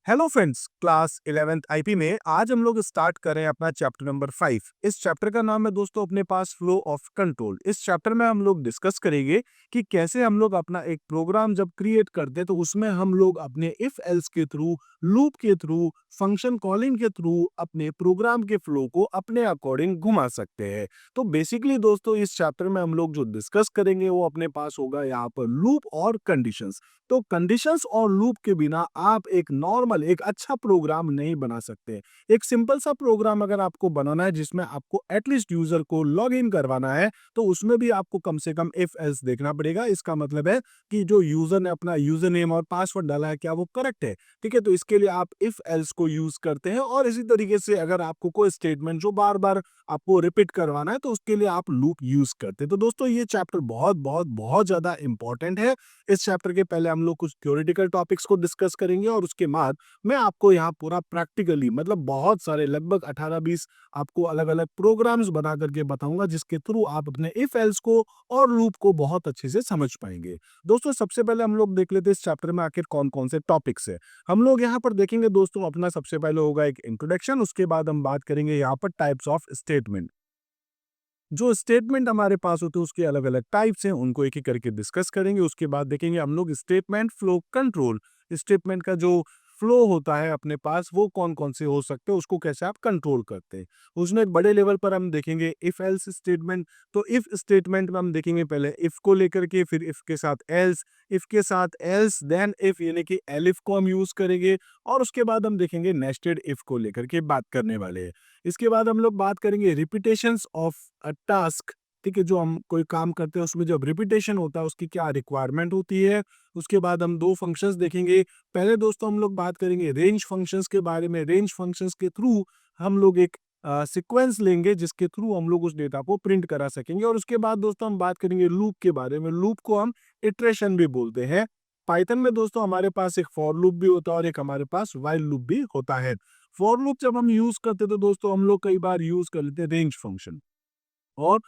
Hello friends, class 11th IP में आज हम लोग स्टार्ट कर रहे हैं अपना चैप्टर नंबर 5। इस चैप्टर का नाम है दोस्तों अपने पास फ्लो ऑफ कंट्रोल। इस चैप्टर में हम लोग डिस्कस करेंगे कि कैसे हम लोग अपना एक प्रोग्राम जब क्रिएट करते हैं तो उसमें हम लोग अपने इफ एल्स के थ्रू, लूप के थ्रू, फंक्शन कॉलिंग के थ्रू अपने प्रोग्राम के फ्लो को अपने अकॉर्डिंग घुमा सकते हैं। तो बेसिकली दोस्तों इस चैप्टर में हम लोग जो डिस्कस करेंगे वो अपने पास होगा यहाँ पर लूप और कंडीशंस। तो कंडीशंस और लूप के बिना आप एक नॉर्मल एक अच्छा प्रोग्राम नहीं बना सकते। एक सिंपल सा प्रोग्राम अगर आपको बनाना है जिसमें आपको एटलीस्ट यूजर को लॉग इन करवाना है तो उसमें भी आपको कम से कम इफ एल्स देखना पड़ेगा। इसका मतलब है कि जो यूजर ने अपना यूजर नेम और पासवर्ड डाला है क्या वो करेक्ट है। ठीक है, तो इसके लिए आप इफ एल्स को यूज करते हैं। और इसी तरीके से अगर आपको कोई स्टेटमेंट जो बार बार आपको रिपीट करवाना है तो उसके लिए आप लूप यूज करते हैं। तो दोस्तों ये चैप्टर बहुत बहुत बहुत ज्यादा इंपॉर्टेंट है। इस चैप्टर के पहले हम लोग कुछ थ्योरेटिकल टॉपिक्स को डिस्कस करेंगे और उसके बाद मैं आपको यहाँ पूरा प्रैक्टिकली मतलब बहुत सारे लगभग 18-20 आपको अलग अलग प्रोग्राम्स बना करके बताऊंगा जिसके थ्रू आप अपने इफ एल्स को और लूप को बहुत अच्छे से समझ पाएंगे। दोस्तों सबसे पहले हम लोग देख लेते हैं इस चैप्टर में आखिर कौन कौन से टॉपिक्स है। हम लोग यहाँ पर देखेंगे दोस्तों अपना सबसे पहले होगा एक इंट्रोडक्शन, उसके बाद हम बात करेंगे यहाँ पर टाइप्स ऑफ स्टेटमेंट। जो स्टेटमेंट हमारे पास होते हैं उसके अलग अलग टाइप्स हैं, उनको एक एक करके डिस्कस करेंगे। उसके बाद देखेंगे हम लोग स्टेटमेंट फ्लो कंट्रोल। स्टेटमेंट का जो फ्लो होता है अपने पास वो कौन कौन से हो सकते हैं, उसको कैसे आप कंट्रोल करते हैं। उसमें एक बड़े लेवल पर हम देखेंगे इफ एल्स स्टेटमेंट। तो इफ स्टेटमेंट में हम देखेंगे पहले इफ को लेकर के, फिर इफ के साथ एल्स, इफ के साथ एल्स देन इफ यानी कि एलिफ को हम यूज करेंगे। और उसके बाद हम देखेंगे नेस्टेड इफ को लेकर के बात करने वाले हैं। इसके बाद हम लोग बात करेंगे रिपीटेशंस ऑफ अ टास्क। ठीक है, जो हम कोई काम करते हैं उसमें जब रिपीटेशन होता है उसकी क्या रिक्वायरमेंट होती है। उसके बाद हम दो फंक्शंस देखेंगे। पहले दोस्तों हम लोग बात करेंगे रेंज फंक्शंस के बारे में। रेंज फंक्शंस के थ्रू हम लोग एक सीक्वेंस लेंगे जिसके थ्रू हम लोग उस डेटा को प्रिंट करा सकेंगे। और उसके बाद दोस्तों हम बात करेंगे लूप के बारे में। लूप को हम इटरेशन भी बोलते हैं। पाइथन में दोस्तों हमारे पास एक फॉर लूप भी होता है और एक हमारे पास व्हाइल लूप भी होता है। फॉर लूप जब हम यूज करते तो दोस्तों हम लोग कई बार यूज कर लेते हैं रेंज फंक्शन। और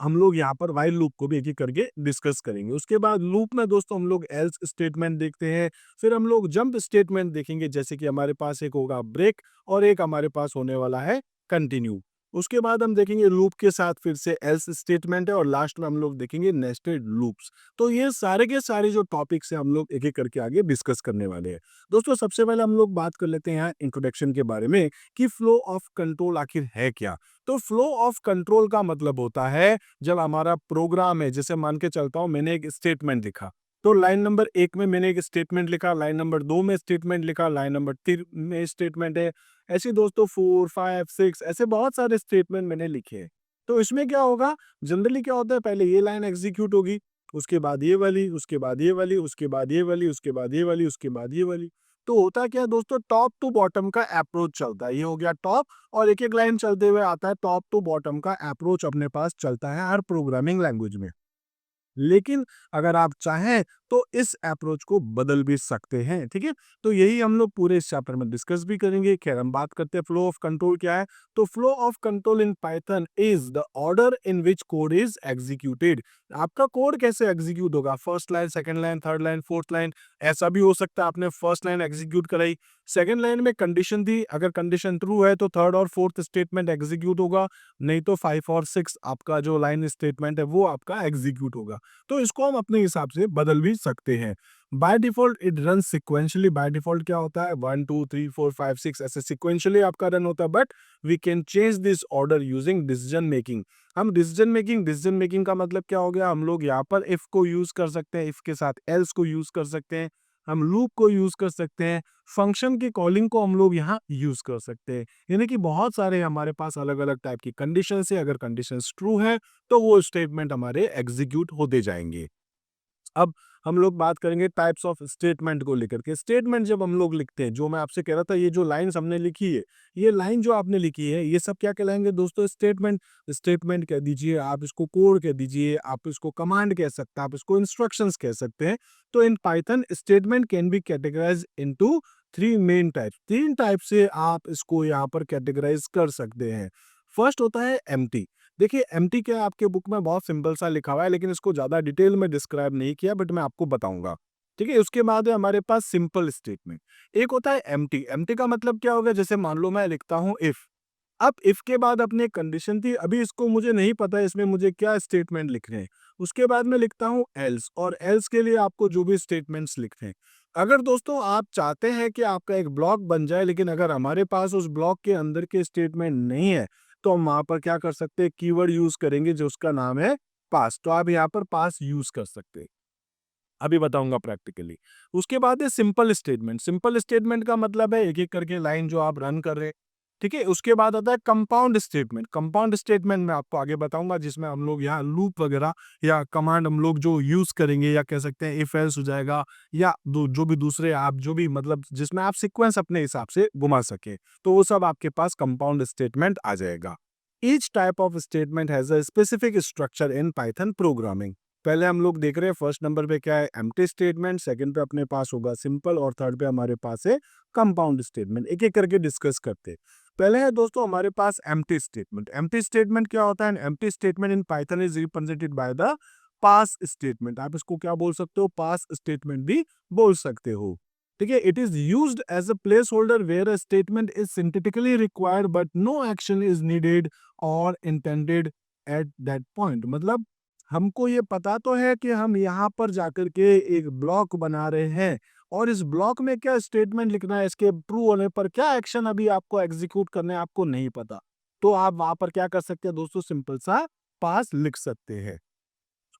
हम लोग यहाँ पर व्हाइल लूप को भी एक एक करके डिस्कस करेंगे। उसके बाद लूप में दोस्तों हम लोग एल्स स्टेटमेंट देखते हैं। फिर हम लोग जंप स्टेटमेंट देखेंगे, जैसे कि हमारे पास एक होगा ब्रेक और एक हमारे पास होने वाला है कंटिन्यू। उसके बाद हम देखेंगे लूप के साथ फिर से एल्स स्टेटमेंट है और लास्ट में हम लोग देखेंगे नेस्टेड लूप्स। तो ये सारे के सारे जो टॉपिक्स हैं हम लोग एक एक करके आगे डिस्कस करने वाले हैं। दोस्तों सबसे पहले हम लोग बात कर लेते हैं यहाँ इंट्रोडक्शन के बारे में कि फ्लो ऑफ कंट्रोल आखिर है क्या। तो फ्लो ऑफ कंट्रोल का मतलब होता है जब हमारा प्रोग्राम है, जैसे मान के चलता हूं मैंने एक स्टेटमेंट लिखा। तो लाइन नंबर 1 में मैंने एक स्टेटमेंट लिखा, लाइन नंबर 2 में स्टेटमेंट लिखा, लाइन नंबर 3 में स्टेटमेंट है। ऐसे दोस्तों 4 5 6 ऐसे बहुत सारे स्टेटमेंट मैंने लिखे हैं। तो इसमें क्या होगा, जनरली क्या होता है पहले ये लाइन एग्जीक्यूट होगी, उसके बाद ये वाली, उसके बाद ये वाली, उसके बाद ये वाली, उसके बाद ये वाली, उसके बाद ये वाली। तो होता क्या है दोस्तों, टॉप टू बॉटम का अप्रोच चलता है। ये हो गया टॉप और एक एक लाइन चलते हुए आता है, टॉप टू बॉटम का अप्रोच अपने पास चलता है हर प्रोग्रामिंग लैंग्वेज में। लेकिन अगर आप चाहें तो इस अप्रोच को बदल भी सकते हैं। ठीक है, तो यही हम लोग पूरे इस चैप्टर में डिस्कस भी करेंगे। खैर हम बात करते हैं फ्लो ऑफ कंट्रोल क्या है। तो flow of control in Python is the order in which code is executed. आपका कोड कैसे एग्जीक्यूट होगा, first line, second line, third line, fourth line. ऐसा भी हो सकता है आपने फर्स्ट लाइन एग्जीक्यूट कराई, सेकंड लाइन में कंडीशन थी, अगर कंडीशन ट्रू है तो थर्ड और फोर्थ स्टेटमेंट एग्जीक्यूट होगा, नहीं तो 5 और 6 आपका जो लाइन स्टेटमेंट है वो आपका एग्जीक्यूट होगा। तो इसको हम अपने हिसाब से बदल भी सकते हैं। By default it run sequentially. By default क्या होता है 1 2 3 4 5 6 ऐसे सिक्वेंशियली आपका रन होता है। But we can change this order using decision making. हम डिसीजन मेकिंग का मतलब क्या हो गया, हम लोग यहाँ पर इफ को यूज कर सकते हैं, इफ के साथ एल्स को यूज कर सकते हैं, हम लूप को यूज कर सकते हैं, फंक्शन की कॉलिंग को हम लोग यहाँ यूज कर सकते हैं। यानी कि बहुत सारे हमारे पास अलग अलग टाइप की कंडीशन है। अगर कंडीशन ट्रू है तो वो स्टेटमेंट हमारे एग्जीक्यूट होते जाएंगे। अब हम लोग बात करेंगे टाइप्स ऑफ स्टेटमेंट को लेकर के। स्टेटमेंट जब हम लोग लिखते हैं, जो मैं आपसे कह रहा था, ये जो लाइंस हमने लिखी है, ये लाइन जो आपने लिखी है, ये सब क्या कहलाएंगे दोस्तों, स्टेटमेंट। स्टेटमेंट कह दीजिए, आप इसको कोड कह दीजिए, आप इसको कमांड कह सकते हैं, आप इसको इंस्ट्रक्शंस कह सकते हैं। तो in Python statement can be categorise into 3 main types. 3 type से आप इसको यहाँ पर कैटेगराइज कर सकते हैं। फर्स्ट होता है एम्प्टी। देखिए एम्प्टी क्या है, आपके बुक में बहुत सिंपल सा लिखा हुआ है लेकिन इसको ज्यादा डिटेल में डिस्क्राइब नहीं किया, बट मैं आपको बताऊंगा। ठीक है। उसके बाद है हमारे पास सिंपल स्टेटमेंट। एक होता है एम्प्टी। एम्प्टी का मतलब क्या होगा, जैसे मान लो मैं लिखता हूँ इफ। अब इफ के बाद अपनी एक कंडीशन थी, अभी इसको मुझे नहीं पता है इसमें मुझे क्या स्टेटमेंट लिखने हैं। उसके बाद मैं लिखता हूँ एल्स, और एल्स के लिए आपको जो भी स्टेटमेंट्स लिखने हैं। अगर दोस्तों आप चाहते हैं कि आपका एक ब्लॉक बन जाए, लेकिन अगर हमारे पास उस ब्लॉक के अंदर के स्टेटमेंट नहीं है, तो हम वहां पर क्या कर सकते हैं, कीवर्ड यूज करेंगे जो उसका नाम है पास। तो आप यहाँ पर पास यूज कर सकते हैं। अभी बताऊंगा प्रैक्टिकली। उसके बाद है सिंपल स्टेटमेंट। सिंपल स्टेटमेंट का मतलब है एक एक करके लाइन जो आप रन कर रहे हैं। ठीक है। उसके बाद आता है कंपाउंड स्टेटमेंट। कंपाउंड स्टेटमेंट मैं आपको आगे बताऊंगा, जिसमें हम लोग यहाँ लूप वगैरह या कमांड हम लोग जो यूज करेंगे, या कह सकते हैं इफ एल्स हो जाएगा, या जो भी दूसरे आप जो भी मतलब जिसमें आप सीक्वेंस अपने हिसाब से घुमा सके, तो वो सब आपके पास कंपाउंड स्टेटमेंट आ जाएगा। Each type of statement has a specific structure in Python programming. पहले हम लोग देख रहे हैं फर्स्ट नंबर पे क्या है, एम्प्टी स्टेटमेंट। सेकंड पे अपने पास होगा सिंपल, और थर्ड पे हमारे पास है कंपाउंड स्टेटमेंट। एक एक करके डिस्कस करते हैं। पहले है दोस्तों हमारे पास एम्प्टी स्टेटमेंट। एम्प्टी स्टेटमेंट क्या होता है? Empty statement in Python is represented by the pass statement. आप इसको क्या बोल सकते हो? पास स्टेटमेंट भी बोल सकते हो। ठीक है। It is used as a placeholder where a statement is syntactically required but no action is needed और इंटेंडेड एट दैट पॉइंट। मतलब हमको ये पता तो है कि हम यहाँ पर जाकर के एक ब्लॉक बना रहे हैं, और इस ब्लॉक में क्या स्टेटमेंट लिखना है, इसके ट्रू होने पर क्या एक्शन अभी आपको एग्जीक्यूट करना है, आपको नहीं पता। तो आप वहां पर क्या कर सकते हैं दोस्तों? सिंपल सा पास लिख सकते हैं।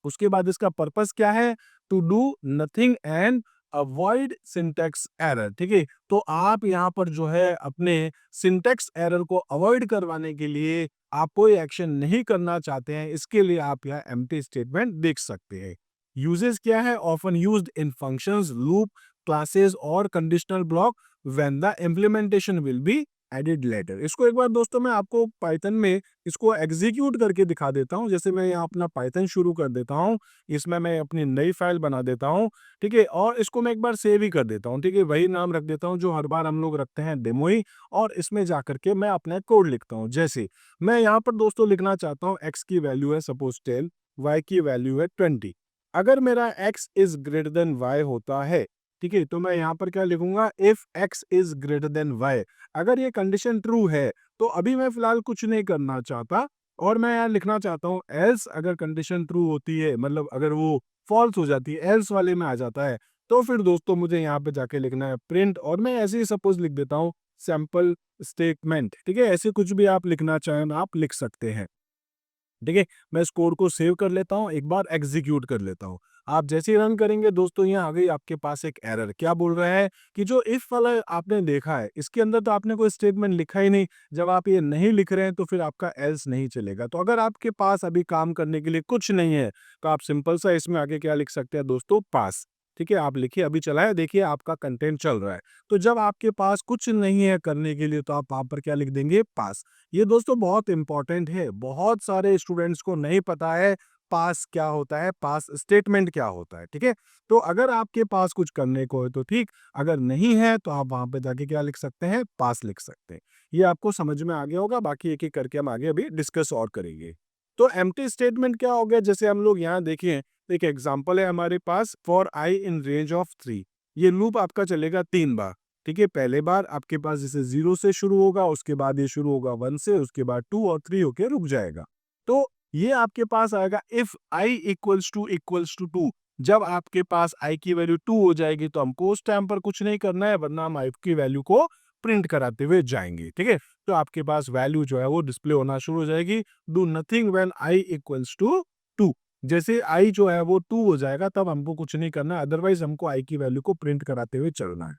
उसके बाद इसका पर्पस क्या है? To do nothing and avoid syntax error. ठीक है। तो आप यहाँ पर जो है अपने सिंटेक्स एरर को अवॉइड करवाने के लिए आप कोई एक्शन नहीं करना चाहते हैं, इसके लिए आप यहाँ एम्प्टी स्टेटमेंट देख सकते हैं। यूजेस क्या है? Often used in functions, loop, classes और conditional block when the implementation will be added later. इसको एक बार दोस्तों मैं आपको पाइथन में इसको एग्जीक्यूट करके दिखा देता हूं। जैसे मैं यहाँ अपना पाइथन शुरू कर देता हूं, इसमें मैं अपनी नई फाइल बना देता हूं। ठीक है। और इसको मैं एक बार सेव ही कर देता हूं। ठीक है। वही नाम रख देता हूं जो हर बार हम लोग रखते हैं, डेमो ही। और इसमें जाकर के मैं अपना कोड लिखता हूं। जैसे मैं यहाँ पर दोस्तों लिखना चाहता हूँ एक्स की वैल्यू है सपोज 10, वाई की वैल्यू है 20। अगर मेरा X is greater than Y होता है, ठीक है, तो मैं यहाँ पर क्या लिखूंगा? If X is greater than Y. अगर ये कंडीशन ट्रू है तो अभी मैं फिलहाल कुछ नहीं करना चाहता, और मैं यहाँ लिखना चाहता हूँ एल्स। अगर कंडीशन ट्रू होती है, मतलब अगर वो फॉल्स हो जाती है, एल्स वाले में आ जाता है, तो फिर दोस्तों मुझे यहाँ पे जाके लिखना है प्रिंट। और मैं ऐसे ही सपोज लिख देता हूँ सैंपल स्टेटमेंट। ठीक है। ऐसे कुछ भी आप लिखना चाहें आप लिख सकते हैं। ठीक है। मैं इस कोड को सेव कर लेता हूँ, एक बार एग्जीक्यूट कर लेता हूँ। आप जैसे ही रन करेंगे दोस्तों, यहाँ आ गई आपके पास एक एरर। क्या बोल रहा है कि जो इफ वाला आपने देखा है, इसके अंदर तो आपने कोई स्टेटमेंट लिखा ही नहीं। जब आप ये नहीं लिख रहे हैं तो फिर आपका एल्स नहीं चलेगा। तो अगर आपके पास अभी काम करने के लिए कुछ नहीं है, तो आप सिंपल सा इसमें आगे क्या लिख सकते हैं दोस्तों? पास। ठीक है। आप लिखिए, अभी चलाए, देखिए आपका कंटेंट चल रहा है। तो जब आपके पास कुछ नहीं है करने के लिए, तो आप वहां पर क्या लिख देंगे? पास। ये दोस्तों बहुत इंपॉर्टेंट है। बहुत सारे स्टूडेंट्स को नहीं पता है पास क्या होता है, पास स्टेटमेंट क्या होता है। ठीक है। तो अगर आपके पास कुछ करने को है तो ठीक, अगर नहीं है तो आप वहां पे जाके क्या लिख सकते हैं? पास लिख सकते हैं। ये आपको समझ में आ गया होगा। बाकी एक एक करके हम आगे अभी डिस्कस और करेंगे। तो एम्प्टी स्टेटमेंट क्या हो गया? जैसे हम लोग यहाँ देखें, एक एग्जाम्पल है हमारे पास, for i in range of 3। ये लूप आपका चलेगा 3 बार। ठीक है। पहले बार आपके पास जैसे 0 से शुरू होगा, उसके बाद ये शुरू होगा 1 से, उसके बाद 2 और 3 होके रुक जाएगा। तो ये आपके पास आएगा इफ आई इक्वल्स टू 2। जब आपके पास आई की वैल्यू 2 हो जाएगी, तो हमको उस टाइम पर कुछ नहीं करना है, वरना हम आई की वैल्यू को प्रिंट कराते हुए जाएंगे। ठीक है। तो आपके पास वैल्यू जो है वो डिस्प्ले होना शुरू हो जाएगी। Do nothing when I equals to 2। जैसे आई जो है वो 2 हो जाएगा, तब हमको कुछ नहीं करना है, अदरवाइज हमको आई की वैल्यू को प्रिंट कराते हुए चलना है।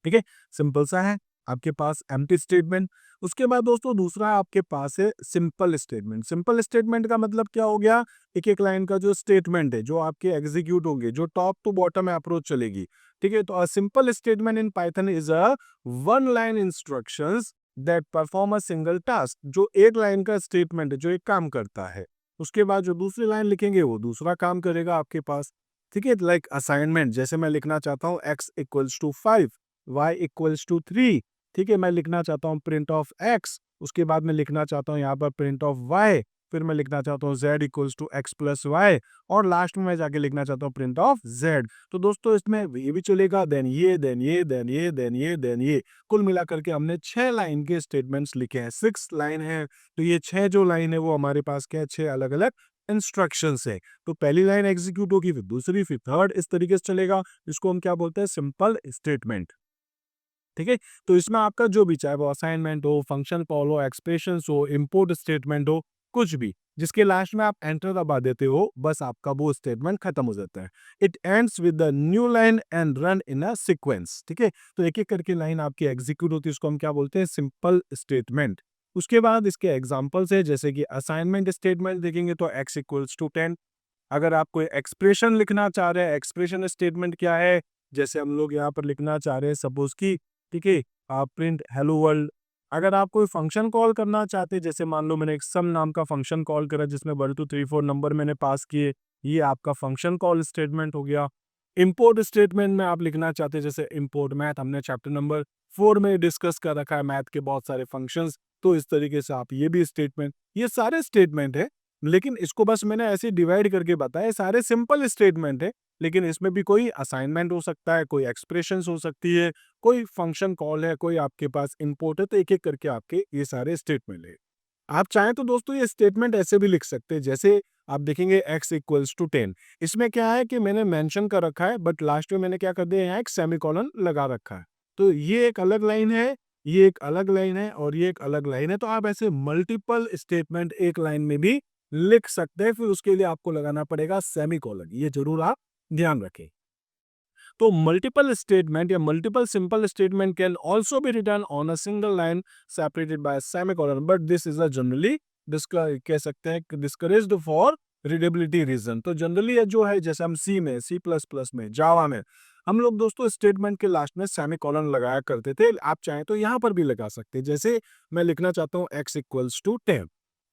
ठीक है। सिंपल सा है आपके पास एम्प्टी स्टेटमेंट। उसके बाद दोस्तों दूसरा आपके पास है सिंपल स्टेटमेंट। सिंपल स्टेटमेंट का मतलब क्या हो गया? एक एक लाइन का जो स्टेटमेंट है, जो आपके एग्जीक्यूट होंगे, जो टॉप टू बॉटम अप्रोच चलेगी। ठीक है। तो simple statement in Python is a one line instructions that perform a single task. जो एक लाइन का स्टेटमेंट है, जो एक काम करता है, उसके बाद जो दूसरी लाइन लिखेंगे वो दूसरा काम करेगा आपके पास। ठीक है। लाइक असाइनमेंट, जैसे मैं लिखना चाहता हूँ x equals to 5, y equals to 3। ठीक है। मैं लिखना चाहता हूँ प्रिंट ऑफ x, उसके बाद मैं लिखना चाहता हूँ यहाँ पर प्रिंट ऑफ y। फिर मैं लिखना चाहता हूँ z equals to X plus Y, और लास्ट में मैं जाके लिखना चाहता हूँ प्रिंट ऑफ z। तो दोस्तों इसमें ये भी चलेगा, देन ये, देन ये, देन ये, देन ये, देन ये। कुल मिलाकर के हमने 6 लाइन के स्टेटमेंट्स लिखे हैं, 6 लाइन है। तो ये 6 जो लाइन है वो हमारे पास क्या है, 6 अलग अलग इंस्ट्रक्शंस है। तो पहली लाइन एग्जीक्यूट होगी, फिर दूसरी, फिर थर्ड, इस तरीके से चलेगा। इसको हम क्या बोलते हैं, सिंपल स्टेटमेंट। ठीक है, तो इसमें आपका जो भी, चाहे वो असाइनमेंट हो, फंक्शन कॉल हो, एक्सप्रेशन हो, इंपोर्ट स्टेटमेंट हो, कुछ भी जिसके लास्ट में आप एंटर दबा देते हो, बस आपका वो स्टेटमेंट खत्म हो जाता है। It ends with the new line and run in a sequence. ठीक है, तो एक एक करके लाइन आपकी एग्जीक्यूट होती है, उसको हम क्या बोलते हैं, सिंपल स्टेटमेंट। उसके बाद इसके एग्जाम्पल्स है, जैसे कि असाइनमेंट स्टेटमेंट देखेंगे तो x इक्वल्स टू 10। अगर आप कोई एक्सप्रेशन लिखना चाह रहे हैं, एक्सप्रेशन स्टेटमेंट क्या है, जैसे हम लोग यहाँ पर लिखना चाह रहे हैं सपोज की, ठीक है, आप प्रिंट हेलो वर्ल्ड। अगर आप कोई फंक्शन कॉल करना चाहते हैं, जैसे मान लो मैंने एक सम नाम का फंक्शन कॉल करा जिसमें 1 2 3 4 नंबर मैंने पास किए, ये आपका फंक्शन कॉल स्टेटमेंट हो गया। इंपोर्ट स्टेटमेंट में आप लिखना चाहते हैं, जैसे इंपोर्ट मैथ, हमने चैप्टर नंबर 4 में डिस्कस कर रखा है मैथ के बहुत सारे फंक्शंस, तो इस तरीके से आप ये भी स्टेटमेंट, ये सारे स्टेटमेंट है। लेकिन इसको बस मैंने ऐसे डिवाइड करके बताया, सारे सिंपल स्टेटमेंट है, लेकिन इसमें भी कोई असाइनमेंट हो सकता है, कोई एक्सप्रेशंस हो सकती है, कोई फंक्शन कॉल है, कोई आपके पास इंपोर्ट है, तो एक एक करके आपके ये सारे स्टेटमेंट है। आप चाहें तो दोस्तों ये स्टेटमेंट ऐसे भी लिख सकते हैं, जैसे आप देखेंगे x इक्वल्स टू 10। इसमें क्या है कि मैंने मेंशन कर रखा है, बट लास्ट में मैंने क्या कर दिया, यहाँ एक सेमीकोलन लगा रखा है। तो ये एक अलग लाइन है, ये एक अलग लाइन है, और ये एक अलग लाइन है। तो आप ऐसे मल्टीपल स्टेटमेंट एक लाइन में भी लिख सकते हैं, फिर उसके लिए आपको लगाना पड़ेगा सेमीकोलन, ये जरूर आप ध्यान रखें। तो मल्टीपल स्टेटमेंट या multiple simple statement can also be return on a single line separated by semicolon, but this is a generally कह सकते हैं डिस्करेज्ड फॉर रीडेबिलिटी रीजन। तो जनरली जो है, जैसे हम सी में, सी प्लस प्लस में, जावा में, हम लोग दोस्तों स्टेटमेंट के लास्ट में सेमीकोलन लगाया करते थे। आप चाहें तो यहाँ पर भी लगा सकते हैं, जैसे मैं लिखना चाहता हूँ x इक्वल्स टू 10,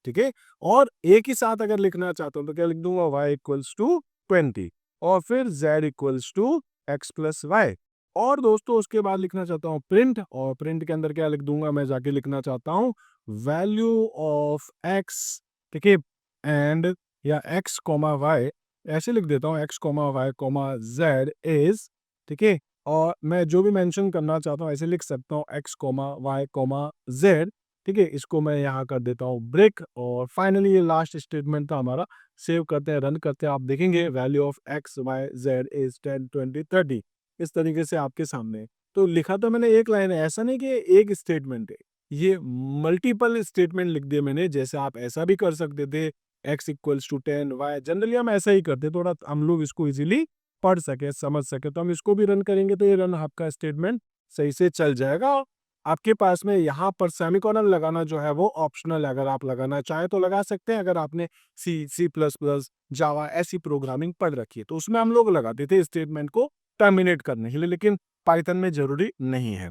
ठीक है, और एक ही साथ अगर लिखना चाहता हूँ तो क्या लिख दूंगा, y इक्वल्स टू 20, और फिर z equals to X plus Y. और दोस्तों उसके बाद लिखना चाहता हूँ प्रिंट, और प्रिंट के अंदर क्या लिख दूंगा, मैं जाके लिखना चाहता हूँ वैल्यू ऑफ एक्स, ठीक है, एंड या एक्स कोमा वाई, ऐसे लिख देता हूँ X comma Y comma Z is, ठीक है, और मैं जो भी मेंशन करना चाहता हूँ ऐसे लिख सकता हूँ X comma Y comma Z, ठीक है। इसको मैं यहाँ कर देता हूँ ब्रेक, और फाइनली ये लास्ट स्टेटमेंट था हमारा। सेव करते हैं, रन करते हैं, आप देखेंगे value of X Y Z is 10 20 30, इस तरीके से आपके सामने। तो लिखा तो मैंने एक लाइन है, ऐसा नहीं कि एक स्टेटमेंट है, ये मल्टीपल स्टेटमेंट लिख दिए मैंने। जैसे आप ऐसा भी कर सकते थे, X equals to 10 Y, generally हम ऐसा ही करते, थोड़ा हम लोग इसको इजीली पढ़ सके, समझ सके। तो हम इसको भी रन करेंगे तो ये रन आपका स्टेटमेंट सही से चल जाएगा। आपके पास में यहाँ पर सेमीकोलन लगाना जो है वो ऑप्शनल है, अगर आप लगाना चाहें तो लगा सकते हैं। अगर आपने सी प्लस प्लस, जावा ऐसी प्रोग्रामिंग पढ़ रखी है तो उसमें हम लोग लगाते थे स्टेटमेंट को टर्मिनेट करने के लिए, लेकिन पाइथन में जरूरी नहीं है,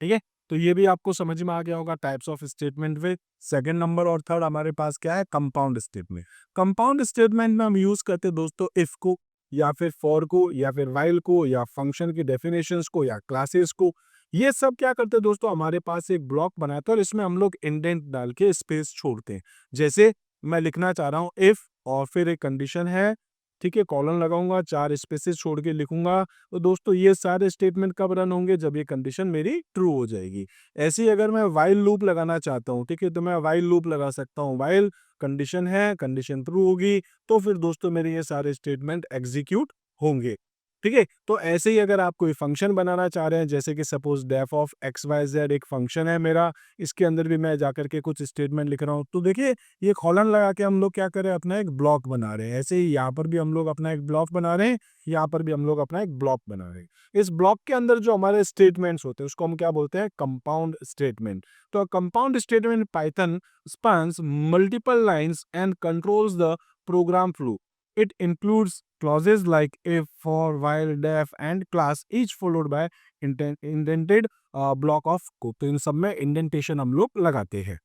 ठीक है। तो ये भी आपको समझ में आ गया होगा टाइप्स ऑफ स्टेटमेंट में। सेकंड नंबर और थर्ड हमारे पास क्या है, कंपाउंड स्टेटमेंट। कंपाउंड स्टेटमेंट में हम यूज करते हैं दोस्तों इफ को, या फिर फॉर को, या फिर व्हाइल को, या फंक्शन की डेफिनेशंस को, या क्लासेस को। ये सब क्या करते हैं दोस्तों, हमारे पास एक ब्लॉक बनाते हैं और इसमें हम लोग इंडेंट डाल के स्पेस छोड़ते हैं। जैसे मैं लिखना चाह रहा हूँ इफ, और फिर एक कंडीशन है, ठीक है, कॉलन लगाऊंगा, 4 स्पेसेस छोड़ के लिखूंगा। तो दोस्तों ये सारे स्टेटमेंट कब रन होंगे, जब ये कंडीशन मेरी ट्रू हो जाएगी। ऐसे ही अगर मैं व्हाइल लूप लगाना चाहता हूँ, ठीक है, तो मैं व्हाइल लूप लगा सकता हूँ। व्हाइल कंडीशन है, कंडीशन ट्रू होगी, तो फिर दोस्तों मेरे ये सारे स्टेटमेंट एग्जीक्यूट होंगे, ठीक है। तो ऐसे ही अगर आप कोई फंक्शन बनाना चाह रहे हैं, जैसे कि suppose def of X Y Z एक फंक्शन है मेरा, इसके अंदर भी मैं जाकर के कुछ स्टेटमेंट लिख रहा हूँ, तो देखिए ये कॉलन लगा के हम लोग क्या कर रहे हैं, अपना एक ब्लॉक बना रहे हैं। ऐसे ही यहाँ पर भी हम लोग अपना एक ब्लॉक बना रहे हैं, यहाँ पर भी हम लोग अपना एक ब्लॉक बना रहे हैं। इस ब्लॉक के अंदर जो हमारे स्टेटमेंट्स होते हैं उसको हम क्या बोलते हैं, कंपाउंड स्टेटमेंट। तो compound statement Python spans multiple lines and controls the program flow. It includes clauses like if, for, while, def and class, each followed by indented block of code। तो इन सब में इंडेंटेशन हम लोग लगाते हैं।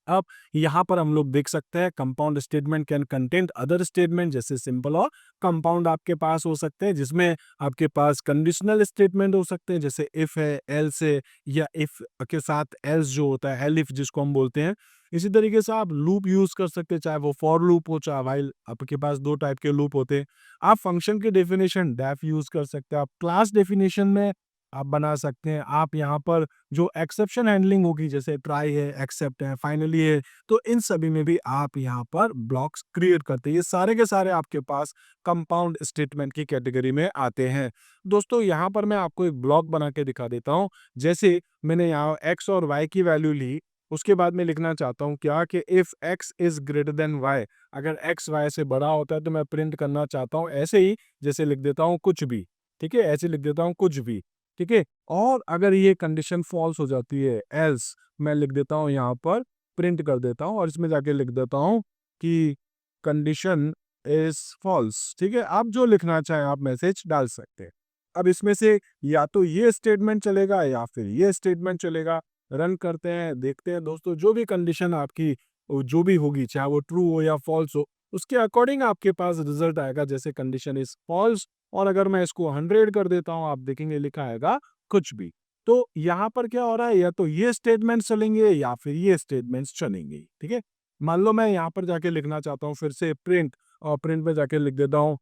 अब यहाँ पर हम लोग देख सकते हैं compound statement can contain other statement, जैसे सिंपल और कंपाउंड आपके पास हो सकते हैं, जिसमें आपके पास कंडीशनल स्टेटमेंट हो सकते हैं, जैसे इफ है, एल्स है, या इफ के साथ एल्स जो होता है, एल इफ जिसको हम बोलते हैं, इसी तरीके से आप लूप यूज कर सकते हैं, चाहे वो फॉर लूप हो चाहे व्हाइल, आपके पास दो टाइप के लूप होते हैं। आप फंक्शन की डेफिनेशन डेफ यूज कर सकते हैं, आप क्लास डेफिनेशन में आप बना सकते हैं। आप यहाँ पर जो एक्सेप्शन हैंडलिंग होगी, जैसे ट्राई है, एक्सेप्ट है, फाइनली है, तो इन सभी में भी आप यहाँ पर ब्लॉक्स क्रिएट करते हैं। ये सारे के सारे आपके पास कंपाउंड स्टेटमेंट की कैटेगरी में आते हैं। दोस्तों यहाँ पर मैं आपको एक ब्लॉक बना के दिखा देता हूँ। जैसे मैंने यहाँ एक्स और वाई की वैल्यू ली, उसके बाद मैं लिखना चाहता हूँ क्या कि if X is greater than Y, अगर एक्स वाई से बड़ा होता है तो मैं प्रिंट करना चाहता हूँ ऐसे ही, जैसे लिख देता हूँ कुछ भी, ठीक है, ऐसे लिख देता हूँ कुछ भी, ठीक है। और अगर ये कंडीशन फॉल्स हो जाती है, एल्स मैं लिख देता हूँ यहाँ पर, प्रिंट कर देता हूँ और इसमें जाके लिख देता हूँ कि कंडीशन इज फॉल्स, ठीक है। आप जो लिखना चाहें आप मैसेज डाल सकते हैं। अब इसमें से या तो ये स्टेटमेंट चलेगा या फिर ये स्टेटमेंट चलेगा। रन करते हैं, देखते हैं दोस्तों, जो भी कंडीशन आपकी जो भी होगी, चाहे वो ट्रू हो या फॉल्स हो, उसके अकॉर्डिंग आपके पास रिजल्ट आएगा। जैसे कंडीशन इज फॉल्स, और अगर मैं इसको 100 कर देता हूं, आप देखेंगे लिखा आएगा कुछ भी। तो यहाँ पर क्या हो रहा है, या तो ये स्टेटमेंट चलेंगे या फिर ये स्टेटमेंट्स चलेंगे, ठीक है। मान लो मैं यहाँ पर जाके लिखना चाहता हूँ फिर से प्रिंट, और प्रिंट में जाके लिख देता हूँ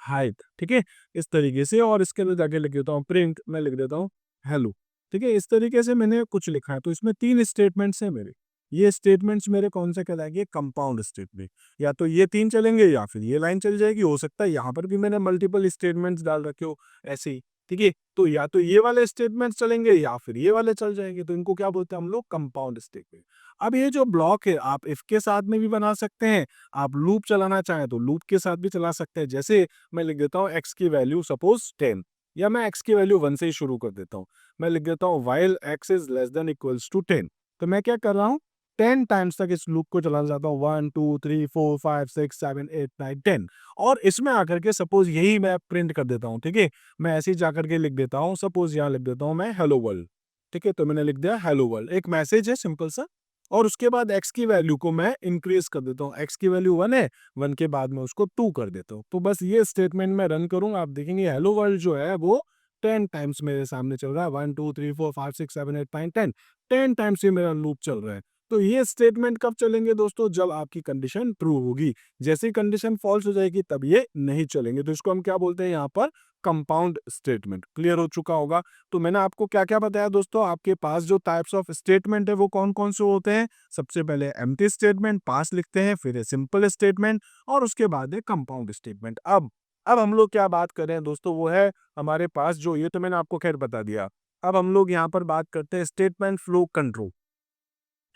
हाइट, ठीक है, इस तरीके से, और इसके अंदर जाके लिख देता हूँ प्रिंट, मैं लिख देता हूँ हेलो, ठीक है। इस तरीके से मैंने कुछ लिखा है। तो इसमें 3 स्टेटमेंट्स हैं मेरे। ये स्टेटमेंट्स मेरे कौन से कहलाएंगे, कंपाउंड स्टेटमेंट। या तो ये 3 चलेंगे या फिर ये लाइन चल जाएगी। हो सकता है यहाँ पर भी मैंने मल्टीपल स्टेटमेंट्स डाल रखे हो ऐसे ही, ठीक है। तो या तो ये वाले स्टेटमेंट्स चलेंगे या फिर ये वाले चल जाएंगे। तो इनको क्या बोलते हैं हम लोग, कंपाउंड स्टेटमेंट। अब ये जो ब्लॉक है आप इफ के साथ में भी बना सकते हैं, आप लूप चलाना चाहें तो लूप के साथ भी चला सकते हैं। जैसे मैं लिख देता हूँ एक्स की वैल्यू सपोज 10, या मैं एक्स की वैल्यू 1 से ही शुरू कर देता हूँ। मैं लिख देता हूँ while X is less than equals to 10। तो मैं क्या कर रहा हूँ, 10 टाइम्स तक इस लूप को चलाना चाहता हूँ, 1 2 3 4 5 6 7 8 9 10। और इसमें आकर के सपोज यही मैं प्रिंट कर देता हूँ, ठीक है। मैं ऐसे ही जाकर के लिख देता हूँ, सपोज यहाँ लिख देता हूँ मैं हेलो वर्ल्ड, ठीक है। तो मैंने लिख दिया हेलो वर्ल्ड, एक मैसेज है सिंपल सा। और उसके बाद एक्स की वैल्यू को मैं इंक्रीज कर देता हूँ। एक्स की वैल्यू 1 है, 1 के बाद में उसको 2 कर देता हूँ। तो बस ये स्टेटमेंट मैं रन करूंगा, आप देखेंगे हेलो वर्ल्ड जो है वो 10 टाइम्स मेरे सामने चल रहा है। 1 2 3 4 5 6 7 8 9 10, 10 टाइम्स ये मेरा लूप चल रहा है। तो ये स्टेटमेंट कब चलेंगे दोस्तों, जब आपकी कंडीशन ट्रू होगी। जैसे ही कंडीशन फॉल्स हो जाएगी तब ये नहीं चलेंगे। तो इसको हम क्या बोलते हैं यहाँ पर, कंपाउंड स्टेटमेंट। क्लियर हो चुका होगा। तो मैंने आपको क्या क्या बताया दोस्तों, आपके पास जो टाइप्स ऑफ स्टेटमेंट है वो कौन कौन से होते हैं। सबसे पहले एम्प्टी स्टेटमेंट, पास लिखते हैं, फिर है सिंपल स्टेटमेंट, और उसके बाद है कंपाउंड स्टेटमेंट। अब हम लोग क्या बात कर रहे हैं दोस्तों, वो है हमारे पास जो, ये तो मैंने आपको खैर बता दिया। अब हम लोग यहाँ पर बात करते हैं स्टेटमेंट फ्लो कंट्रोल,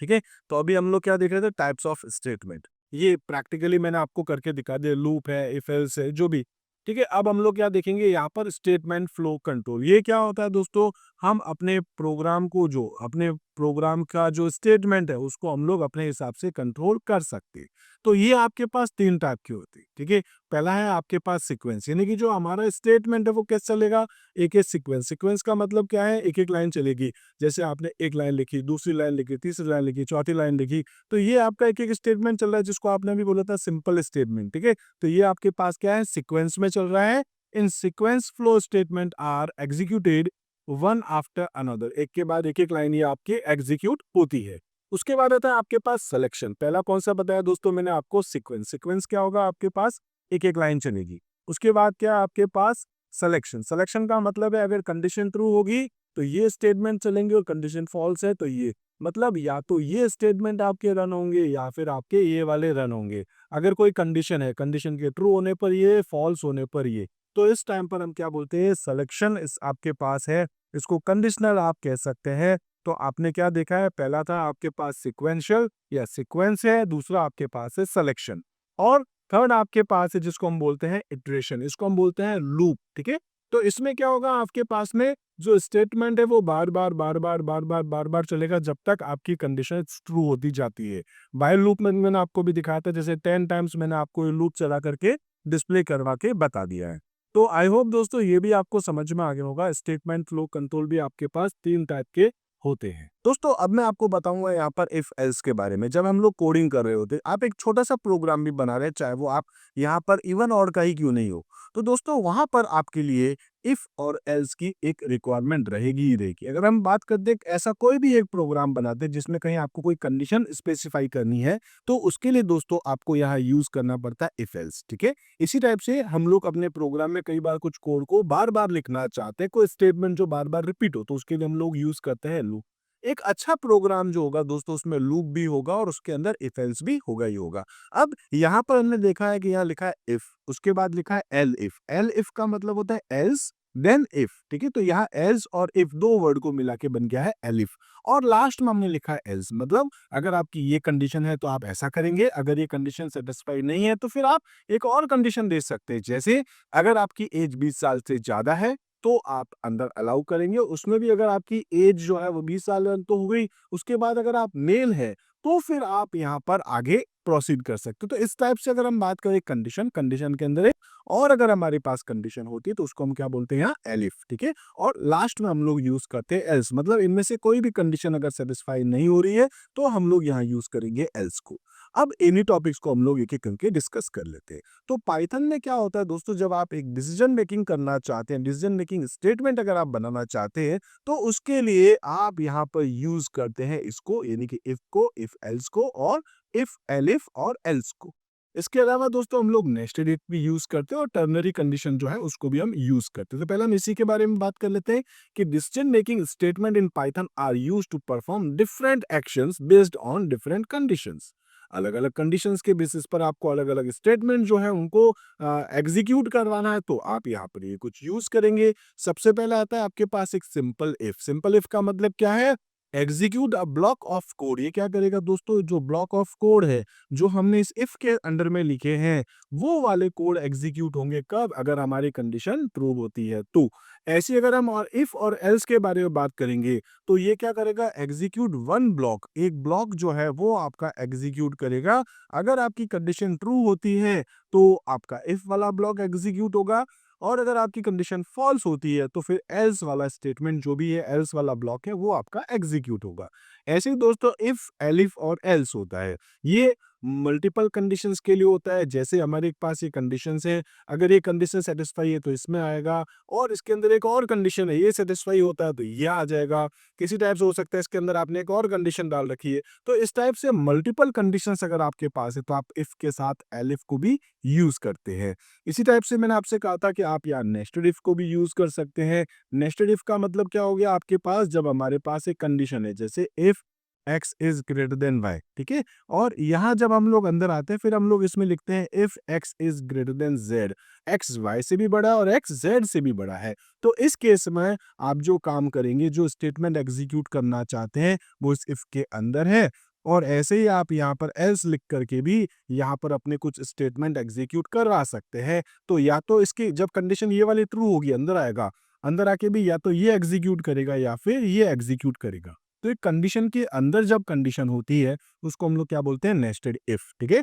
ठीक है। तो अभी हम लोग क्या देख रहे थे, टाइप्स ऑफ स्टेटमेंट। ये प्रैक्टिकली मैंने आपको करके दिखा दिया, लूप है, इफ एल्स है, जो भी, ठीक है। अब हम लोग क्या देखेंगे यहाँ पर, स्टेटमेंट फ्लो कंट्रोल। ये क्या होता है दोस्तों, हम अपने प्रोग्राम को, जो अपने प्रोग्राम का जो स्टेटमेंट है उसको हम लोग अपने हिसाब से कंट्रोल कर सकते हैं। तो ये आपके पास 3 टाइप की होती है, ठीक है। पहला है आपके पास सीक्वेंस, यानी कि जो हमारा स्टेटमेंट है वो कैसे चलेगा, एक एक सीक्वेंस। सीक्वेंस का मतलब क्या है, एक एक लाइन चलेगी। जैसे आपने एक लाइन लिखी, दूसरी लाइन लिखी, तीसरी लाइन लिखी, चौथी लाइन लिखी, तो ये आपका एक एक स्टेटमेंट चल रहा है, जिसको आपने भी बोला था सिंपल स्टेटमेंट, ठीक है। तो ये आपके पास क्या है, सीक्वेंस में चल रहा है। In sequence flow statement are executed one after another, एक के बाद एक लाइन ये आपकी एग्जीक्यूट होती है। उसके बाद आता है आपके पास सिलेक्शन। पहला कौन सा बताया दोस्तों मैंने आपको, सीक्वेंस। सीक्वेंस क्या होगा, आपके पास एक एक लाइन चलेगी। उसके बाद क्या है आपके पास, सिलेक्शन। सिलेक्शन का मतलब है अगर कंडीशन ट्रू होगी तो ये स्टेटमेंट चलेंगे, और कंडीशन फॉल्स है तो ये, मतलब या तो ये स्टेटमेंट आपके रन होंगे या फिर आपके ये वाले रन होंगे। अगर कोई कंडीशन है, कंडीशन के ट्रू होने पर ये, फॉल्स होने पर ये, तो इस टाइम पर हम क्या बोलते हैं, सिलेक्शन इस आपके पास है। इसको कंडीशनल आप कह सकते हैं। तो आपने क्या देखा है, पहला था आपके पास सिक्वेंशियल या सीक्वेंस है, दूसरा आपके पास है सिलेक्शन, और थर्ड आपके पास है जिसको हम बोलते हैं इटरेशन, इसको हम बोलते हैं लूप, ठीक है। तो इसमें क्या होगा, आपके पास में जो स्टेटमेंट है वो बार बार बार बार बार बार बार बार चलेगा जब तक आपकी कंडीशन ट्रू होती जाती है। व्हाइल लूप में मैंने आपको भी दिखाया था, जैसे 10 टाइम्स मैंने आपको ये लूप चला करके डिस्प्ले करवा के बता दिया है। तो आई होप दोस्तों ये भी आपको समझ में आ गया होगा। स्टेटमेंट फ्लो कंट्रोल भी आपके पास 3 टाइप के होते हैं। दोस्तों अब मैं आपको बताऊंगा यहाँ पर इफ एल्स के बारे में। जब हम लोग कोडिंग कर रहे होते, आप एक छोटा सा प्रोग्राम भी बना रहे हैं, चाहे वो आप यहाँ पर इवन और का ही क्यों नहीं हो, तो दोस्तों वहां पर आपके लिए इफ और एल्स की एक रिक्वायरमेंट रहेगी ही रहेगी। अगर हम बात करते हैं ऐसा कोई भी एक प्रोग्राम बनाते हैं जिसमें कहीं आपको कोई कंडीशन स्पेसिफाई करनी है, तो उसके लिए दोस्तों आपको यहाँ यूज करना पड़ता है इफ एल्स। ठीक है, इसी टाइप से हम लोग अपने प्रोग्राम में कई बार कुछ कोड को बार बार लिखना चाहते हैं, कोई स्टेटमेंट जो बार बार रिपीट हो, तो उसके लिए हम लोग यूज करते हैं लूप। एक अच्छा प्रोग्राम जो होगा दोस्तों, उसमें लूप भी होगा और उसके अंदर इफ एल्स भी होगा ही होगा। अब यहाँ पर हमने देखा है कि यहाँ लिखा है इफ, उसके बाद लिखा है एल इफ। एल इफ का मतलब होता है एल्स देन इफ। ठीक है, तो यहाँ एल्स और इफ दो वर्ड को मिला के बन गया है एलिफ। और लास्ट में हमने लिखा है एल्स, मतलब अगर आपकी ये कंडीशन है तो आप ऐसा करेंगे, अगर ये कंडीशन सेटिस्फाई नहीं है तो फिर आप एक और कंडीशन दे सकते हैं। जैसे अगर आपकी एज 20 साल से ज्यादा है तो आप अंदर अलाउ करेंगे, उसमें भी अगर आपकी एज जो है वो 20 साल तो हो गई, उसके बाद अगर आप मेल है तो फिर आप यहाँ पर आगे प्रोसीड कर सकते हो। तो इस टाइप से अगर हम बात करें कंडीशन, कंडीशन के अंदर एक और अगर हमारे पास कंडीशन होती है तो उसको हम क्या बोलते हैं यहाँ एलिफ। ठीक है, और लास्ट में हम लोग यूज करते हैं एल्स, मतलब इनमें से कोई भी कंडीशन अगर सेटिस्फाई नहीं हो रही है तो हम लोग यहाँ यूज करेंगे एल्स को। अब इन्हीं टॉपिक्स को हम लोग एक एक करके डिस्कस कर लेते हैं। तो पाइथन में क्या होता है दोस्तों, जब आप एक डिसीजन मेकिंग करना चाहते हैं, डिसीजन मेकिंग स्टेटमेंट अगर आप बनाना चाहते हैं, तो उसके लिए आप यहाँ पर यूज करते हैं इसको, यानी कि इफ को, इफ एल्स को, और इफ एलिफ और एल्स को। इसके अलावा दोस्तों हम लोग नेस्टेड इफ भी यूज करते हैं और टर्नरी कंडीशन जो है उसको भी हम यूज करते हैं। तो पहले हम इसी के बारे में बात कर लेते हैं कि decision making statement in Python are used to perform different actions based on different conditions. अलग अलग कंडीशंस के बेसिस पर आपको अलग अलग स्टेटमेंट जो है उनको एग्जीक्यूट करवाना है, तो आप यहाँ पर ये कुछ यूज करेंगे। सबसे पहले आता है आपके पास एक सिंपल इफ। सिंपल इफ का मतलब क्या है, execute a block of code. ये क्या करेगा दोस्तों, जो ब्लॉक ऑफ कोड है जो हमने इस इफ के अंडर में लिखे हैं, वो वाले कोड एग्जीक्यूट होंगे कब, अगर हमारी कंडीशन ट्रू होती है तो। ऐसी अगर हम और इफ और एल्स के बारे में बात करेंगे तो ये क्या करेगा, एग्जीक्यूट वन ब्लॉक, एक ब्लॉक जो है वो आपका एग्जीक्यूट करेगा। अगर आपकी कंडीशन ट्रू होती है तो आपका इफ वाला ब्लॉक एग्जीक्यूट होगा, और अगर आपकी कंडीशन फॉल्स होती है तो फिर एल्स वाला स्टेटमेंट जो भी है, एल्स वाला ब्लॉक है, वो आपका एग्जीक्यूट होगा। ऐसे ही दोस्तों इफ, एलिफ और एल्स होता है, ये मल्टीपल कंडीशंस के लिए होता है। जैसे हमारे पास ये कंडीशंस है, अगर ये कंडीशन सेटिस्फाई है तो इसमें आएगा, और इसके अंदर एक और कंडीशन है, ये सेटिस्फाई होता है तो ये आ जाएगा। किसी टाइप से हो सकता है इसके अंदर आपने एक और कंडीशन डाल रखी है, तो इस टाइप से मल्टीपल कंडीशंस अगर आपके पास है तो आप इफ के साथ एलिफ को भी यूज करते हैं। इसी टाइप से मैंने आपसे कहा था कि आप यहाँ नेस्टेड इफ को भी यूज कर सकते हैं। नेस्टेड इफ का मतलब क्या हो गया, आपके पास जब हमारे पास एक कंडीशन है, जैसे if x is greater then y। ठीक है, और यहाँ जब हम लोग अंदर आते हैं फिर हम लोग इसमें लिखते हैं if x is greater then z, x y से भी बड़ा और x z से भी बड़ा है। तो इस केस में आप जो काम करेंगे, जो स्टेटमेंट एग्जीक्यूट करना चाहते हैं, वो इस इफ के अंदर है। और ऐसे ही आप यहाँ पर एल्स लिख करके भी यहाँ पर अपने कुछ स्टेटमेंट एग्जीक्यूट करवा सकते हैं। तो या तो इसकी जब कंडीशन ये वाली ट्रू होगी, अंदर आएगा, अंदर आके भी या तो ये एग्जीक्यूट करेगा या फिर ये एग्जीक्यूट करेगा। तो एक कंडीशन के अंदर जब कंडीशन होती है उसको हम लोग क्या बोलते हैं, नेस्टेड इफ। ठीक है,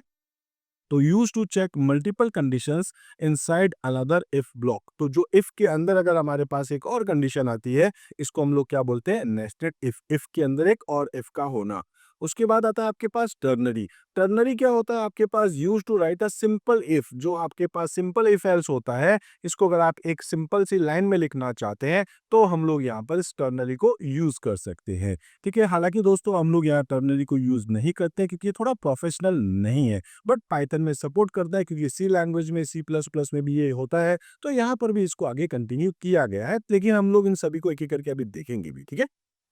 तो use to check multiple conditions inside another if block. तो जो इफ के अंदर अगर हमारे पास एक और कंडीशन आती है, इसको हम लोग क्या बोलते हैं, नेस्टेड इफ। इफ के अंदर एक और इफ का होना। उसके बाद आता है आपके पास टर्नरी। टर्नरी क्या होता है, आपके पास use to write a simple if. जो आपके पास सिंपल इफ एल्स होता है, इसको अगर आप एक सिंपल सी लाइन में लिखना चाहते हैं तो हम लोग यहाँ पर इस टर्नरी को यूज कर सकते हैं। ठीक है, हालांकि दोस्तों हम लोग यहाँ टर्नरी को यूज नहीं करते क्योंकि ये थोड़ा प्रोफेशनल नहीं है, बट पाइथन में सपोर्ट करता है क्योंकि सी लैंग्वेज में, सी प्लस प्लस में भी ये होता है, तो यहाँ पर भी इसको आगे कंटिन्यू किया गया है। लेकिन हम लोग इन सभी को एक एक करके अभी देखेंगे भी। ठीक है,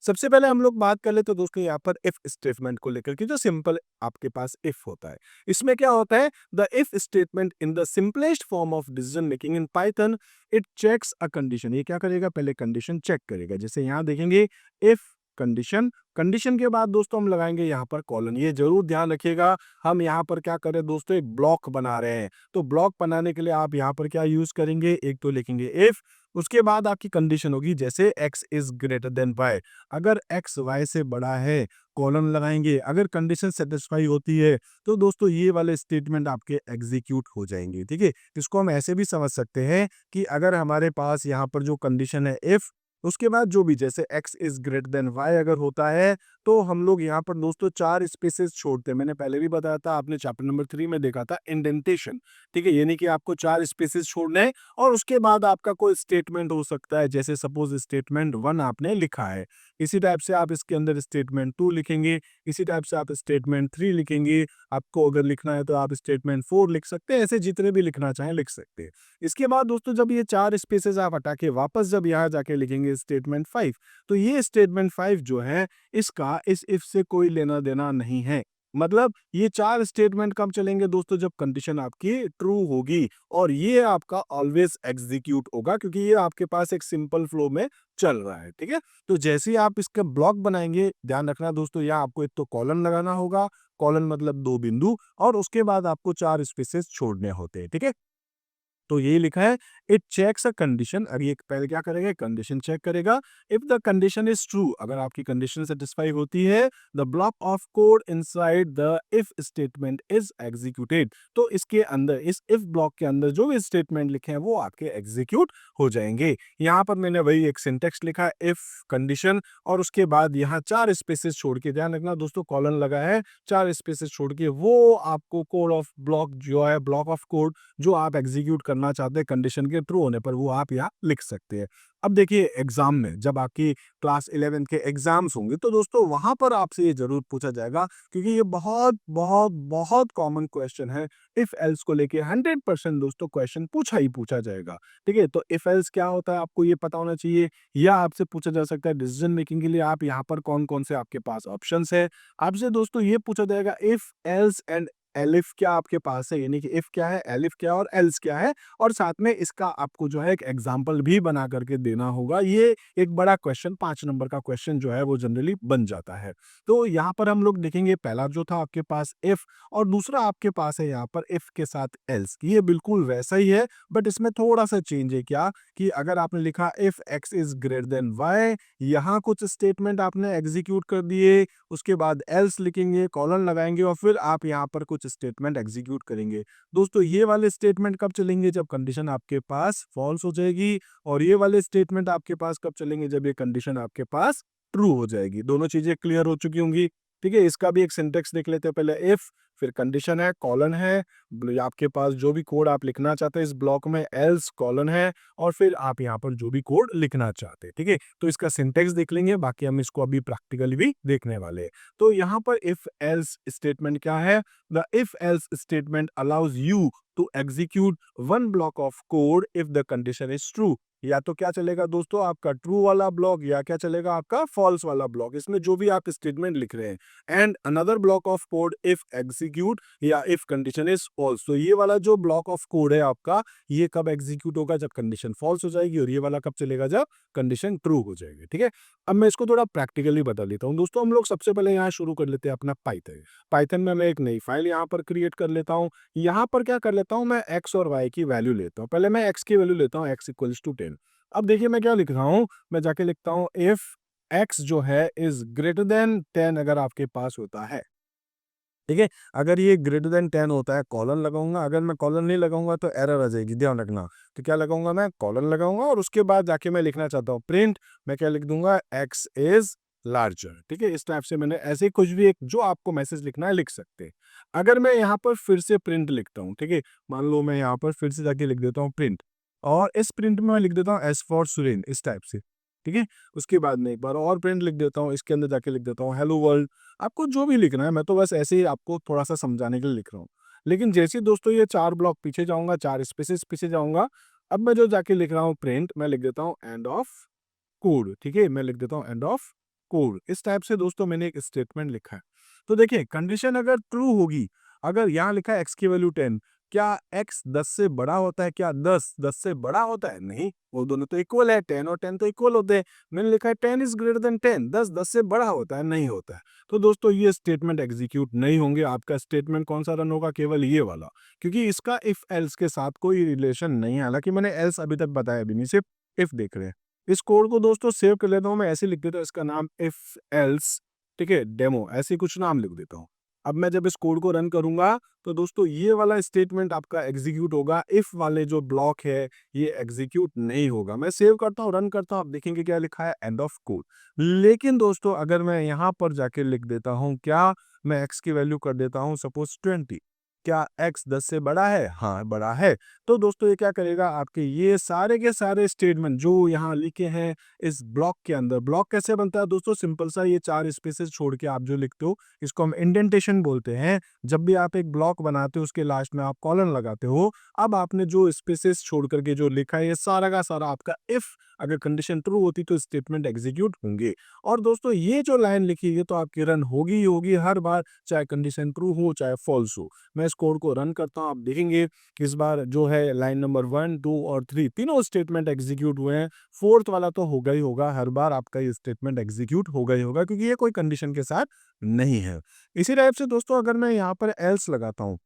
सबसे पहले हम लोग बात कर लेते हैं दोस्तों यहाँ पर इफ स्टेटमेंट को लेकर के, जो सिंपल आपके पास इफ होता है। इसमें क्या होता है, the if statement in the simplest form of decision making in Python, it checks a condition. ये क्या करेगा, पहले कंडीशन चेक करेगा। जैसे यहाँ देखेंगे इफ कंडीशन, कंडीशन के बाद दोस्तों हम लगाएंगे यहाँ पर कॉलन। ये जरूर ध्यान रखिएगा, हम यहाँ पर क्या कर रहे हैं दोस्तों, एक ब्लॉक बना रहे हैं। तो ब्लॉक बनाने के लिए आप यहाँ पर क्या यूज करेंगे, एक तो लिखेंगे इफ, उसके बाद आपकी कंडीशन होगी जैसे x is greater then y। अगर x y से बड़ा है, कॉलन लगाएंगे। अगर कंडीशन सेटिस्फाई होती है तो दोस्तों ये वाले स्टेटमेंट आपके एग्जीक्यूट हो जाएंगे। ठीक है, इसको हम ऐसे भी समझ सकते हैं कि अगर हमारे पास यहाँ पर जो कंडीशन है इफ, उसके बाद जो भी जैसे x is greater then y अगर होता है तो हम लोग यहाँ पर दोस्तों 4 स्पेसेस छोड़ते हैं। मैंने पहले भी बताया था, आपने चैप्टर नंबर 3 में देखा था इंडेंटेशन, ठीक है, यानी कि आपको 4 स्पेसेस छोड़ने हैं और उसके बाद आपका कोई स्टेटमेंट हो सकता है, जैसे सपोज स्टेटमेंट 1 आपने लिखा है, इसी टाइप से आप इसके अंदर स्टेटमेंट 2 लिखेंगे, इसी टाइप से आप स्टेटमेंट 3 लिखेंगे, आपको अगर लिखना है तो आप स्टेटमेंट 4 लिख सकते हैं, ऐसे जितने भी लिखना चाहें लिख सकते हैं। इसके बाद दोस्तों जब ये 4 स्पेसेस आप हटा के वापस जब यहाँ जाके लिखेंगे स्टेटमेंट 5, तो ये स्टेटमेंट 5 जो है इसका इस इफ से कोई लेना देना नहीं है। मतलब ये 4 स्टेटमेंट कब चलेंगे दोस्तों, जब कंडीशन आपकी ट्रू होगी और ये आपका ऑलवेज एग्जीक्यूट होगा, क्योंकि ये आपके पास एक सिंपल फ्लो में चल रहा है, ठीक है। तो जैसे ही आप इसका ब्लॉक बनाएंगे, ध्यान रखना दोस्तों, यहाँ आपको एक तो कॉलन लगाना होगा, कॉलन मतलब 2 बिंदु, और उसके बाद आपको 4 स्पेसेस छोड़ने होते हैं, ठीक है। तो यही लिखा है, इट चेक्स अ कंडीशन। अब ये पहले क्या करेगा, कंडीशन चेक करेगा। If the condition is true, अगर आपकी कंडीशन सेटिस्फाई होती है, the block of code inside the if statement is executed, तो इसके अंदर इस इफ ब्लॉक के अंदर जो भी स्टेटमेंट लिखे हैं वो आपके एग्जीक्यूट हो जाएंगे। यहाँ पर मैंने वही एक सिंटेक्स लिखा, इफ कंडीशन, और उसके बाद यहाँ 4 स्पेसेस छोड़ के, ध्यान रखना दोस्तों कॉलन लगा है, 4 स्पेसेस छोड़ के वो आपको कोड ऑफ ब्लॉक जो है, ब्लॉक ऑफ कोड जो आप एग्जीक्यूट करना चाहते हैं कंडीशन के ट्रू होने पर, वो आप यहाँ लिख सकते हैं। अब देखिए एग्जाम में जब आपकी क्लास 11 के एग्जाम्स होंगे तो दोस्तों वहां पर आपसे ये जरूर पूछा जाएगा, क्योंकि ये बहुत बहुत बहुत कॉमन क्वेश्चन है। इफ एल्स को लेके 100% दोस्तों क्वेश्चन पूछा ही पूछा जाएगा, ठीक है। तो इफ एल्स क्या होता है आपको ये पता होना चाहिए, या आपसे पूछा जा सकता है डिसीजन मेकिंग के लिए आप यहाँ पर कौन कौन से आपके पास ऑप्शंस है। आपसे दोस्तों ये पूछा जाएगा इफ एल्स एंड एलिफ क्या आपके पास है, यानी कि इफ क्या है, एलिफ क्या है और एल्स क्या है, और साथ में इसका आपको जो है एक एग्जाम्पल भी बना करके देना होगा। ये एक बड़ा क्वेश्चन, 5 नंबर का क्वेश्चन जो है वो जनरली बन जाता है। तो यहाँ पर हम लोग देखेंगे, पहला जो था आपके पास इफ, और दूसरा आपके पास है यहाँ पर इफ के साथ एल्स। ये बिल्कुल वैसा ही है, बट इसमें थोड़ा सा चेंज है, क्या कि अगर आपने लिखा if X is greater than Y, यहाँ कुछ स्टेटमेंट आपने एग्जीक्यूट कर दिए, उसके बाद एल्स लिखेंगे, कॉलन लगाएंगे, और फिर आप यहाँ पर कुछ स्टेटमेंट एग्जीक्यूट करेंगे। दोस्तों ये वाले स्टेटमेंट कब चलेंगे, जब कंडीशन आपके पास फॉल्स हो जाएगी, और ये वाले स्टेटमेंट आपके पास कब चलेंगे, जब ये कंडीशन आपके पास ट्रू हो जाएगी। दोनों चीजें क्लियर हो चुकी होंगी, ठीक है। इसका भी एक सिंटेक्स देख लेते हैं पहले, इफ फिर कंडीशन है, कॉलन है, आपके पास जो भी कोड आप लिखना चाहते हैं इस ब्लॉक में, एल्स कॉलन है, और फिर आप यहाँ पर जो भी कोड लिखना चाहते हैं, ठीक है। तो इसका सिंटेक्स देख लेंगे, बाकी हम इसको अभी प्रैक्टिकली भी देखने वाले हैं। तो यहाँ पर इफ एल्स स्टेटमेंट क्या है, the if else statement allows you to execute one block of code if the condition is true. या तो क्या चलेगा दोस्तों, आपका ट्रू वाला ब्लॉक, या क्या चलेगा आपका फॉल्स वाला ब्लॉक, इसमें जो भी आप स्टेटमेंट लिख रहे हैं। And another block of code if execute, या इफ कंडीशन इज फॉल्स। तो ये वाला जो ब्लॉक ऑफ कोड है आपका, ये कब एग्जीक्यूट होगा, जब कंडीशन फॉल्स हो जाएगी, और ये वाला कब चलेगा, जब कंडीशन ट्रू हो जाएगी, ठीक है। अब मैं इसको थोड़ा प्रैक्टिकली बता लेता हूँ दोस्तों। हम लोग सबसे पहले यहाँ शुरू कर लेते हैं अपना पाइथन। पाइथन में मैं एक नई फाइल यहाँ पर क्रिएट कर लेता हूँ। यहाँ पर क्या कर लेता हूँ, मैं एक्स और वाई की वैल्यू लेता हूँ। पहले मैं एक्स की वैल्यू लेता हूँ, एक्स इक्वल्स टू 10। अब देखिए मैं क्या लिख रहा हूँ, मैं जाके लिखता हूँ इफ एक्स जो है इज ग्रेटर देन 10, अगर आपके पास होता है, ठीक है। अगर ये ग्रेटर देन 10 होता है, कॉलन लगाऊंगा। अगर मैं कॉलन नहीं लगाऊंगा तो एरर आ जाएगी, ध्यान रखना। तो क्या लगाऊंगा, मैं कॉलन लगाऊंगा, और उसके बाद जाके मैं लिखना चाहता हूँ प्रिंट, मैं क्या लिख दूंगा, एक्स इज लार्जर, ठीक है। इस टाइप से मैंने ऐसे ही कुछ भी एक जो आपको मैसेज लिखना है लिख सकते हैं। अगर मैं यहाँ पर फिर से प्रिंट लिखता हूँ, ठीक है, मान लो मैं यहाँ पर फिर से जाके लिख देता हूँ प्रिंट, और इस प्रिंट में मैं लिख देता हूँ एस फॉर सुरेन, इस टाइप से, ठीक है। उसके बाद मैं एक बार और प्रिंट लिख देता हूँ, इसके अंदर जाके लिख देता हूँ हेलो वर्ल्ड। आपको जो भी लिखना है, मैं तो बस ऐसे ही आपको थोड़ा सा समझाने के लिए लिख रहा हूँ। लेकिन जैसे ही दोस्तों ये 4 ब्लॉक पीछे जाऊंगा, 4 स्पेसेस पीछे जाऊंगा, अब मैं जो जाके लिख रहा हूँ प्रिंट, मैं लिख देता हूँ एंड ऑफ कोड, ठीक है। मैं लिख देता हूँ एंड ऑफ कोड। इस टाइप से दोस्तों मैंने एक स्टेटमेंट लिखा है। तो देखिए कंडीशन अगर ट्रू होगी, अगर यहाँ लिखा है एक्स की वैल्यू 10, क्या x 10 से बड़ा होता है, क्या 10 10 से बड़ा होता है, नहीं, वो दोनों तो इक्वल है, 10 और 10 तो इक्वल होते हैं। मैंने लिखा है 10 इज ग्रेटर देन 10, 10 10 से बड़ा होता है, नहीं होता है। तो दोस्तों ये स्टेटमेंट एग्जीक्यूट नहीं होंगे। आपका स्टेटमेंट कौन सा रन होगा, केवल ये वाला, क्योंकि इसका इफ एल्स के साथ कोई रिलेशन नहीं है। हालांकि मैंने एल्स अभी तक बताया भी नहीं, सिर्फ इफ देख रहे हैं। इस कोड को दोस्तों सेव कर लेता हूँ, मैं ऐसे लिख देता हूँ, इसका नाम इफ एल्स, ठीक है, डेमो, ऐसे कुछ नाम लिख देता हूँ। अब मैं जब इस कोड को रन करूंगा तो दोस्तों ये वाला स्टेटमेंट आपका एग्जीक्यूट होगा, इफ वाले जो ब्लॉक है ये एग्जीक्यूट नहीं होगा। मैं सेव करता हूँ, रन करता हूँ, आप देखेंगे क्या लिखा है, एंड ऑफ कोड। लेकिन दोस्तों अगर मैं यहाँ पर जाके लिख देता हूँ क्या, मैं x की वैल्यू कर देता हूँ सपोज 20, क्या x 10 से बड़ा है? हाँ बड़ा है। तो दोस्तों ये क्या करेगा, आपके ये सारे के सारे स्टेटमेंट जो यहाँ लिखे हैं इस ब्लॉक के अंदर, ब्लॉक कैसे बनता है दोस्तों, सिंपल सा, ये 4 स्पेसेस छोड़ के आप जो लिखते हो इसको हम इंडेंटेशन बोलते हैं। जब भी आप एक ब्लॉक बनाते हो उसके लास्ट में आप कॉलन लगाते हो, अब आपने जो स्पेसेस छोड़ करके जो लिखा है ये सारा का सारा आपका इफ अगर कंडीशन ट्रू होती तो स्टेटमेंट एग्जीक्यूट होंगे। और दोस्तों ये जो लाइन लिखी है तो आपकी रन होगी ही होगी हर बार, चाहे कंडीशन ट्रू हो चाहे फॉल्स हो। मैं इस कोड को रन करता हूँ, आप देखेंगे कि इस बार जो है लाइन नंबर 1, 2 और 3 तीनों स्टेटमेंट एग्जीक्यूट हुए हैं। फोर्थ वाला तो होगा ही होगा, हर बार आपका ये स्टेटमेंट एग्जीक्यूट होगा ही होगा क्योंकि ये कोई कंडीशन के साथ नहीं है। इसी टाइप से दोस्तों अगर मैं यहाँ पर एल्स लगाता हूँ,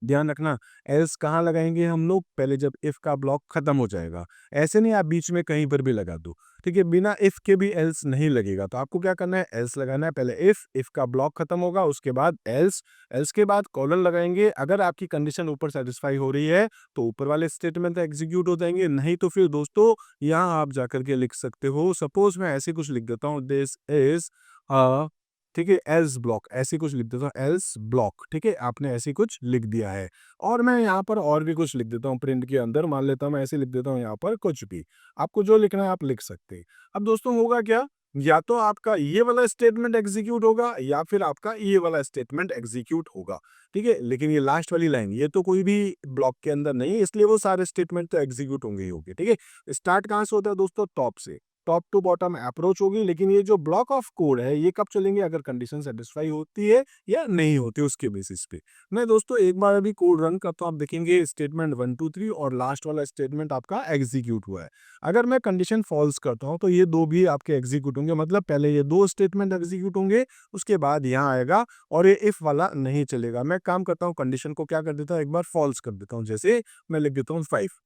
ध्यान रखना, एल्स कहाँ लगाएंगे हम लोग, पहले जब इफ का ब्लॉक खत्म हो जाएगा। ऐसे नहीं आप बीच में कहीं पर भी लगा दो, ठीक है, बिना इफ के भी एल्स नहीं लगेगा। तो आपको क्या करना है, एल्स लगाना है, पहले इफ का ब्लॉक खत्म होगा उसके बाद एल्स, एल्स के बाद कॉलन लगाएंगे। अगर आपकी कंडीशन ऊपर सेटिस्फाई हो रही है तो ऊपर वाले स्टेटमेंट एग्जीक्यूट हो जाएंगे, नहीं तो फिर दोस्तों यहाँ आप जाकर के लिख सकते हो, सपोज मैं ऐसे कुछ लिख देता हूँ, दिस इज अ, ठीक है, एल्स ब्लॉक, ऐसे कुछ लिख देता हूँ, एल्स ब्लॉक, ठीक है, आपने ऐसे कुछ लिख दिया है। और मैं यहाँ पर और भी कुछ लिख देता हूँ प्रिंट के अंदर, मान लेता हूँ मैं ऐसे लिख देता हूँ यहाँ पर कुछ भी, आपको जो लिखना है आप लिख सकते हैं। अब दोस्तों होगा क्या, या तो आपका ये वाला स्टेटमेंट एग्जीक्यूट होगा या फिर आपका ये वाला स्टेटमेंट एग्जीक्यूट होगा, ठीक है, लेकिन ये लास्ट वाली लाइन ये तो कोई भी ब्लॉक के अंदर नहीं है, इसलिए वो सारे स्टेटमेंट तो एग्जीक्यूट होंगे ही होंगे, ठीक है। स्टार्ट कहाँ से होता है दोस्तों, टॉप से, टॉप टू बॉटम अप्रोच होगी, लेकिन ये जो ब्लॉक ऑफ कोड है ये कब चलेंगे, अगर कंडीशन सेटिस्फाई होती है या नहीं होती उसके बेसिस पे। मैं दोस्तों एक बार अभी कोड रन करता हूँ, आप देखेंगे स्टेटमेंट 1 2 3 और लास्ट वाला स्टेटमेंट आपका एग्जीक्यूट हुआ है। अगर मैं कंडीशन फॉल्स करता हूँ तो ये दो भी आपके एग्जीक्यूट होंगे, मतलब पहले ये दो स्टेटमेंट एग्जीक्यूट होंगे उसके बाद यहाँ आएगा और ये इफ वाला नहीं चलेगा। मैं काम करता हूँ, कंडीशन को क्या कर देता हूँ, एक बार फॉल्स कर देता हूँ, जैसे मैं लिख देता हूँ 5।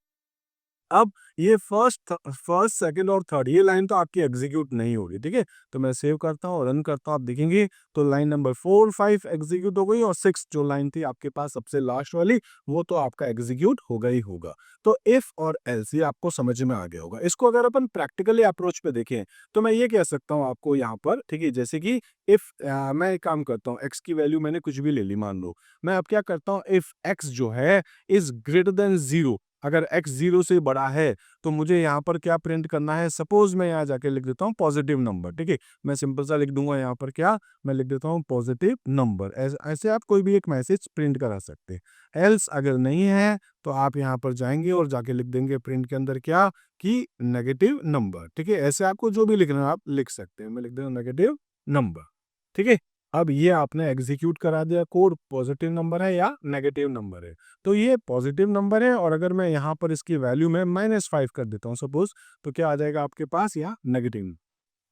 अब ये फर्स्ट, सेकंड और थर्ड ये लाइन तो आपकी एग्जीक्यूट नहीं होगी, ठीक है। तो मैं सेव करता हूँ, रन करता हूँ, आप देखेंगे तो लाइन नंबर 4 5 एग्जीक्यूट हो गई और 6 जो लाइन थी आपके पास सबसे लास्ट वाली वो तो आपका एग्जीक्यूट होगा ही होगा। तो इफ और एल्स ये आपको समझ में आ गया होगा। इसको अगर अपन प्रैक्टिकली अप्रोच पे देखें तो मैं ये कह सकता हूँ आपको यहाँ पर, ठीक है, जैसे कि इफ मैं एक काम करता हूँ, एक्स की वैल्यू मैंने कुछ भी ले ली मान लो, मैं अब क्या करता हूँ, इफ एक्स जो है इज ग्रेटर देन 0, अगर x 0 से बड़ा है तो मुझे यहाँ पर क्या प्रिंट करना है, सपोज मैं यहाँ जाके लिख देता हूँ पॉजिटिव नंबर, ठीक है, मैं सिंपल सा लिख दूंगा यहाँ पर क्या, मैं लिख देता हूँ पॉजिटिव नंबर। ऐसे आप कोई भी एक मैसेज प्रिंट करा सकते हैं। एल्स अगर नहीं है तो आप यहाँ पर जाएंगे और जाके लिख देंगे प्रिंट के अंदर क्या, कि नेगेटिव नंबर, ठीक है। ऐसे आपको जो भी लिखना है आप लिख सकते हैं, मैं लिख देता हूँ नेगेटिव नंबर, ठीक है। अब ये आपने एग्जीक्यूट करा दिया कोड, पॉजिटिव नंबर है या नेगेटिव नंबर है। तो ये पॉजिटिव नंबर है और अगर मैं यहाँ पर इसकी वैल्यू में -5 कर देता हूँ सपोज, तो क्या आ जाएगा आपके पास, या नेगेटिव।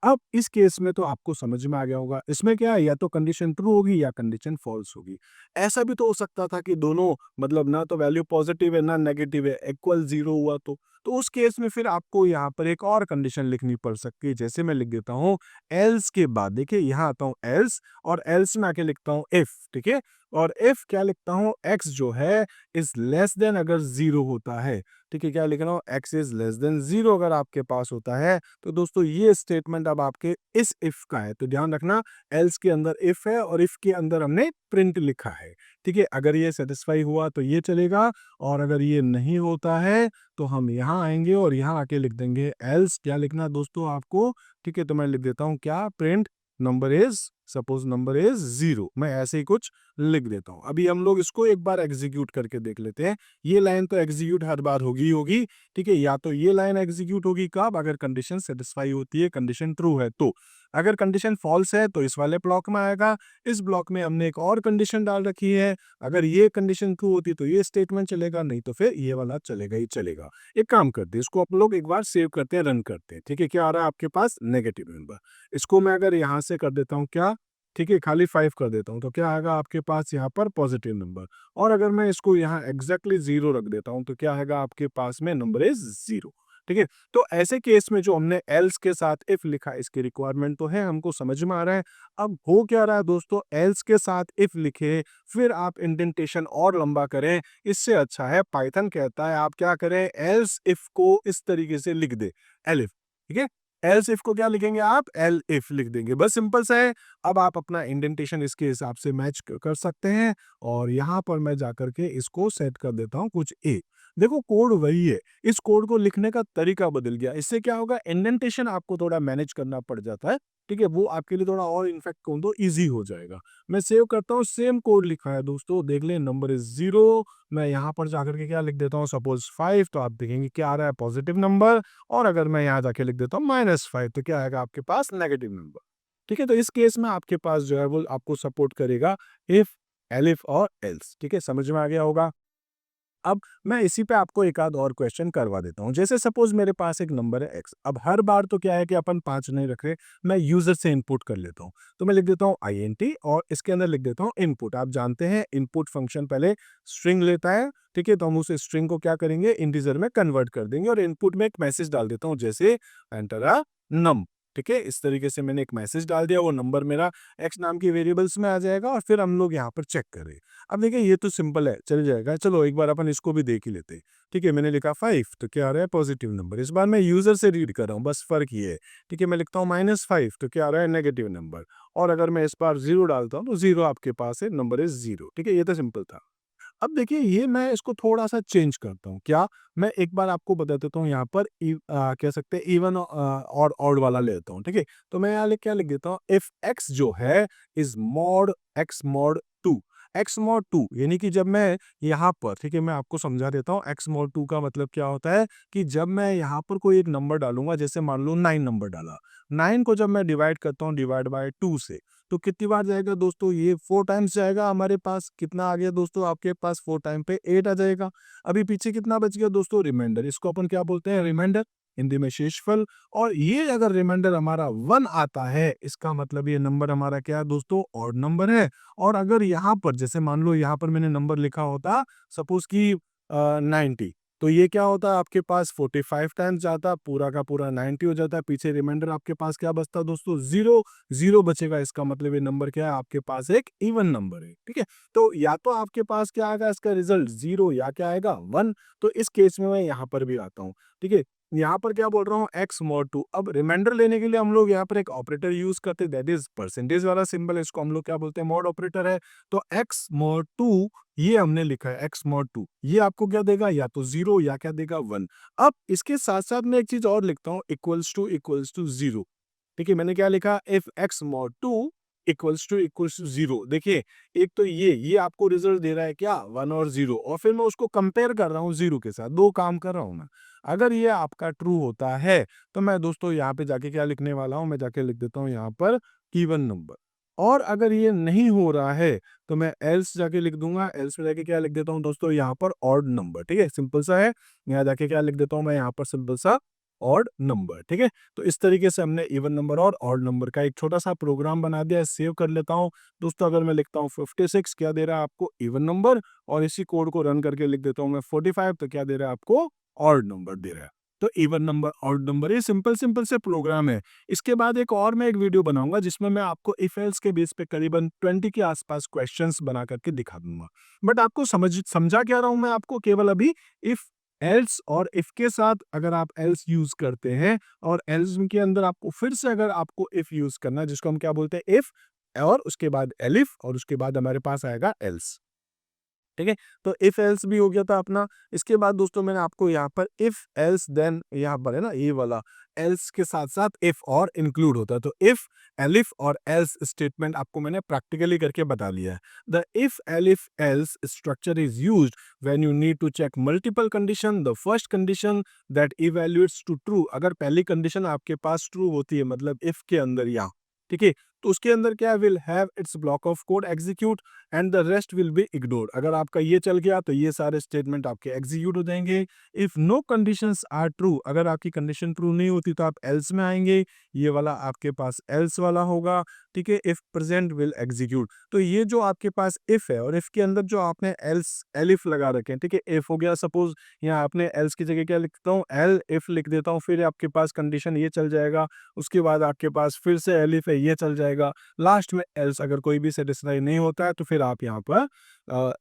अब इस केस में तो आपको समझ में आ गया होगा, इसमें क्या है, या तो कंडीशन ट्रू होगी या कंडीशन फॉल्स होगी। ऐसा भी तो हो सकता था कि दोनों, मतलब ना तो वैल्यू पॉजिटिव है ना नेगेटिव है, इक्वल 0 हुआ तो उस केस में फिर आपको यहाँ पर एक और कंडीशन लिखनी पड़ सकती है, जैसे मैं लिख देता हूँ एल्स के बाद, देखिए यहाँ आता हूँ एल्स और एल्स में आके लिखता हूँ इफ, ठीक है, और इफ क्या लिखता हूँ, एक्स जो है इज लेस देन अगर 0 होता है, ठीक है, क्या लिख रहा हूँ, एक्स इज लेस देन 0 अगर आपके पास होता है। तो दोस्तों ये स्टेटमेंट अब आपके इस इफ का है, तो ध्यान रखना एल्स के अंदर इफ है और इफ के अंदर हमने प्रिंट लिखा है, ठीक है। अगर ये सेटिस्फाई हुआ तो ये चलेगा और अगर ये नहीं होता है तो हम यहाँ आएंगे और यहाँ आके लिख देंगे एल्स, क्या लिखना दोस्तों आपको, ठीक है, तो मैं लिख देता हूँ क्या, print number is, suppose number is 0, मैं ऐसे ही कुछ लिख देता हूँ। अभी हम लोग इसको एक बार एग्जीक्यूट करके देख लेते हैं। ये लाइन तो एग्जीक्यूट हर बार होगी ही होगी, ठीक है, या तो ये लाइन एग्जीक्यूट होगी कब, अगर कंडीशन सेटिस्फाई होती है, कंडीशन ट्रू है तो। अगर कंडीशन फॉल्स है तो इस वाले ब्लॉक में आएगा, इस ब्लॉक में हमने एक और कंडीशन डाल रखी है, अगर ये कंडीशन ट्रू होती तो ये स्टेटमेंट चलेगा, नहीं तो फिर ये वाला चलेगा ही चलेगा। एक काम करते हैं, इसको आप लोग एक बार सेव करते हैं, रन करते हैं, ठीक है। क्या आ रहा है आपके पास, नेगेटिव नंबर। इसको मैं अगर यहाँ से कर देता हूँ क्या, ठीक है, खाली 5 कर देता हूँ तो क्या आएगा आपके पास यहाँ पर, पॉजिटिव नंबर। और अगर मैं इसको यहाँ एग्जैक्टली 0 रख देता हूँ तो क्या आएगा आपके पास में, नंबर इज 0। ठीक है। तो ऐसे केस में जो हमने एल्स के साथ इफ लिखा है, इसकी रिक्वायरमेंट तो है, हमको समझ में आ रहा है। अब हो क्या रहा है दोस्तों, एल्स के साथ इफ लिखे, फिर आप इंडेंटेशन और लंबा करें, इससे अच्छा है पाइथन कहता है आप क्या करें, एल्स इफ को इस तरीके से लिख दे, एलिफ, ठीक है। एल्स इफ को क्या लिखेंगे आप, एल इफ लिख देंगे, बस सिंपल सा है। अब आप अपना इंडेंटेशन इसके हिसाब से मैच कर सकते हैं, और यहाँ पर मैं जाकर के इसको सेट कर देता हूँ कुछ ए। देखो कोड वही है, इस कोड को लिखने का तरीका बदल गया। इससे क्या होगा, इंडेंटेशन आपको थोड़ा मैनेज करना पड़ जाता है, ठीक है, वो आपके लिए थोड़ा और इनफैक्ट कहूँ तो ईजी हो जाएगा। मैं सेव करता हूँ, सेम कोड लिखा है दोस्तों, देख लें, नंबर इज 0। मैं यहाँ पर जाकर के क्या लिख देता हूँ, सपोज 5, तो आप देखेंगे क्या आ रहा है, पॉजिटिव नंबर। और अगर मैं यहाँ जाके लिख देता हूँ -5, तो क्या आएगा आपके पास, नेगेटिव नंबर। ठीक है, तो इस केस में आपके पास जो है वो आपको सपोर्ट करेगा इफ, एलिफ और एल्स। ठीक है, समझ में आ गया होगा। अब मैं इसी पे आपको एक आध और क्वेश्चन करवा देता हूँ। जैसे सपोज मेरे पास एक नंबर है x। अब हर बार तो क्या है कि अपन 5 नहीं रख रहे, मैं यूजर से इनपुट कर लेता हूँ। तो मैं लिख देता हूँ int और इसके अंदर लिख देता हूँ इनपुट। आप जानते हैं इनपुट फंक्शन पहले स्ट्रिंग लेता है, ठीक है, तो हम उस स्ट्रिंग को क्या करेंगे, इंटीजर में कन्वर्ट कर देंगे, और इनपुट में एक मैसेज डाल देता हूँ, जैसे एंटर अ नम। ठीक है, इस तरीके से मैंने एक मैसेज डाल दिया, वो नंबर मेरा x नाम की वेरिएबल्स में आ जाएगा, और फिर हम लोग यहाँ पर चेक करें। अब देखिए ये तो सिंपल है, चल जाएगा। चलो एक बार अपन इसको भी देख ही लेते हैं। ठीक है, मैंने लिखा 5, तो क्या आ रहा है, पॉजिटिव नंबर। इस बार मैं यूजर से रीड कर रहा हूँ, बस फर्क ये है। ठीक है, मैं लिखता हूँ -5, तो क्या आ रहा है, नेगेटिव नंबर। और अगर मैं इस बार 0 डालता हूँ, तो 0 आपके पास है, नंबर इज 0। ठीक है, ये तो सिंपल था। अब देखिए ये मैं इसको थोड़ा-सा चेंज करता हूँ। क्या? मैं एक बार आपको बता देता हूँ, यहाँ पर कह सकते हैं इवन और ऑड वाला ले लेता हूँ, ठीक है? तो मैं यहाँ क्या लिख देता हूँ, इफ x जो है is mod x mod 2। x mod 2 यानी कि जब मैं यहाँ पर, ठीक है, मैं आपको समझा देता हूँ, x मॉड 2 का मतलब क्या होता है कि जब मैं यहाँ पर कोई एक नंबर डालूँगा, जैसे मान लो 9 नंबर डाला। 9 को जब मैं डिवाइड करता हूँ डिवाइड बाय 2 से, तो कितनी बार जाएगा दोस्तों, ये 4 टाइम्स जाएगा हमारे पास। कितना आ गया दोस्तों आपके पास, 4 टाइम पे 8 आ जाएगा। अभी पीछे कितना बच गया दोस्तों, रिमाइंडर। इसको अपन क्या बोलते हैं, रिमाइंडर, हिंदी में शेषफल। और ये अगर रिमाइंडर हमारा 1 आता है, इसका मतलब ये नंबर हमारा क्या है दोस्तों, ऑड नंबर है। और अगर यहाँ पर जैसे मान लो यहाँ पर मैंने नंबर लिखा होता सपोज कि 90, तो ये क्या होता है आपके पास 45 टाइम्स जाता, पूरा का पूरा 90 हो जाता है। पीछे रिमाइंडर आपके पास क्या बचता दोस्तों, 0। 0 बचेगा, इसका मतलब ये नंबर क्या है आपके पास, एक इवन नंबर है। ठीक है, तो या तो आपके पास क्या आएगा इसका रिजल्ट 0, या क्या आएगा 1। तो इस केस में मैं यहाँ पर भी आता हूँ। ठीक है, यहाँ पर क्या बोल रहा हूँ, x mod 2। अब रिमाइंडर लेने के लिए हम लोग यहाँ पर एक ऑपरेटर यूज करते हैं, दैट इज परसेंटेज वाला सिंबल, इसको हम लोग क्या बोलते हैं, मॉड ऑपरेटर है। तो x mod 2 ये हमने लिखा है, x mod 2, ये आपको क्या देगा, या तो 0 या क्या देगा 1। अब इसके साथ साथ मैं एक चीज और लिखता हूँ, इक्वल्स टू 0। ठीक है, मैंने क्या लिखा, if x mod 2 equals to 0। देखिए, एक तो ये आपको रिजल्ट दे रहा है क्या, 1 और 0, और फिर मैं उसको कंपेयर कर रहा हूँ 0 के साथ, दो काम कर रहा हूँ मैं। अगर ये आपका ट्रू होता है, तो मैं दोस्तों यहाँ पे जाके क्या लिखने वाला हूँ, मैं जाके लिख देता हूँ यहाँ पर इवन नंबर। और अगर ये नहीं हो रहा है, तो मैं एल्स जाके लिख दूंगा, एल्स में जाके क्या लिख देता हूँ दोस्तों, यहाँ पर ऑड नंबर। ठीक है, सिंपल सा है। यहाँ जाके क्या लिख देता हूँ मैं, यहाँ पर सिंपल सा ऑड नंबर। ठीक है, तो इस तरीके से हमने इवन नंबर और ऑड नंबर का एक छोटा सा प्रोग्राम बना दिया है। सेव कर लेता हूँ दोस्तों। अगर मैं लिखता हूँ 56, क्या दे रहा है आपको, इवन नंबर। और इसी कोड को रन करके लिख देता हूँ मैं 45, तो क्या दे रहा है आपको, ऑड नंबर दे रहा है। तो इवन नंबर, ऑड नंबर, ये सिंपल सिंपल से प्रोग्राम है। इसके बाद एक और मैं एक वीडियो बनाऊंगा, जिसमें मैं आपको इफ एल्स के बेस पे करीबन 20 के आसपास क्वेश्चंस बना करके दिखा दूंगा। बट आपको समझा क्या रहा हूं मैं आपको, केवल अभी इफ एल्स और इफ के साथ अगर आप एल्स यूज करते हैं, और एल्स के अंदर आपको फिर से अगर आपको इफ यूज करना है, जिसको हम क्या बोलते हैं, इफ, और उसके बाद एलिफ, और उसके बाद हमारे पास आएगा एल्स। ठीक है, तो इफ एल्स भी हो गया था अपना। इसके बाद दोस्तों मैंने आपको यहाँ पर इफ एल्स देन, यहाँ पर है ना ये वाला, एल्स के साथ साथ इफ और इंक्लूड होता है। तो इफ, एलिफ और एल्स स्टेटमेंट आपको मैंने प्रैक्टिकली करके बता लिया है। The if elif else structure is used when you need to check multiple condition. The first condition that evaluates to true, अगर पहली कंडीशन आपके पास ट्रू होती है, मतलब इफ के अंदर, या ठीक है, तो उसके अंदर क्या will have it's block of code execute and the rest will be ignored. अगर आपका ये चल गया तो ये सारे स्टेटमेंट आपके एग्जीक्यूट हो जाएंगे। If no conditions are true, अगर आपकी कंडीशन ट्रू नहीं होती तो आप एल्स में आएंगे, ये वाला आपके पास एल्स वाला होगा, ठीक है। इफ प्रेजेंट विल एग्जीक्यूट, तो ये जो आपके पास इफ है और इफ के अंदर जो आपने एल्स एलिफ लगा रखे हैं, ठीक है। इफ हो गया, सपोज यहाँ आपने एल्स की जगह क्या लिखता हूँ, एल इफ लिख देता हूँ, फिर आपके पास कंडीशन ये चल जाएगा, उसके बाद आपके पास फिर से एलिफ है, ये चल जाएगा, लास्ट में एल्स। अगर कोई भी सेटिस्फाई नहीं होता है तो फिर आप यहाँ पर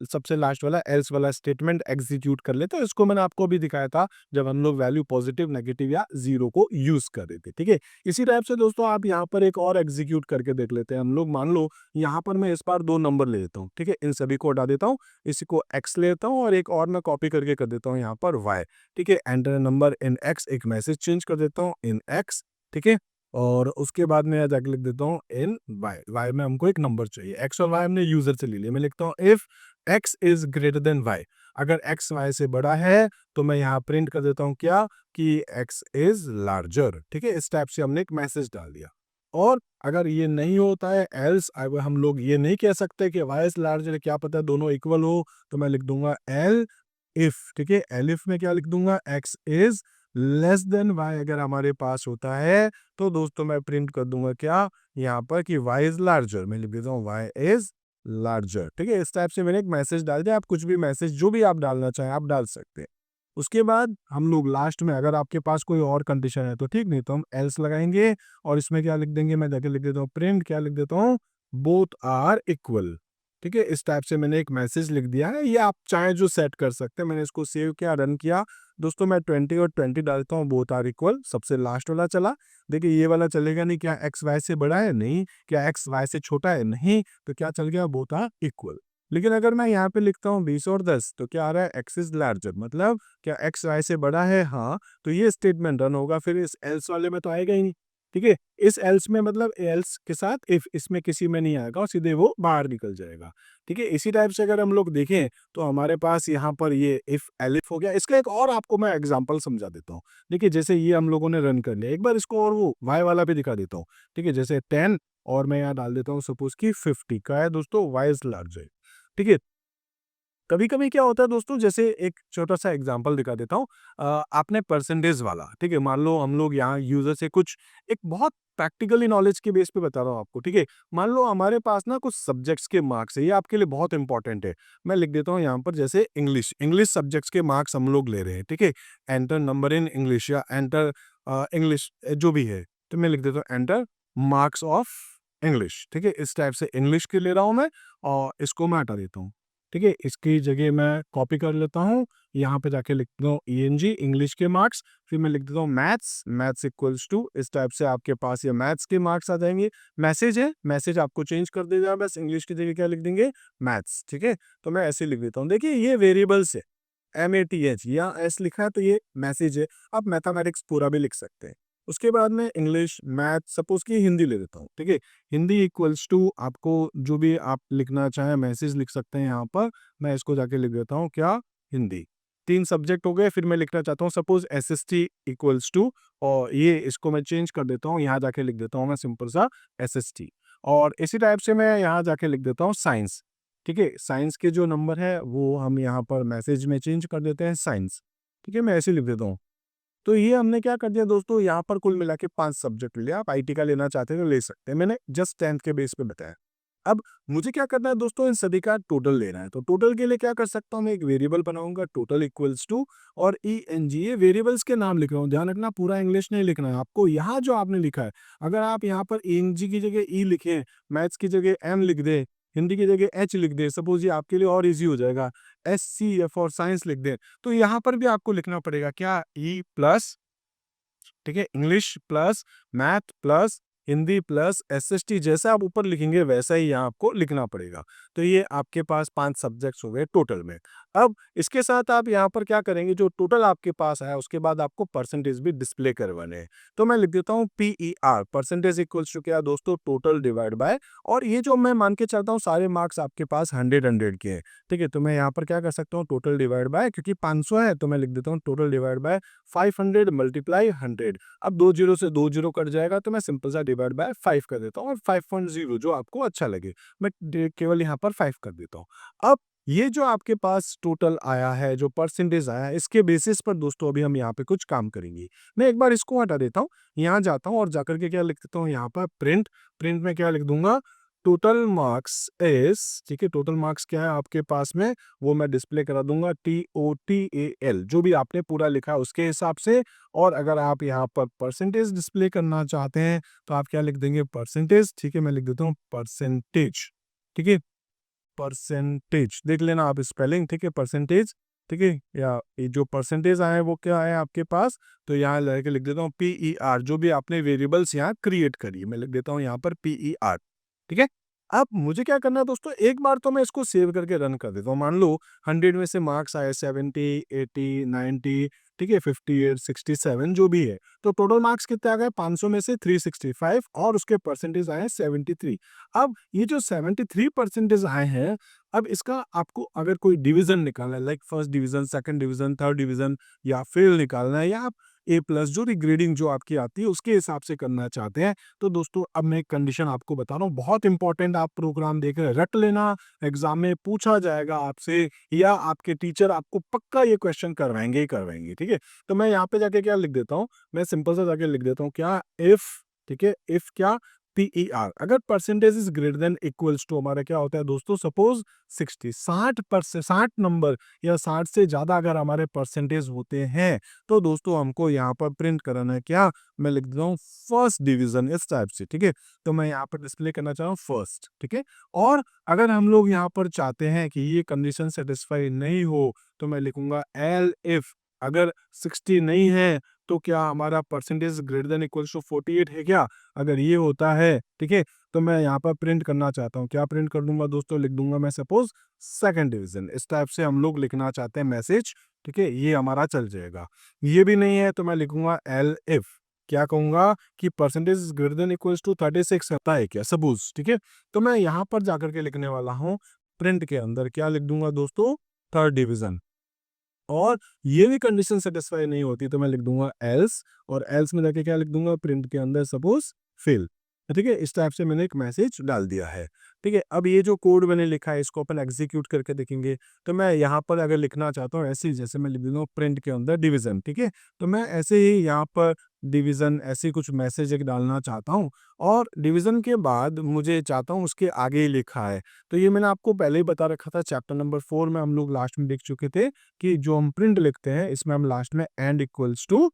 सबसे लास्ट वाला एल्स वाला स्टेटमेंट एग्जीक्यूट कर लेते हैं। इसको मैंने आपको भी दिखाया था जब हम लोग वैल्यू पॉजिटिव, नेगेटिव या जीरो को यूज कर रहे थे, ठीक है। इसी टाइप से दोस्तों आप यहाँ पर एक और एग्जीक्यूट करके देख लेते हैं हम लोग। मान लो यहाँ पर मैं इस बार 2 नंबर ले लेता हूँ, ठीक है। इन सभी को हटा देता हूँ, इसी को x लेता हूँ और एक और मैं कॉपी करके कर देता हूँ यहाँ पर y, ठीक है। एंटर नंबर इन x, एक मैसेज चेंज कर देता हूँ इन x, ठीक है। और उसके बाद मैं जाके लिख देता हूँ इन y में हमको एक नंबर चाहिए, x और y हमने यूजर से ले लिया। मैं लिखता हूँ if x is greater then y, अगर x y से बड़ा है तो मैं यहाँ प्रिंट कर देता हूँ क्या, कि x इज लार्जर, ठीक है। इस टाइप से हमने एक मैसेज डाल दिया। और अगर ये नहीं होता है एल्स, अगर हम लोग ये नहीं कह सकते कि y इज लार्जर, क्या पता दोनों इक्वल हो, तो मैं लिख दूंगा एल इफ, ठीक है। एल इफ में क्या लिख दूंगा, x is less then y, अगर हमारे पास होता है तो दोस्तों मैं प्रिंट कर दूंगा क्या यहाँ पर, कि y इज लार्जर। मैं लिख देता हूँ y इज लार्जर, ठीक है। इस टाइप से मैंने एक मैसेज डाल दिया। आप कुछ भी मैसेज जो भी आप डालना चाहें आप डाल सकते हैं। उसके बाद हम लोग लास्ट में, अगर आपके पास कोई और कंडीशन है तो ठीक, नहीं तो हम एल्स लगाएंगे और इसमें क्या लिख देंगे, मैं जाके लिख देता हूँ प्रिंट, क्या लिख देता हूँ, बोथ आर इक्वल, ठीक है। इस टाइप से मैंने एक मैसेज लिख दिया है। ये आप चाहे जो सेट कर सकते हैं। मैंने इसको सेव किया, रन किया दोस्तों, मैं 20 और 20 डालता हूँ, बोथ आर इक्वल, सबसे लास्ट वाला चला। देखिए ये वाला चलेगा नहीं, क्या एक्स वाई से बड़ा है, नहीं, क्या एक्स वाई से छोटा है, नहीं, तो क्या चल गया, बोथ आर इक्वल। लेकिन अगर मैं यहाँ पे लिखता हूँ 20 और 10, तो क्या आ रहा है, एक्स इज लार्जर, मतलब क्या एक्स वाई से बड़ा है, हाँ, तो ये स्टेटमेंट रन होगा। फिर इस एल्स वाले में तो आएगा ही नहीं, ठीक है। इस एल्स में मतलब एल्स के साथ इफ, इसमें किसी में नहीं आएगा और सीधे वो बाहर निकल जाएगा, ठीक है। इसी टाइप से अगर हम लोग देखें तो हमारे पास यहाँ पर ये इफ एलिफ हो गया। इसका एक और आपको मैं एग्जांपल समझा देता हूँ। देखिए जैसे ये हम लोगों ने रन कर लिया, एक बार इसको और वो वाई वाला भी दिखा देता हूँ, ठीक है। जैसे 10 और मैं यहाँ डाल देता हूँ सपोज की 50 का है दोस्तों, वाई इज लार्जर, ठीक है। कभी-कभी क्या होता है दोस्तों, जैसे एक छोटा-सा एग्जांपल दिखा देता हूँ। आपने परसेंटेज वाला, ठीक है, मान लो हम लोग यहाँ यूज़र से कुछ एक बहुत प्रैक्टिकली नॉलेज के बेस पे बता रहा हूँ आपको, ठीक है। मान लो हमारे पास ना कुछ सब्जेक्ट्स के मार्क्स है, ये आपके लिए बहुत इंपॉर्टेंट है। मैं लिख देता हूँ यहाँ पर जैसे इंग्लिश, इंग्लिश सब्जेक्ट्स के मार्क्स हम लोग ले रहे हैं, ठीक है। एंटर नंबर इन इंग्लिश या एंटर इंग्लिश जो भी है, तो मैं लिख देता हूँ एंटर मार्क्स ऑफ इंग्लिश, ठीक है। इस टाइप से इंग्लिश के ले रहा हूँ मैं और इसको मैं हटा देता हूँ, ठीक है। इसकी जगह मैं कॉपी कर लेता हूँ, यहाँ पे जाके लिख देता हूँ ईएनजी इंग्लिश के मार्क्स, फिर मैं लिख देता हूँ मैथ्स, मैथ्स इक्वल्स टू, इस टाइप से आपके पास ये मैथ्स के मार्क्स आ जाएंगे। मैसेज है, मैसेज आपको चेंज कर देगा, बस इंग्लिश की जगह क्या लिख देंगे, मैथ्स, ठीक है। तो मैं ऐसे लिख देता हूँ। देखिए ये वेरिएबल्स है, MATH या एस लिखा है तो ये मैसेज है। आप मैथमेटिक्स पूरा भी लिख सकते हैं। उसके बाद में इंग्लिश, मैथ, सपोज की हिंदी ले लेता हूँ, ठीक है। हिंदी इक्वल्स टू, आपको जो भी आप लिखना चाहें मैसेज लिख सकते हैं यहाँ पर। मैं इसको जाके लिख देता हूँ क्या, हिंदी। 3 सब्जेक्ट हो गए। फिर मैं लिखना चाहता हूँ सपोज SST इक्वल्स टू, और ये इसको मैं चेंज कर देता हूँ, यहाँ जाके लिख देता हूँ मैं सिंपल सा SST। और इसी टाइप से मैं यहाँ जाके लिख देता हूँ साइंस, ठीक है। साइंस के जो नंबर है वो हम यहाँ पर मैसेज में चेंज कर देते हैं साइंस, ठीक है। मैं ऐसे लिख देता हूँ। तो ये हमने क्या कर दिया दोस्तों, यहाँ पर कुल मिला के 5 सब्जेक्ट ले लिया। आप आईटी का लेना चाहते हैं तो ले सकते हैं, मैंने जस्ट 10th के बेस पे बताया। अब मुझे क्या करना है दोस्तों, इन सभी का टोटल लेना है। तो टोटल के लिए क्या कर सकता हूँ, मैं एक वेरिएबल बनाऊंगा टोटल इक्वल्स टू, और ENG, ये वेरिएबल्स के नाम लिख रहा हूँ, ध्यान रखना पूरा इंग्लिश नहीं लिखना है आपको। यहाँ जो आपने लिखा है, अगर आप यहाँ पर ENG की जगह E लिखें, मैथ्स की जगह M लिख दे, हिंदी की जगह H लिख दे, सपोज ये आपके लिए और इजी हो जाएगा, SC फॉर साइंस लिख दे, तो यहाँ पर भी आपको लिखना पड़ेगा क्या, E प्लस, ठीक है, English plus math plus Hindi plus SST, जैसा आप ऊपर लिखेंगे वैसा ही यहाँ आपको लिखना पड़ेगा। तो ये आपके पास 5 सब्जेक्ट्स हो गए टोटल में। अब इसके साथ आप यहाँ पर क्या करेंगे, जो टोटल आपके पास है उसके बाद आपको परसेंटेज भी डिस्प्ले करवाने हैं। तो मैं लिख देता हूँ PER, परसेंटेज इक्वल्स टू क्या दोस्तों, टोटल डिवाइड बाय, और ये जो मैं मान के चलता हूँ सारे मार्क्स आपके पास 100 के हैं, ठीक है। तो मैं यहाँ पर क्या कर सकता हूँ, टोटल डिवाइड बाय, क्योंकि 500 है तो मैं लिख देता हूँ टोटल डिवाइड बाय 500 मल्टीप्लाई 100। अब 2 जीरो से 2 जीरो कट जाएगा तो मैं सिंपल सा डिवाइड बाय 5 कर देता हूँ और 5.0 जो आपको अच्छा लगे, मैं केवल यहाँ पर 5 कर देता हूँ। अब ये जो आपके पास टोटल आया है, जो परसेंटेज आया है, इसके बेसिस पर दोस्तों अभी हम यहाँ पे कुछ काम करेंगे। मैं एक बार इसको हटा देता हूँ, यहाँ जाता हूँ और जाकर के क्या लिख देता हूँ यहाँ पर प्रिंट, प्रिंट में क्या लिख दूंगा, टोटल मार्क्स इज, ठीक है, टोटल मार्क्स क्या है आपके पास में, वो मैं डिस्प्ले करा दूंगा TOTAL, जो भी आपने पूरा लिखा है उसके हिसाब से। और अगर आप यहाँ पर परसेंटेज डिस्प्ले करना चाहते हैं तो आप क्या लिख देंगे, परसेंटेज, ठीक है, मैं लिख देता हूँ परसेंटेज, ठीक है, परसेंटेज देख लेना आप स्पेलिंग, ठीक है, परसेंटेज, ठीक है, या ये जो परसेंटेज आया है वो क्या है आपके पास, तो यहाँ लेके लिख देता हूँ PER, जो भी आपने वेरिएबल्स यहाँ क्रिएट करी है, मैं लिख देता हूँ यहाँ पर PER, ठीक है। अब मुझे क्या करना है दोस्तों, एक बार तो मैं इसको सेव करके रन कर देता हूँ। मान लो 100 में से मार्क्स आए 70, 80, 90, ठीक है, 58, 67 जो भी है, तो टोटल मार्क्स कितने आ गए, 500 में से 365 और उसके परसेंटेज आए 73। अब ये जो 73 परसेंटेज आए हैं, अब इसका आपको अगर कोई डिवीजन निकालना है, like first division, second division, third division या फेल निकालना है, या आप A+ जो रिग्रेडिंग जो आपकी आती है उसके हिसाब से करना चाहते हैं, तो दोस्तों अब मैं एक कंडीशन आपको बता रहा हूँ, बहुत इंपॉर्टेंट, आप प्रोग्राम देख रहे रट लेना, एग्जाम में पूछा जाएगा आपसे, या आपके टीचर आपको पक्का ये क्वेश्चन करवाएंगे ही करवाएंगे, ठीक है। तो मैं यहाँ पे जाके क्या लिख देता हूँ, मैं सिंपल सा जाके लिख देता हूँ क्या, इफ, ठीक है, इफ क्या, PER, अगर percentage is greater than equals to, हमारा क्या होता है दोस्तों, सपोज 60, 60%, 60 नंबर या 60 से ज्यादा अगर हमारे परसेंटेज होते हैं, तो दोस्तों हमको यहाँ पर प्रिंट कराना है क्या, मैं लिख देता हूँ फर्स्ट डिवीजन, इस टाइप से, ठीक है। तो मैं यहाँ पर डिस्प्ले करना चाह रहा हूँ फर्स्ट, ठीक है। और अगर हम लोग यहाँ पर चाहते हैं कि ये कंडीशन सेटिस्फाई नहीं हो, तो मैं लिखूंगा एल इफ, अगर 60 नहीं है तो क्या हमारा percentage greater than equals to 48 है क्या, अगर ये होता है, ठीक है, तो मैं यहाँ पर प्रिंट करना चाहता हूँ, क्या प्रिंट कर दूंगा दोस्तों, लिख दूंगा मैं सपोज सेकंड डिवीजन, इस टाइप से हम लोग लिखना चाहते हैं मैसेज, ठीक है, ये हमारा चल जाएगा। ये भी नहीं है तो मैं लिखूंगा एल इफ, क्या कहूंगा कि percentage greater than equals to 36 होता है क्या, सपोज, ठीक है। तो मैं यहाँ पर जाकर के लिखने वाला हूँ प्रिंट के अंदर, क्या लिख दूंगा दोस्तों, थर्ड डिवीजन। और ये भी कंडीशन सेटिस्फाई नहीं होती तो मैं लिख दूंगा एल्स, और एल्स में जाके क्या लिख दूंगा, प्रिंट के अंदर सपोज फेल, ठीक है। इस टाइप से मैंने एक मैसेज डाल दिया है, ठीक है। अब ये जो कोड मैंने लिखा है इसको अपन एग्जीक्यूट करके देखेंगे, तो मैं यहाँ पर अगर लिखना चाहता हूँ ऐसे ही, जैसे मैं लिख दूंगा प्रिंट के अंदर डिवीजन, ठीक है, तो मैं ऐसे ही यहाँ पर डिवीजन ऐसे कुछ मैसेज एक डालना चाहता हूँ, और डिवीजन के बाद मुझे चाहता हूँ उसके आगे ही लिखा है, तो ये मैंने आपको पहले ही बता रखा था, चैप्टर नंबर 4 में हम लोग लास्ट में देख चुके थे कि जो हम प्रिंट लिखते हैं इसमें हम लास्ट में एंड इक्वल्स टू,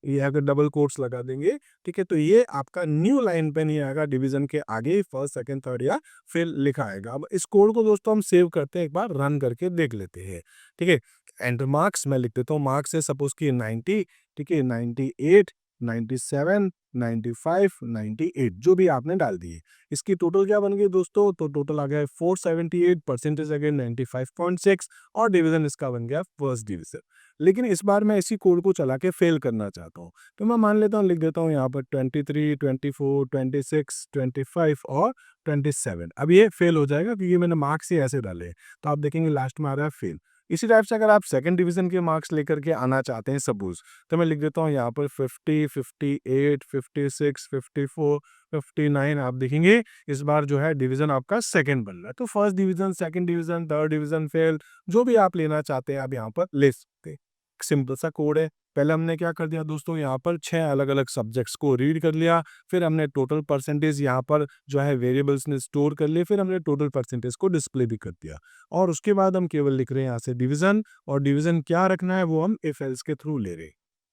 ये अगर डबल कोट्स लगा देंगे, ठीक है, तो ये आपका न्यू लाइन पे नहीं आएगा, डिवीजन के आगे फर्स्ट, सेकंड, थर्ड या फिर लिखा आएगा। अब इस कोड को दोस्तों हम सेव करते हैं, एक बार रन करके देख लेते हैं, ठीक है। एंटर मार्क्स मैं लिख देता हूँ, मार्क्स है सपोज की 90, ठीक है, 98, 97, 95, 98 जो भी आपने डाल दिए, इसकी टोटल क्या बन गई दोस्तों, तो टोटल आ गया 478, परसेंटेज आ गया 95.6 और डिवीजन इसका बन गया फर्स्ट डिवीजन। लेकिन इस बार मैं इसी कोड को चला के फेल करना चाहता हूँ, तो मैं मान लेता हूँ, लिख देता हूँ यहाँ पर 23, 24, 26, 25 और 27। अब ये फेल हो जाएगा क्योंकि मैंने मार्क्स ही ऐसे डाले हैं, तो आप देखेंगे लास्ट में आ रहा है फेल। इसी टाइप से अगर आप सेकंड डिवीजन के मार्क्स लेकर के आना चाहते हैं सपोज, तो मैं लिख देता हूँ यहाँ पर 50, 58, 56, 54, 59, आप देखेंगे इस बार जो है डिवीजन आपका सेकंड बन रहा है। तो first division, second division, third division, fail, जो भी आप लेना चाहते हैं आप यहाँ पर ले सकते हैं। सिंपल सा कोड है। पहले हमने क्या कर दिया दोस्तों, यहाँ पर 6 अलग-अलग सब्जेक्ट्स को रीड कर लिया, फिर हमने टोटल परसेंटेज यहाँ पर जो है वेरिएबल्स ने स्टोर कर लिए, फिर हमने टोटल परसेंटेज को डिस्प्ले भी कर दिया, और उसके बाद हम केवल लिख रहे हैं यहाँ से डिवीजन, और डिवीजन क्या रखना है वो हम इफ एल्स के थ्रू ले रहे हैं,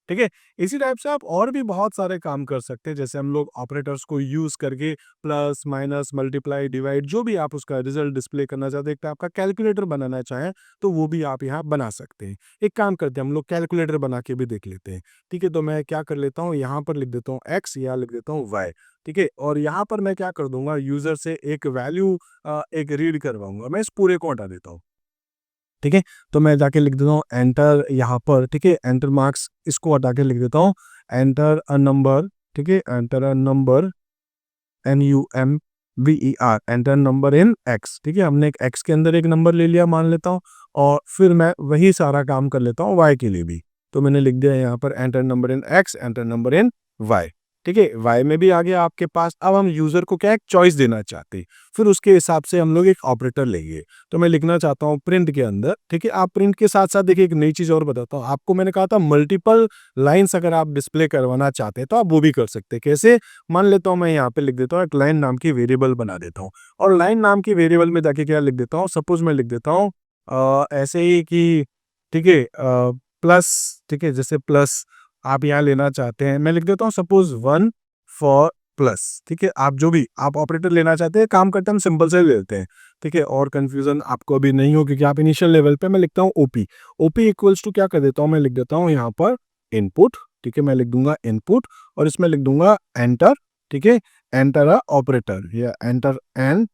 ठीक है। इसी टाइप से आप और भी बहुत सारे काम कर सकते हैं, जैसे हम लोग ऑपरेटर्स को यूज करके प्लस, माइनस, मल्टीप्लाई, डिवाइड, जो भी आप उसका रिजल्ट डिस्प्ले करना चाहते हैं, एक आपका कैलकुलेटर बनाना चाहें तो वो भी आप यहाँ बना सकते हैं। एक काम करते हैं, हम लोग कैलकुलेटर बना के भी देख लेते हैं, ठीक है। तो मैं क्या कर लेता हूँ, यहाँ पर लिख देता हूँ एक्स, या लिख देता हूँ वाई, ठीक है, और यहाँ पर मैं क्या कर दूंगा, यूजर से एक वैल्यू एक रीड करवाऊंगा, मैं इस पूरे को हटा देता हूँ, ठीक है। तो मैं जाके लिख देता हूँ एंटर यहाँ पर, ठीक है, एंटर मार्क्स इसको हटा के लिख देता हूँ एंटर अ नंबर, ठीक है, enter a number, NUMBER, enter number in x, ठीक है, हमने एक एक्स के अंदर एक नंबर ले लिया मान लेता हूँ, और फिर मैं वही सारा काम कर लेता हूँ वाई के लिए भी, तो मैंने लिख दिया यहाँ पर enter number in X, enter number in Y, ठीक है, y में भी आ गया आपके पास। अब हम यूजर को क्या एक चॉइस देना चाहते हैं, फिर उसके हिसाब से हम लोग एक ऑपरेटर लेंगे। तो मैं लिखना चाहता हूँ प्रिंट के अंदर, ठीक है। आप प्रिंट के साथ साथ देखिए एक नई चीज और बताता हूँ आपको, मैंने कहा था मल्टीपल लाइन्स अगर आप डिस्प्ले करवाना चाहते हैं तो आप वो भी कर सकते हैं। कैसे, मान लेता हूँ मैं यहाँ पे लिख देता हूँ एक लाइन नाम की वेरिएबल बना देता हूँ, और लाइन नाम की वेरिएबल में जाके क्या लिख देता हूँ, सपोज मैं लिख देता हूँ ऐसे ही कि, ठीक है, प्लस, ठीक है, जैसे प्लस आप यहाँ लेना चाहते हैं, मैं लिख देता हूँ सपोज 1 फॉर प्लस, ठीक है। आप जो भी आप ऑपरेटर लेना चाहते हैं, काम करते हैं हम सिंपल से ले लेते हैं, ठीक है, और कंफ्यूजन आपको अभी नहीं हो क्योंकि आप इनिशियल लेवल पे। मैं लिखता हूँ ओपी, ओपी इक्वल्स टू क्या कर देता हूँ, मैं लिख देता हूँ यहाँ पर इनपुट, ठीक है, मैं लिख दूंगा इनपुट और इसमें लिख दूंगा एंटर, ठीक है, एंटर अ ऑपरेटर या एंटर एन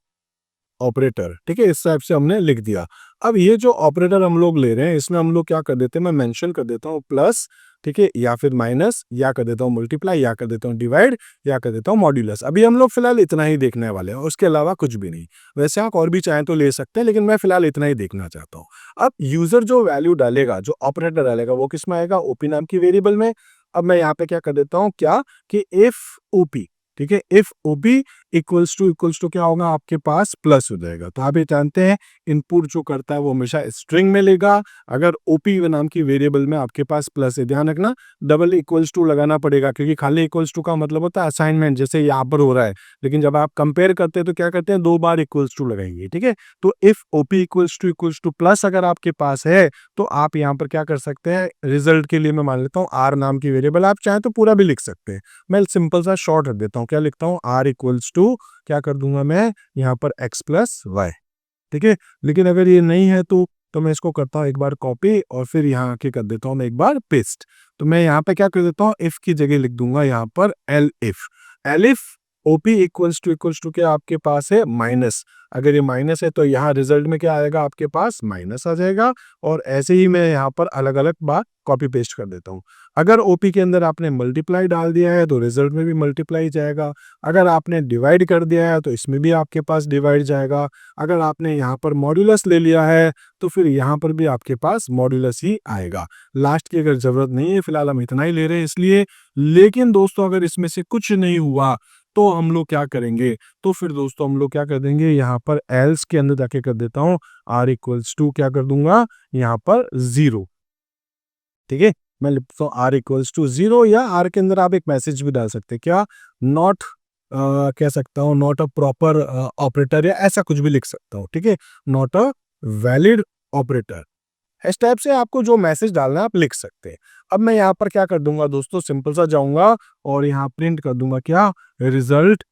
ऑपरेटर, ठीक है, इस टाइप से हमने लिख दिया। अब ये जो ऑपरेटर हम लोग ले रहे हैं इसमें हम लोग क्या कर देते हैं, मैं मेंशन कर देता हूँ प्लस, ठीक है, या फिर माइनस, या कर देता हूँ मल्टीप्लाई, या कर देता हूँ डिवाइड, या कर देता हूँ मॉड्यूलस। अभी हम लोग फिलहाल इतना ही देखने वाले हैं, उसके अलावा कुछ भी नहीं। वैसे आप और भी चाहें तो ले सकते हैं, लेकिन मैं फिलहाल इतना ही देखना चाहता हूँ। अब यूजर जो वैल्यू डालेगा, जो ऑपरेटर डालेगा, वो किस में आएगा, ओपी नाम की वेरिएबल में। अब मैं यहाँ पे क्या कर देता हूँ, क्या कि इफ ओपी, ठीक है, इफ ओपी इक्वल्स टू क्या होगा आपके पास, प्लस हो जाएगा। तो आप ये जानते हैं इनपुट जो करता है वो हमेशा स्ट्रिंग में लेगा, अगर ओपी नाम की वेरिएबल में आपके पास प्लस है। ध्यान रखना डबल इक्वल्स टू लगाना पड़ेगा, क्योंकि खाली इक्वल्स टू का मतलब होता है असाइनमेंट, जैसे यहाँ पर हो रहा है, लेकिन जब आप कंपेयर करते हैं तो क्या करते हैं, 2 बार इक्वल्स टू लगाएंगे, ठीक है। तो if OP equals two plus अगर आपके पास है तो आप यहाँ पर क्या कर सकते हैं, रिजल्ट के लिए मैं मान लेता हूँ आर नाम की वेरिएबल, आप चाहें तो पूरा भी लिख सकते हैं। मैं सिंपल सा शॉर्ट रख देता हूँ, क्या लिखता हूँ, आर इक्वल्स टू क्या कर दूंगा मैं यहाँ पर x प्लस वाई, ठीक है। लेकिन अगर ये नहीं है तो मैं इसको करता हूँ एक बार कॉपी और फिर यहाँ आके कर देता हूँ मैं एक बार पेस्ट। तो मैं यहाँ पे क्या कर देता हूँ, इफ की जगह लिख दूंगा यहाँ पर elif OP equals to क्या आपके पास है माइनस। अगर ये माइनस है तो यहाँ रिजल्ट में क्या आएगा आपके पास, माइनस आ जाएगा। और ऐसे ही मैं यहाँ पर अलग अलग बार कॉपी पेस्ट कर देता हूँ। अगर ओपी के अंदर आपने मल्टीप्लाई डाल दिया है तो रिजल्ट में भी मल्टीप्लाई जाएगा। अगर आपने डिवाइड कर दिया है तो इसमें भी आपके पास डिवाइड जाएगा। अगर आपने यहाँ पर मॉड्यूलस ले लिया है तो फिर यहाँ पर भी आपके पास मॉड्यूलस ही आएगा। लास्ट की अगर जरूरत नहीं है, फिलहाल हम इतना ही ले रहे हैं इसलिए। लेकिन दोस्तों अगर इसमें से कुछ नहीं हुआ तो हम लोग क्या करेंगे, तो फिर दोस्तों हम लोग क्या कर देंगे, यहाँ पर एल्स के अंदर जाके कर देता हूँ आर इक्वल्स टू क्या कर दूंगा यहाँ पर 0, ठीक है। मैं लिखता हूँ आर इक्वल्स टू 0, या आर के अंदर आप एक मैसेज भी डाल सकते हैं, क्या नॉट कह सकता हूँ नॉट अ प्रॉपर ऑपरेटर, या ऐसा कुछ भी लिख सकता हूँ, ठीक है, नॉट अ वैलिड ऑपरेटर। इस टाइप से आपको जो मैसेज डालना है आप लिख सकते हैं। अब मैं यहाँ पर क्या कर दूंगा दोस्तों, सिंपल सा जाऊंगा और यहाँ प्रिंट कर दूंगा क्या, रिजल्ट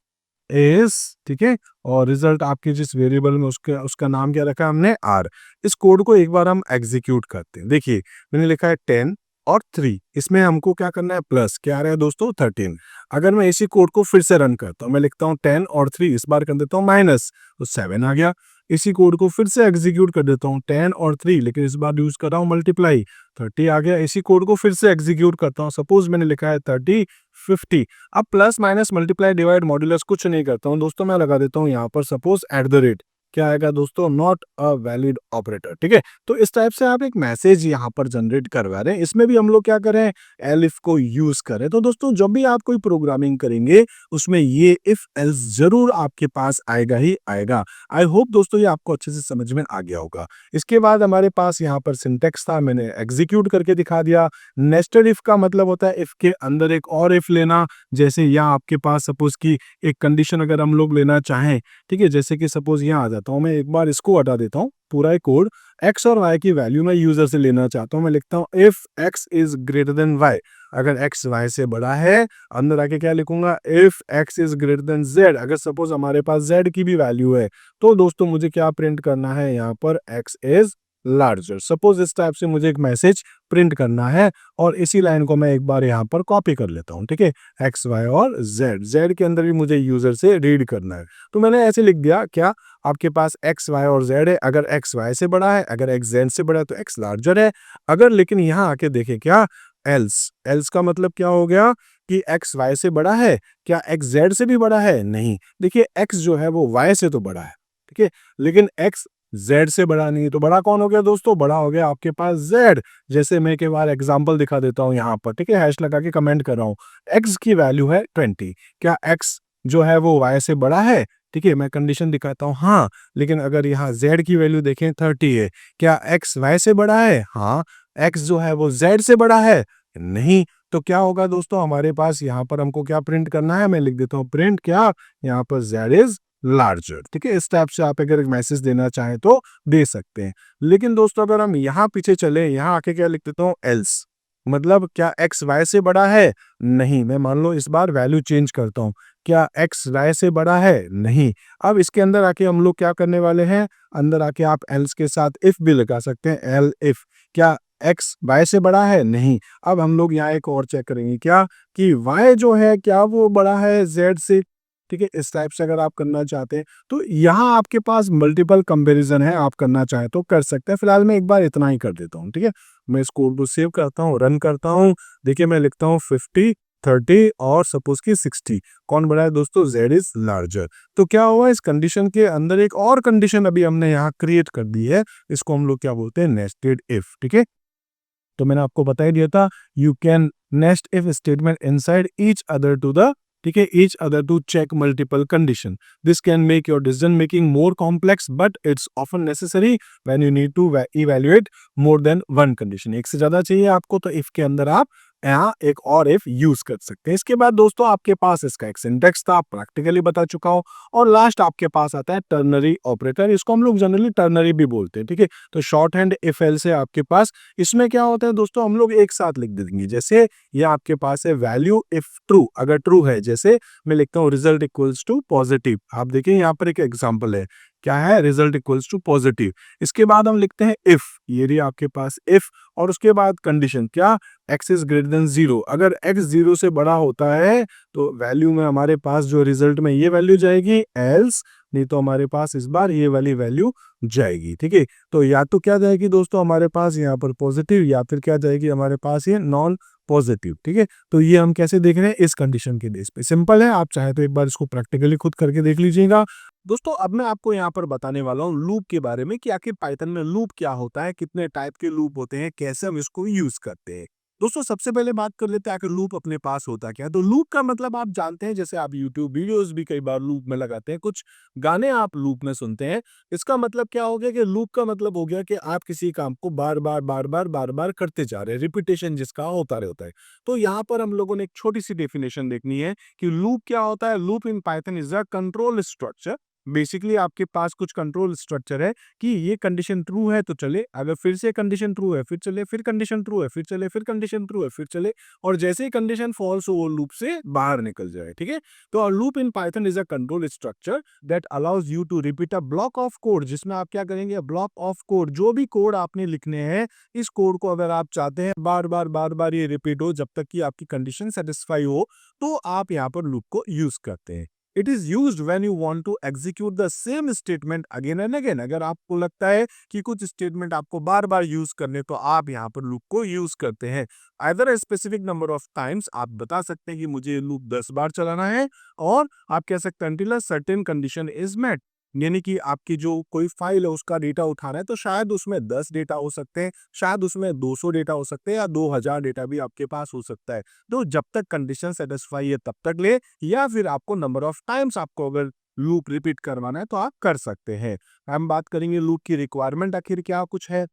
इज, ठीक है। और रिजल्ट आपके जिस वेरिएबल में उसका नाम क्या रखा है हमने, आर। इस कोड को एक बार हम एग्जीक्यूट करते हैं। देखिए मैंने लिखा है 10 और 3, इसमें हमको क्या करना है, प्लस क्या आ रहा है दोस्तों 13। अगर मैं इसी कोड को फिर से रन करता हूँ, मैं लिखता हूँ 10 और 3, इस बार कर देता हूँ माइनस, तो 7 आ गया। इसी कोड को फिर से एग्जीक्यूट कर देता हूँ 10 और 3, लेकिन इस बार यूज कर रहा हूँ मल्टीप्लाई, 30 आ गया। इसी कोड को फिर से एग्जीक्यूट करता हूँ, सपोज मैंने लिखा है 30 50। अब plus minus multiply divide modulus कुछ नहीं करता हूँ दोस्तों, मैं लगा देता हूँ यहाँ पर सपोज एट द रेट, क्या आएगा दोस्तों, नॉट अ वैलिड ऑपरेटर, ठीक है। तो इस टाइप से आप एक मैसेज यहाँ पर जनरेट करवा रहे हैं। इसमें भी हम लोग क्या करें, एलिफ को यूज करें। तो दोस्तों जब भी आप कोई प्रोग्रामिंग करेंगे उसमें ये इफ एल्स जरूर आपके पास आएगा ही आएगा। आई होप दोस्तों ये आपको अच्छे से समझ में आ गया होगा। इसके बाद हमारे पास यहाँ पर सिंटेक्स था, मैंने एग्जीक्यूट करके दिखा दिया। नेस्टेड इफ का मतलब होता है इफ के अंदर एक और इफ लेना। जैसे यहाँ आपके पास सपोज की एक कंडीशन अगर हम लोग लेना चाहें, ठीक है, जैसे कि सपोज यहाँ आ जाता हूँ मैं, एक बार इसको हटा देता हूँ पूरा एक कोड। एक्स और वाई की वैल्यू मैं यूजर से लेना चाहता हूँ, मैं लिखता हूँ if X is greater than Y. अगर एक्स वाई से बड़ा है, अंदर आके क्या लिखूंगा, if X is greater than Z. अगर सपोज हमारे पास जेड की भी वैल्यू है तो दोस्तों मुझे क्या प्रिंट करना है, यहाँ पर एक्स इज लार्जर। सपोज इस टाइप से मुझे एक मैसेज प्रिंट करना है और इसी लाइन को मैं एक बार यहाँ पर कॉपी कर लेता हूँ, ठीक है। एक्स वाई और जेड, जेड के अंदर भी मुझे यूजर से रीड करना है, तो मैंने ऐसे लिख दिया, क्या आपके पास एक्स वाई और जेड है। अगर एक्स वाई से बड़ा है, अगर एक्स जेड से बड़ा है तो एक्स लार्जर है। अगर लेकिन यहाँ आके देखें क्या, एल्स, एल्स का मतलब क्या हो गया कि एक्स वाई से बड़ा है, क्या एक्स जेड से भी बड़ा है, नहीं। देखिए एक्स जो है वो वाई से तो बड़ा है, ठीक है, लेकिन एक्स जेड से बड़ा नहीं है, तो बड़ा कौन हो गया दोस्तों? बड़ा हो गया आपके पास जेड। जैसे मैं एक बार एग्जांपल दिखा देता हूँ यहाँ पर, ठीक है, हैश लगा के कमेंट कर रहा हूँ। एक्स की वैल्यू है 20, क्या एक्स जो है वो वाई से बड़ा है? ठीक है, मैं कंडीशन दिखाता हूँ, हाँ। लेकिन अगर यहाँ जेड की वैल्यू देखें 30 है, क्या एक्स वाई से बड़ा है? हाँ। एक्स जो है वो जेड से बड़ा है? नहीं। तो क्या होगा दोस्तों, हमारे पास यहाँ पर हमको क्या प्रिंट करना है? मैं लिख देता हूँ प्रिंट क्या, यहाँ पर जेड इज लार्जर। ठीक है, इस टाइप से आप अगर एक मैसेज देना चाहें तो दे सकते हैं। लेकिन दोस्तों अगर हम यहाँ पीछे चले, यहाँ आके क्या लिख देता हूँ, एल्स, मतलब क्या एक्स वाई से बड़ा है? नहीं। मैं मान लो इस बार वैल्यू चेंज करता हूँ, क्या एक्स वाई से बड़ा है? नहीं। अब इसके अंदर आके हम लोग क्या करने वाले हैं, अंदर आके आप एल्स के साथ इफ भी लगा सकते हैं, एल इफ, क्या एक्स वाई से बड़ा है? नहीं। अब हम लोग यहाँ एक और चेक करेंगे, क्या कि वाई जो है क्या वो बड़ा है जेड से? ठीक है, इस टाइप से अगर आप करना चाहते हैं तो यहाँ आपके पास मल्टीपल कंपैरिजन है, आप करना चाहें तो कर सकते हैं। फिलहाल मैं एक बार इतना ही कर देता हूँ। ठीक है, मैं इस कोड को सेव करता हूँ, रन करता हूँ। देखिए मैं लिखता हूँ 50, 30 और सपोज की 60, कौन बड़ा है दोस्तों? Z is larger. तो क्या हुआ, इस कंडीशन के अंदर एक और कंडीशन अभी हमने यहाँ क्रिएट कर दी है, इसको हम लोग क्या बोलते हैं, नेस्टेड इफ। ठीक है, तो मैंने आपको बता ही दिया था, you can nest if statement inside each other to the, ठीक है, each other to check multiple condition. This can make your decision making more complex but it's often necessary when you need to evaluate more than one condition. एक से ज्यादा चाहिए आपको तो if के अंदर आप यहाँ एक और इफ यूज कर सकते हैं। इसके बाद दोस्तों आपके पास इसका एक सिंटेक्स था, प्रैक्टिकली बता चुका हूं। और लास्ट आपके पास आता है टर्नरी ऑपरेटर, इसको हम लोग जनरली टर्नरी भी बोलते हैं। ठीक है, तो शॉर्ट हैंड इफ एल से आपके पास, इसमें क्या होता है दोस्तों, हम लोग एक साथ लिख देंगे। जैसे ये आपके पास है वैल्यू इफ ट्रू, अगर ट्रू है, जैसे मैं लिखता हूँ रिजल्ट इक्वल्स टू पॉजिटिव। आप देखिए यहाँ पर एक एग्जांपल है, क्या है, रिजल्ट इक्वल्स टू पॉजिटिव। इसके बाद हम लिखते हैं इफ, ये रही आपके पास इफ, और उसके बाद कंडीशन क्या, एक्स इज ग्रेटर देन 0। अगर एक्स 0 से बड़ा होता है तो वैल्यू में हमारे पास जो रिजल्ट में ये वैल्यू जाएगी, एल्स, नहीं तो हमारे पास इस बार ये वाली वैल्यू जाएगी। ठीक है, तो या तो क्या जाएगी दोस्तों हमारे पास यहाँ पर पॉजिटिव, या फिर क्या जाएगी हमारे पास ये नॉन पॉजिटिव। ठीक है, तो ये हम कैसे देख रहे हैं, इस कंडीशन के बेस पे। सिंपल है, आप चाहे तो एक बार इसको प्रैक्टिकली खुद करके देख लीजिएगा। दोस्तों अब मैं आपको यहाँ पर बताने वाला हूँ लूप के बारे में, कि आखिर पाइथन में लूप क्या होता है, कितने टाइप के लूप होते हैं, कैसे हम इसको यूज करते हैं। दोस्तों सबसे पहले बात कर लेते हैं आखिर लूप अपने पास होता क्या है। तो लूप का मतलब आप जानते हैं, जैसे आप यूट्यूब वीडियोस भी कई बार लूप में लगाते हैं, कुछ गाने आप लूप में सुनते हैं। इसका मतलब क्या हो गया, कि लूप का मतलब हो गया कि आप किसी काम को बार बार बार बार बार बार करते जा रहे हैं, रिपीटेशन जिसका होता रहता है। तो यहाँ पर हम लोगों ने एक छोटी सी डेफिनेशन देखनी है कि लूप क्या होता है। Loop in Python is a control structure. Basically आपके पास कुछ कंट्रोल स्ट्रक्चर है कि ये कंडीशन ट्रू है तो चले, अगर फिर से कंडीशन ट्रू है फिर चले, फिर कंडीशन ट्रू है फिर चले, फिर कंडीशन ट्रू है फिर चले, और जैसे ही कंडीशन फॉल्स हो वो लूप से बाहर निकल जाए। ठीक है, तो loop in Python is a control structure that allows you to repeat a block of code, जिसमें आप क्या करेंगे, ब्लॉक ऑफ कोड, जो भी कोड आपने लिखने हैं, इस कोड को अगर आप चाहते हैं बार बार ये रिपीट हो जब तक कि आपकी कंडीशन सेटिस्फाई हो, तो आप यहाँ पर लूप को यूज करते हैं। It is use when you want to execute the same statement again and again. अगर आपको लगता है कि कुछ स्टेटमेंट आपको बार बार यूज करने, तो आप यहाँ पर लूप को यूज करते हैं। Either specific number of times, आप बता सकते हैं कि मुझे लूप 10 बार चलाना है, और आप कह सकते हैं until a certain condition is met, यानी कि आपकी जो कोई फाइल है उसका डेटा उठाना है, तो शायद उसमें 10 डेटा हो सकते हैं, शायद उसमें 200 डेटा हो सकते हैं, या 2000 डेटा भी आपके पास हो सकता है। तो जब तक कंडीशन सेटिस्फाई है तब तक ले, या फिर आपको नंबर ऑफ टाइम्स आपको अगर लूप रिपीट करवाना है तो आप कर सकते हैं। हम बात करेंगे लूप की रिक्वायरमेंट आखिर क्या कुछ है,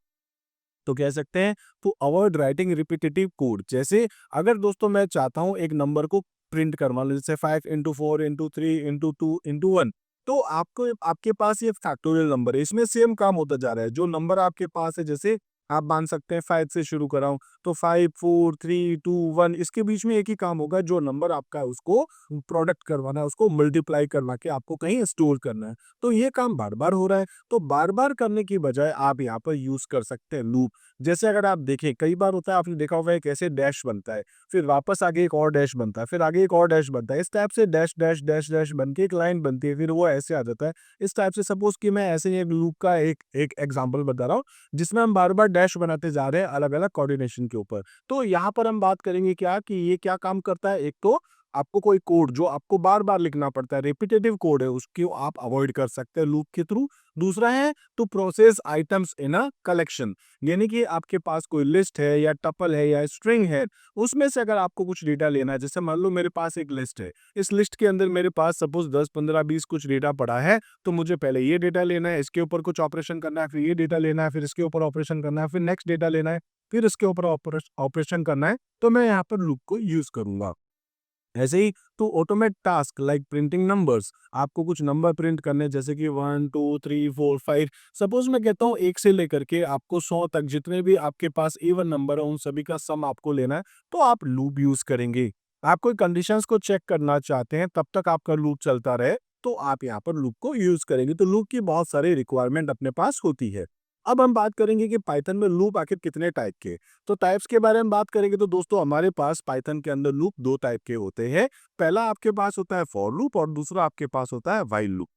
तो कह सकते हैं to avoid writing repetitive code. जैसे अगर दोस्तों मैं चाहता हूं एक नंबर को प्रिंट करवा लो, जैसे 5 into 4 into 3 into 2 into 1, तो आपको आपके पास ये फैक्टोरियल नंबर है, इसमें सेम काम होता जा रहा है। जो नंबर आपके पास है, जैसे आप मान सकते हैं 5 से शुरू कराऊं, तो 5 4 3 2 1, इसके बीच में एक ही काम होगा, जो नंबर आपका है उसको प्रोडक्ट करवाना है, उसको मल्टीप्लाई करवा के आपको कहीं स्टोर करना है। तो ये काम बार बार हो रहा है, तो बार बार करने की बजाय आप यहाँ पर यूज कर सकते हैं लूप। जैसे अगर आप देखें, कई बार होता है, आपने देखा होगा एक ऐसे डैश बनता है, फिर वापस आगे एक और डैश बनता है, फिर आगे एक और डैश बनता है, इस टाइप से डैश डैश डैश डैश बन के एक लाइन बनती है, फिर वो ऐसे आ जाता है। इस टाइप से सपोज कि मैं ऐसे ही एक लूप का एक एक एग्जांपल बता रहा हूँ, जिसमें हम बार बार डैश बनाते जा रहे हैं अलग अलग कोऑर्डिनेशन के ऊपर। तो यहाँ पर हम बात करेंगे क्या, कि ये क्या काम करता है, एक तो आपको कोई कोड जो आपको बार बार लिखना पड़ता है, रिपीटेटिव कोड है, उसको आप अवॉइड कर सकते हैं लूप के थ्रू। दूसरा है to process items in a collection, यानी कि आपके पास कोई लिस्ट है या टपल है या स्ट्रिंग है, उसमें से अगर आपको कुछ डेटा लेना है, जैसे मान लो मेरे पास एक लिस्ट है, इस लिस्ट के अंदर मेरे पास सपोज 10 15 20 कुछ डेटा पड़ा है, तो मुझे पहले ये डेटा लेना है, इसके ऊपर कुछ ऑपरेशन करना है, फिर ये डेटा लेना है, फिर इसके ऊपर ऑपरेशन करना है, फिर नेक्स्ट डेटा लेना है, फिर इसके ऊपर ऑपरेशन करना है, तो मैं यहाँ पर लूप को यूज करूंगा। ऐसे ही to automate task like printing numbers, आपको कुछ नंबर प्रिंट करने जैसे कि 1 2 3 4 5, सपोज मैं कहता हूँ 1 से लेकर के आपको 100 तक जितने भी आपके पास इवन नंबर है उन सभी का सम आपको लेना है, तो आप लूप यूज करेंगे। आप कोई कंडीशंस को चेक करना चाहते हैं तब तक आपका लूप चलता रहे, तो आप यहाँ पर लूप को यूज करेंगे। तो लूप की बहुत सारी रिक्वायरमेंट अपने पास होती है। अब हम बात करेंगे कि पाइथन में लूप आखिर कितने टाइप के, तो टाइप्स के बारे में बात करेंगे तो दोस्तों हमारे पास पाइथन के अंदर लूप दो टाइप के होते हैं। पहला आपके पास होता है फॉर लूप और दूसरा आपके पास होता है व्हाइल लूप।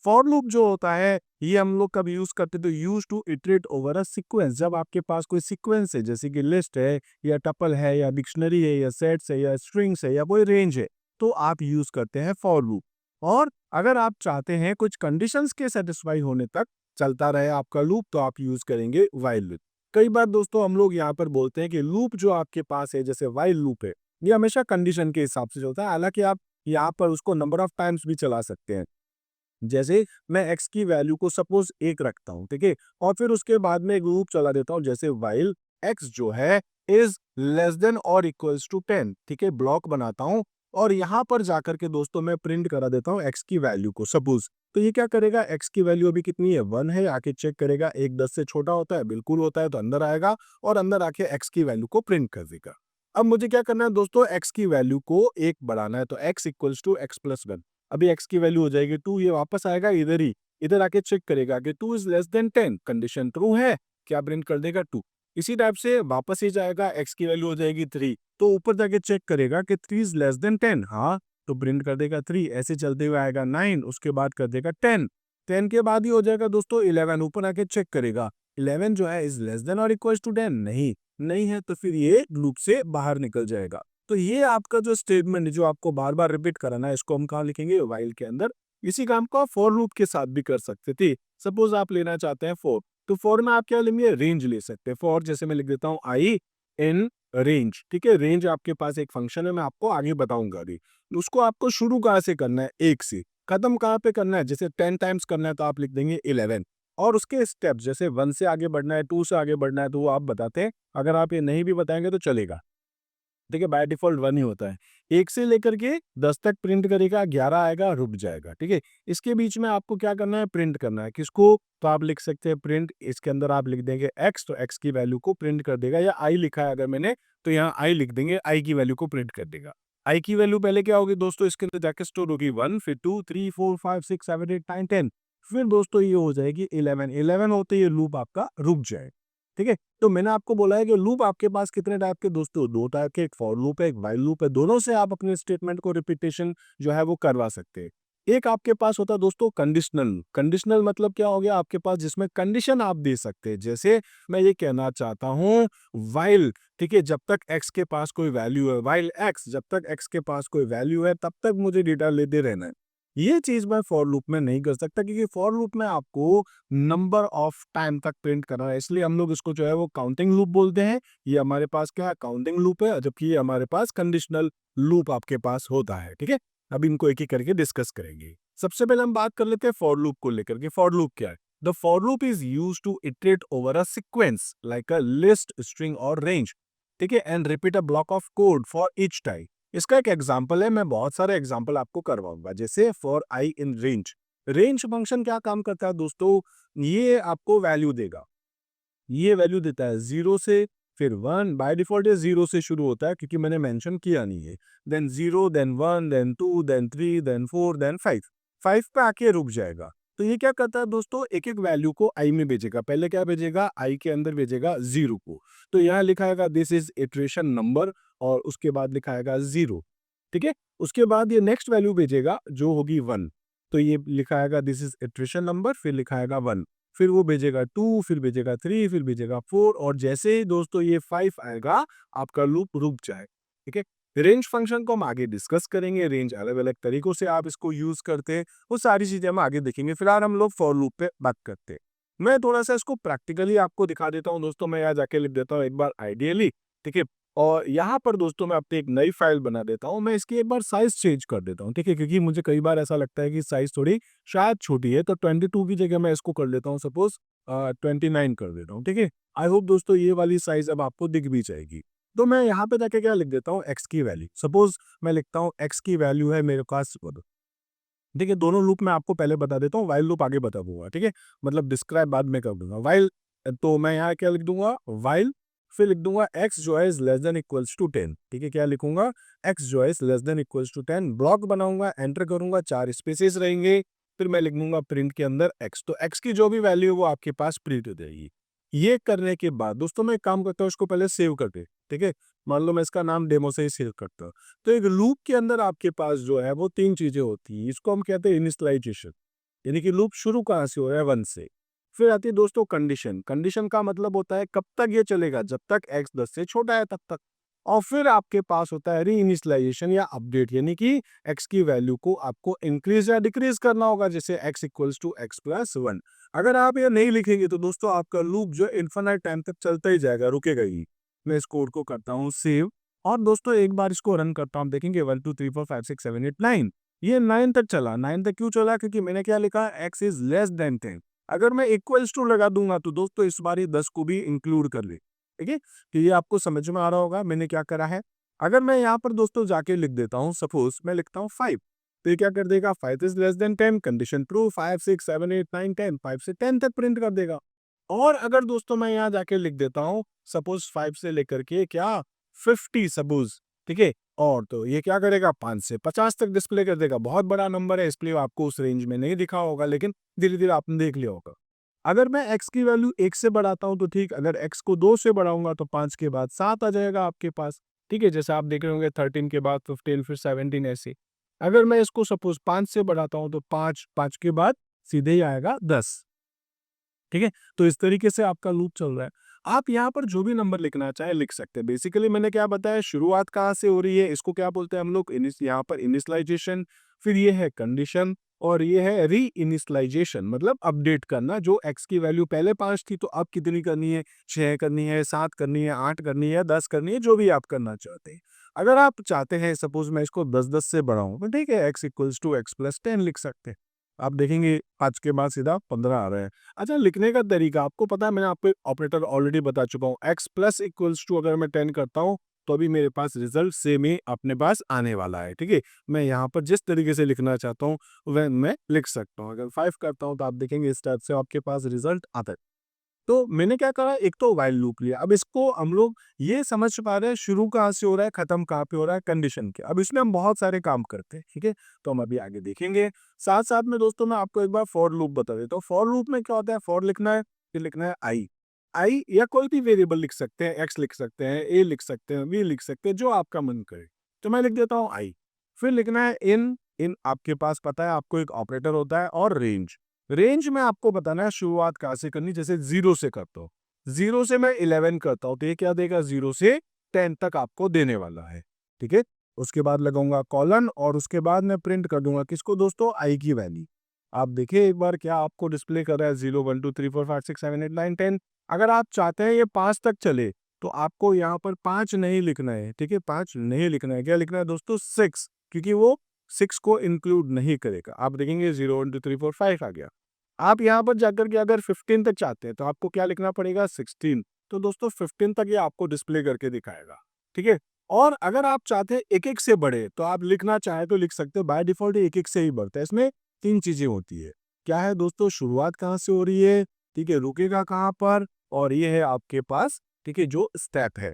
फॉर लूप जो होता है ये हम लोग कब यूज करते हैं, तो use to iterate over a sequence, जब आपके पास कोई सीक्वेंस है जैसे कि लिस्ट है या टपल है या डिक्शनरी है या सेट्स है या स्ट्रिंग्स है या कोई रेंज है, तो आप यूज करते हैं फॉर लूप। और अगर आप चाहते हैं कुछ कंडीशंस के सेटिस्फाई होने तक चलता रहे आपका लूप, तो आप यूज करेंगे व्हाइल लूप। कई बार दोस्तों हम लोग यहाँ पर बोलते हैं कि लूप जो आपके पास है जैसे व्हाइल लूप है, ये हमेशा कंडीशन के हिसाब से चलता है, हालांकि आप यहाँ पर उसको नंबर ऑफ टाइम्स भी चला सकते हैं। जैसे मैं x की वैल्यू को सपोज 1 रखता हूँ, ठीक है, और फिर उसके बाद में एक लूप चला देता हूँ जैसे व्हाइल x जो है इज लेस देन और इक्वल्स टू 10, ठीक है, ब्लॉक बनाता हूँ और यहाँ पर जाकर के दोस्तों मैं प्रिंट करा देता हूँ x की वैल्यू को सपोज। तो ये क्या करेगा, x की वैल्यू अभी कितनी है 1 है, आके चेक करेगा, 1 10 से छोटा होता है बिल्कुल होता है तो अंदर आएगा और अंदर आके x की वैल्यू को प्रिंट कर देगा। अब मुझे क्या करना है दोस्तों, x की वैल्यू को 1 बढ़ाना है, तो x equals to x plus 1, अभी x की वैल्यू हो जाएगी 2, ये वापस आएगा इधर ही, इधर आके चेक करेगा कि 2 is less then 10, condition true है, क्या प्रिंट कर देगा 2। इसी टाइप से वापस ही जाएगा, x की वैल्यू हो जाएगी 3, तो ऊपर जाके चेक करेगा कि 3 इज लेस देन 10, हाँ, तो प्रिंट कर देगा 3, ऐसे चलते हुए आएगा 9, उसके बाद कर देगा 10, 10 के बाद ही हो जाएगा दोस्तों 11, ऊपर आके चेक करेगा 11 जो है इज लेस देन और इक्वल्स टू 10, नहीं नहीं है, तो फिर ये लूप से बाहर निकल जाएगा। तो ये आपका जो स्टेटमेंट है जो आपको बार बार रिपीट कराना है, इसको हम कहाँ लिखेंगे, व्हाइल के अंदर। इसी काम को आप फॉर लूप के साथ भी कर सकते थे। सपोज आप लेना चाहते हैं फॉर, तो फॉर में आप क्या लेंगे, रेंज ले सकते हैं। फॉर जैसे मैं लिख देता हूँ आई इन रेंज, ठीक है, रेंज आपके पास एक फंक्शन है, मैं आपको आगे बताऊंगा अभी। उसको आपको शुरू कहाँ से करना है, 1 से, खत्म कहाँ पे करना है, जैसे 10 टाइम्स करना है तो आप लिख देंगे 11, और उसके स्टेप्स जैसे 1 से आगे बढ़ना है, 2 से आगे बढ़ना है, तो वो आप बताते हैं। अगर आप ये नहीं भी बताएंगे तो चलेगा, देखिए बाय डिफॉल्ट 1 ही होता है। 1 से लेकर के 10 तक प्रिंट करेगा, 11 आएगा रुक जाएगा, ठीक है। इसके बीच में आपको क्या करना है, प्रिंट करना है, किसको, तो आप लिख सकते हैं प्रिंट, इसके अंदर आप लिख देंगे x, तो x की वैल्यू को प्रिंट कर देगा, या i लिखा है अगर मैंने तो यहाँ i लिख देंगे, i की वैल्यू को प्रिंट कर देगा। i की वैल्यू पहले क्या होगी दोस्तों, इसके अंदर जाके स्टोर होगी 1, फिर 2 3 4 5 6 7 8 9 10, फिर दोस्तों ये हो जाएगी 11, 11 होते ये लूप आपका रुक जाए, ठीक है। तो मैंने आपको बोला है कि लूप आपके पास कितने टाइप के दोस्तों, दो टाइप के, एक फॉर लूप है एक व्हाइल लूप है, दोनों से आप अपने स्टेटमेंट को रिपीटेशन जो है वो करवा सकते हैं। एक आपके पास होता है दोस्तों कंडीशनल, कंडीशनल मतलब क्या हो गया आपके पास, जिसमें कंडीशन आप दे सकते हैं, जैसे मैं ये कहना चाहता हूँ व्हाइल, ठीक है, जब तक x के पास कोई वैल्यू है, व्हाइल x, जब तक x के पास कोई वैल्यू है तब तक मुझे डेटा लेते रहना है। ये चीज मैं फॉर लूप में नहीं कर सकता, क्योंकि फॉर लूप में आपको नंबर ऑफ टाइम तक प्रिंट करना है, इसलिए हम लोग इसको जो है वो काउंटिंग लूप बोलते हैं। ये हमारे पास क्या है, काउंटिंग लूप है, जबकि ये हमारे पास कंडीशनल लूप आपके पास होता है, ठीक है। अब इनको एक एक करके डिस्कस करेंगे। सबसे पहले हम बात कर लेते हैं फॉर लूप को लेकर के। फॉर लूप क्या है, the for loop is use to iterate over a sequence like a list, string और रेंज, ठीक है, and repeat a block of code for each type. इसका एक एग्जाम्पल है, मैं बहुत सारे एग्जाम्पल आपको करवाऊंगा, जैसे for i in range. Range function क्या काम करता है दोस्तों, ये आपको वैल्यू देगा, ये वैल्यू देता है 0 से, फिर 1, बाय डिफॉल्ट ये 0 से शुरू होता है क्योंकि मैंने मेंशन किया नहीं है, then 0, then 1, then 2, then 3, then 4, then 5, 5 पे आके रुक जाएगा। तो ये क्या करता है दोस्तों, एक एक वैल्यू को आई में भेजेगा, पहले क्या भेजेगा, आई के अंदर भेजेगा 0 को, तो यहाँ लिखाएगा दिस इज इटरेशन नंबर, और उसके बाद लिखाएगा 0, ठीक है। उसके बाद ये नेक्स्ट वैल्यू भेजेगा जो होगी 1, तो ये लिखाएगा दिस इज इटरेशन नंबर, फिर लिखाएगा 1, फिर वो भेजेगा 2, फिर भेजेगा 3, फिर भेजेगा 4, और जैसे ही दोस्तों ये 5 आएगा आपका लूप रुक जाए, ठीक है। रेंज फंक्शन को हम आगे डिस्कस करेंगे, रेंज अलग अलग तरीकों से आप इसको यूज करते हैं, वो सारी चीजें हम आगे देखेंगे। फिलहाल हम लोग फॉर लूप पे बात करते हैं। मैं थोड़ा सा इसको प्रैक्टिकली आपको दिखा देता हूँ दोस्तों। मैं यहाँ जाके लिख देता हूँ एक बार आइडियली, ठीक है। और यहाँ पर दोस्तों मैं अपनी एक नई फाइल बना देता हूँ। मैं इसकी एक बार साइज चेंज कर देता हूँ, ठीक है, क्योंकि मुझे कई बार ऐसा लगता है कि साइज थोड़ी शायद छोटी है, तो 22 की जगह मैं इसको कर लेता हूँ, सपोज 29 कर देता हूँ, ठीक है। आई होप दोस्तों ये वाली साइज अब आपको दिख भी जाएगी। तो मैं यहाँ पे जाके क्या लिख देता हूँ, एक्स की वैल्यू। सपोज मैं लिखता हूँ एक्स की वैल्यू है मेरे पास, ठीक है। दोनों लूप मैं आपको पहले बता देता हूँ, वाइल लूप आगे बता दूंगा, ठीक है। मतलब डिस्क्राइब बाद में कर दूंगा। वाइल, तो मैं यहाँ क्या लिख दूंगा, वाइल, फिर लिख दूंगा एक्स जो है लेस देन इक्वल्स टू 10, ठीक है। क्या लिखूंगा, एक्स जो है less than equals to 10। Block बनाऊंगा, एंटर करूंगा, 4 स्पेसेस रहेंगे। फिर मैं लिख दूंगा प्रिंट के अंदर एक्स। तो एक्स की जो भी वैल्यू है वो आपके पास प्रिंट हो जाएगी। ये करने के बाद दोस्तों मैं एक काम करता हूँ, इसको पहले सेव करके, ठीक है। मान लो मैं इसका नाम डेमो से ही सेव करता हूँ। तो एक लूप के अंदर आपके पास जो है वो 3 चीजें होती है। इसको हम कहते हैं इनिशियलाइजेशन, यानी कि लूप शुरू कहाँ से हो रहा है, 1 से। फिर आती है दोस्तों कंडीशन। कंडीशन का मतलब होता है कब तक ये चलेगा, जब तक x 10 से छोटा है तब तक। और फिर आपके पास होता है री इनिशियलाइजेशन या अपडेट, यानी कि x की वैल्यू को आपको इंक्रीज या डिक्रीज करना होगा, जैसे x equals to X plus 1। अगर आप ये नहीं लिखेंगे तो दोस्तों आपका लूप जो इन्फिनिट टाइम तक चलता ही जाएगा, रुकेगा ही। मैं इस कोड को करता हूँ सेव, और दोस्तों एक बार इसको रन करता हूँ, देखेंगे 1 2 3 4 5 6 7 8 9। ये 9 तक चला। 9 तक क्यों चला, क्योंकि मैंने क्या लिखा, x इज लेस देन 10। अगर मैं इक्वल्स टू लगा दूंगा तो दोस्तों इस बार ये 10 को भी इंक्लूड कर ले, ठीक है। तो ये आपको समझ में आ रहा होगा मैंने क्या करा है। अगर मैं यहाँ पर दोस्तों जाके लिख देता हूँ, सपोज मैं लिखता हूँ 5, तो ये क्या कर देगा, 5 is less then 10, condition true, 5 6 7 8 9 10, 5 से 10 तक प्रिंट कर देगा। और अगर दोस्तों मैं यहाँ जाके लिख देता हूँ, सपोज 5 से लेकर के क्या 50, सपोज, ठीक है। और तो ये क्या करेगा, 5 से 50 तक डिस्प्ले कर देगा। बहुत बड़ा नंबर है, इसलिए आपको उस रेंज में नहीं दिखा होगा, लेकिन धीरे धीरे आपने देख लिया होगा। अगर मैं x की वैल्यू 1 से बढ़ाता हूं तो ठीक, अगर x को 2 से बढ़ाऊंगा तो 5 के बाद 7 आ जाएगा आपके पास, ठीक है। जैसे आप देख रहे होंगे 13 के बाद 15, फिर 17 ऐसे। अगर मैं इसको सपोज 5 से बढ़ाता हूं तो 5, 5 के बाद सीधे ही आएगा 10, ठीक है। तो इस तरीके से आपका लूप चल रहा है। आप यहाँ पर जो भी नंबर लिखना चाहे लिख सकते हैं। बेसिकली मैंने क्या बताया, शुरुआत कहाँ से हो रही है, इसको क्या बोलते हैं हम लोग, यहाँ पर इनिशियलाइजेशन, फिर ये है कंडीशन, और ये है री इनिशियलाइजेशन, मतलब अपडेट करना। जो एक्स की वैल्यू पहले 5 थी तो अब कितनी करनी है, 6 करनी है, 7 करनी है, 8 करनी है, 10 करनी है, जो भी आप करना चाहते हैं। अगर आप चाहते हैं सपोज मैं इसको 10 से बढ़ाऊं तो ठीक है, X equals to X plus 10 लिख सकते हैं। आप देखेंगे 5 के बाद सीधा 15 आ रहा है। अच्छा, लिखने का तरीका आपको पता है, मैंने आपको ऑपरेटर ऑलरेडी बता चुका हूँ। x प्लस इक्वल्स टू अगर मैं 10 करता हूँ तो अभी मेरे पास रिजल्ट सेम ही अपने पास आने वाला है, ठीक है। मैं यहाँ पर जिस तरीके से लिखना चाहता हूँ वह मैं लिख सकता हूँ। अगर 5 करता हूँ तो आप देखेंगे इस टाइप से आपके पास रिजल्ट आता है। तो मैंने क्या करा, एक तो व्हाइल लूप लिया। अब इसको हम लोग ये समझ पा रहे हैं शुरू कहाँ से हो रहा है, खत्म कहाँ पे हो रहा है, कंडीशन के। अब इसमें हम बहुत सारे काम करते हैं, ठीक है। तो हम अभी आगे देखेंगे। साथ साथ में दोस्तों मैं आपको एक बार फॉर लूप बता देता हूँ। फॉर लूप में क्या होता है, फॉर लिखना है, फिर लिखना है आई। आई या कोई भी वेरिएबल लिख सकते हैं, एक्स लिख सकते हैं, ए लिख सकते हैं, बी लिख सकते हैं, जो आपका मन करे। तो मैं लिख देता हूँ आई। फिर लिखना है इन। इन आपके पास पता है आपको एक ऑपरेटर होता है, और रेंज। रेंज में आपको बताना है शुरुआत कहाँ से करनी, जैसे 0 से करता हूँ। 0 से मैं 11 करता हूँ तो ये क्या देगा, 0 से 10 तक आपको देने वाला है, ठीक है। उसके बाद लगाऊंगा कॉलन, और उसके बाद मैं प्रिंट कर दूंगा किसको दोस्तों, आई की वैल्यू। आप देखिए एक बार क्या आपको डिस्प्ले कर रहा है, 0 1 2 3 4 5 6 7 8 9 10। अगर आप चाहते हैं ये 5 तक चले तो आपको यहाँ पर 5 नहीं लिखना है, ठीक है। 5 नहीं लिखना है, क्या लिखना है दोस्तों, 6, क्योंकि वो 6 को इंक्लूड नहीं करेगा। आप देखेंगे 0 1 2 3 4 5 आ गया। आप यहाँ पर जाकर के अगर 15 तक चाहते हैं तो आपको क्या लिखना पड़ेगा, 16। तो दोस्तों 15 तक ये आपको डिस्प्ले करके दिखाएगा, ठीक है। और अगर आप चाहते हैं एक एक से बढ़े तो आप लिखना चाहे तो लिख सकते हो। बाय डिफॉल्ट एक एक से ही बढ़ता है। इसमें 3 चीजें होती है। क्या है दोस्तों, शुरुआत कहाँ से हो रही है, ठीक है, रुकेगा कहाँ पर, और ये है आपके पास, ठीक है, जो स्टेप है।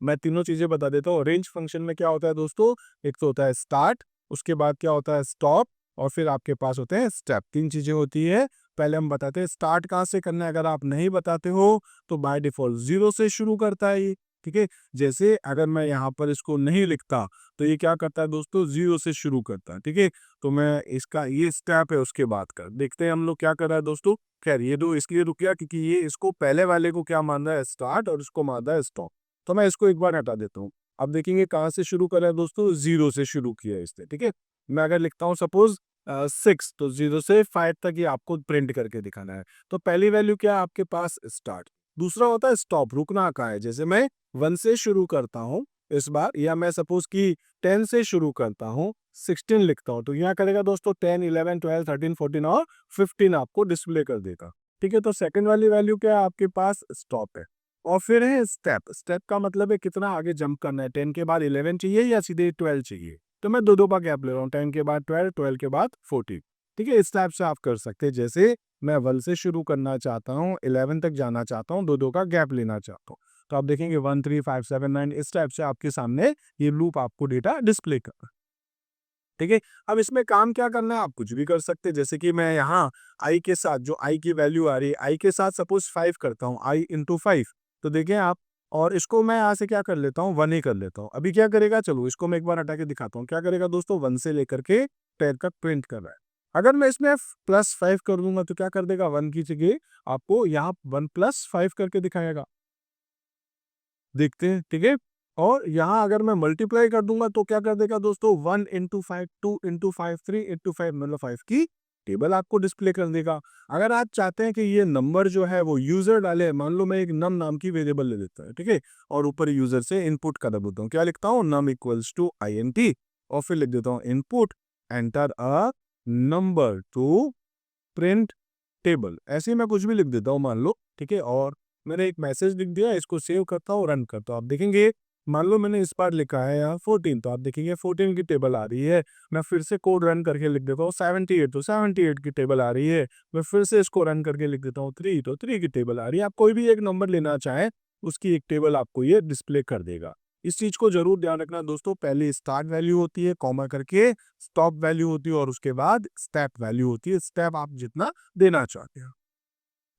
मैं तीनों चीजें बता देता हूँ। रेंज फंक्शन में क्या होता है दोस्तों, एक तो होता है स्टार्ट, उसके बाद क्या होता है स्टॉप, और फिर आपके पास होते हैं स्टेप। 3 चीजें होती है। पहले हम बताते हैं स्टार्ट कहाँ से करना है। अगर आप नहीं बताते हो तो बाय डिफॉल्ट 0 से शुरू करता है ये, ठीक है। जैसे अगर मैं यहाँ पर इसको नहीं लिखता तो ये क्या करता है दोस्तों, 0 से शुरू करता है, ठीक है। तो मैं इसका ये स्टेप है, उसके बाद कर देखते हैं हम लोग क्या कर रहा है दोस्तों। खैर ये दो इसलिए रुक गया क्योंकि ये इसको पहले वाले को क्या मान रहा है, स्टार्ट, और इसको मान रहा है स्टॉप। तो मैं इसको एक बार हटा देता हूँ। अब देखेंगे कहाँ से शुरू करा है दोस्तों, 0 से शुरू किया है इसने, ठीक है। मैं अगर लिखता हूँ सपोज 6, तो 0 से 5 तक ये आपको प्रिंट करके दिखाना है। तो पहली वैल्यू क्या है आपके पास, स्टार्ट। दूसरा होता है स्टॉप, रुकना कहाँ है। जैसे मैं 1 से शुरू करता हूँ इस बार, या मैं सपोज कि 10 से शुरू करता हूँ, 16 लिखता हूँ, तो यहाँ करेगा दोस्तों 10, 11, 12, 13, 14 और 15 आपको डिस्प्ले कर देगा, ठीक है। तो सेकंड वाली वैल्यू क्या है आपके पास, स्टॉप है। और फिर है स्टेप। स्टेप का मतलब है कितना आगे जंप करना है, 10 के बाद 11 चाहिए या सीधे 12 चाहिए। तो मैं दो दो का गैप ले रहा हूँ, 10 के बाद 12, 12 के बाद 14, ठीक है। इस टाइप से आप कर सकते हैं। जैसे मैं 1 से शुरू करना चाहता हूँ, 11 तक जाना चाहता हूँ, दो दो का गैप लेना चाहता हूँ, तो आप देखेंगे 1, 3, 5, 7, 9 इस टाइप से आपके सामने ये लूप आपको डेटा डिस्प्ले कर, ठीक है। अब इसमें काम क्या करना है, आप कुछ भी कर सकते हैं। जैसे कि मैं यहाँ आई के साथ, जो आई की वैल्यू आ रही है, आई के साथ सपोज 5 करता हूँ, आई इंटू 5, तो देखें आप, और इसको मैं यहाँ से क्या कर लेता हूँ, 1 ही कर लेता हूँ। अभी क्या करेगा, चलो इसको मैं एक बार हटा के दिखाता हूँ। क्या करेगा दोस्तों, 1 से लेकर के 10 तक प्रिंट कर रहा है। अगर मैं इसमें +5 कर दूंगा तो क्या कर देगा, 1 की जगह आपको यहाँ 1 + 5 करके दिखाएगा, देखते हैं, ठीक है। और यहाँ अगर मैं मल्टीप्लाई कर दूंगा तो क्या कर देगा दोस्तों, 1 इंटू 5, 2 इंटू 5, 3 इंटू 5, मतलब 5 की टेबल आपको डिस्प्ले कर देगा। अगर आप चाहते हैं कि ये नंबर जो है वो यूजर डाले, मान लो मैं एक नम नाम की वेरिएबल ले लेता है, ठीक है, और ऊपर यूजर से इनपुट कर देता हूँ। क्या लिखता हूँ, नम इक्वल्स टू INT, और फिर लिख देता हूँ input enter a number two print table. ऐसे ही मैं कुछ भी लिख देता हूँ मान लो, ठीक है। और मैंने एक मैसेज लिख दिया, इसको सेव करता हूँ, रन करता हूँ। आप देखेंगे मान लो मैंने इस बार लिखा है यहाँ 14, तो आप देखेंगे 14 की टेबल आ रही है। मैं फिर से कोड रन करके लिख देता हूँ 78, तो 78 की टेबल आ रही है। मैं फिर से इसको रन करके लिख देता हूँ 3, तो 3 की टेबल आ रही है। आप कोई भी एक नंबर लेना चाहें, उसकी एक टेबल आपको ये डिस्प्ले कर देगा। इस चीज को जरूर ध्यान रखना दोस्तों, पहले स्टार्ट वैल्यू होती है कॉमा करके, स्टॉप वैल्यू होती है, और उसके बाद स्टेप वैल्यू होती है, स्टेप आप जितना देना चाहते हैं।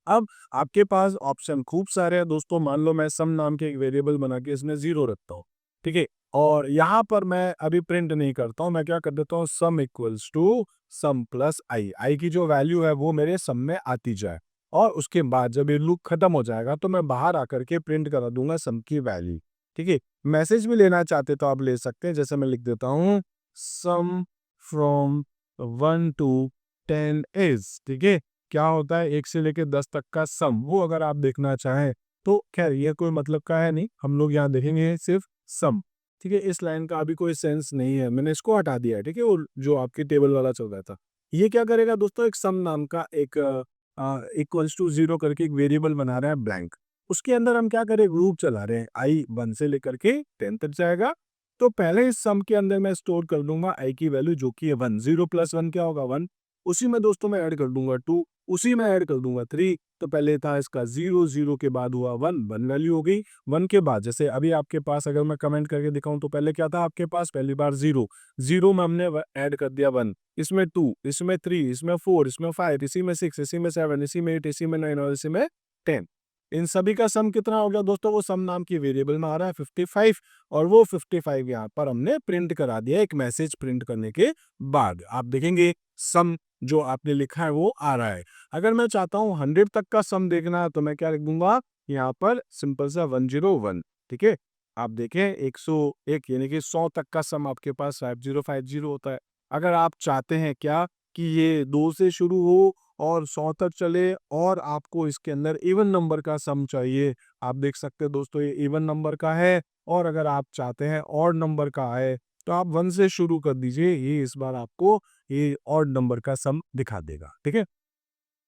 अब आपके पास ऑप्शन खूब सारे हैं दोस्तों। मान लो मैं सम नाम के एक वेरिएबल बना के इसमें 0 रखता हूँ, ठीक है। और यहाँ पर मैं अभी प्रिंट नहीं करता हूँ, मैं क्या कर देता हूँ, sum equals to sum plus i. I की जो वैल्यू है वो मेरे सम में आती जाए, और उसके बाद जब ये लूप खत्म हो जाएगा तो मैं बाहर आकर के प्रिंट करा दूंगा सम की वैल्यू, ठीक है। मैसेज भी लेना चाहते तो आप ले सकते हैं। जैसे मैं लिख देता हूँ सम फ्रॉम 1 to 10 इज, ठीक है। क्या होता है 1 से लेके 10 तक का सम, वो अगर आप देखना चाहें तो खैर ये कोई मतलब का है नहीं, हम लोग यहाँ देखेंगे सिर्फ सम, ठीक है। इस लाइन का अभी कोई सेंस नहीं है, मैंने इसको हटा दिया है, ठीक है। वो जो आपकी टेबल वाला चल रहा था, ये क्या करेगा दोस्तों, एक सम नाम का एक इक्वल्स टू 0 करके एक वेरिएबल बना रहा है ब्लैंक। उसके अंदर हम क्या करें, लूप चला रहे हैं, आई 1 से लेकर के 10 तक जाएगा। तो पहले इस सम के अंदर मैं स्टोर कर दूंगा आई की वैल्यू जो कि है 1, 0 + 1 क्या होगा 1, उसी में दोस्तों मैं ऐड कर दूंगा 2, उसी में ऐड कर दूंगा 3। तो पहले था इसका 0, 0 के बाद हुआ 1, 1 वैल्यू हो गई। 1 के बाद जैसे अभी आपके पास अगर मैं कमेंट करके दिखाऊं तो पहले क्या था आपके पास, पहली बार 0, 0 में हमने ऐड कर दिया 1, इसमें 2, इसमें 3, इसमें 4, इसमें 5, इसी में 6, इसी में 7, इसी में 8, इसी में 9 और इसी में 10। इन सभी का सम कितना हो गया दोस्तों, वो सम नाम की वेरिएबल में आ रहा है 55, और वो 55 यहाँ पर हमने प्रिंट करा दिया एक मैसेज प्रिंट करने के बाद। आप देखेंगे सम जो आपने लिखा है वो आ रहा है। अगर मैं चाहता हूँ 100 तक का सम देखना है तो मैं क्या लिख दूंगा, यहाँ पर सिंपल सा 101, ठीक है। आप देखें 101 यानी कि 100 तक का सम आपके पास 5050 होता है। अगर आप चाहते हैं क्या कि ये 2 से शुरू हो और 100 तक चले, और आपको इसके अंदर इवन नंबर का सम चाहिए, आप देख सकते हैं दोस्तों ये इवन नंबर का है। और अगर आप चाहते हैं ऑड नंबर का है तो आप 1 से शुरू कर दीजिए, ये इस बार आपको ये ऑड नंबर का सम दिखा देगा, ठीक है।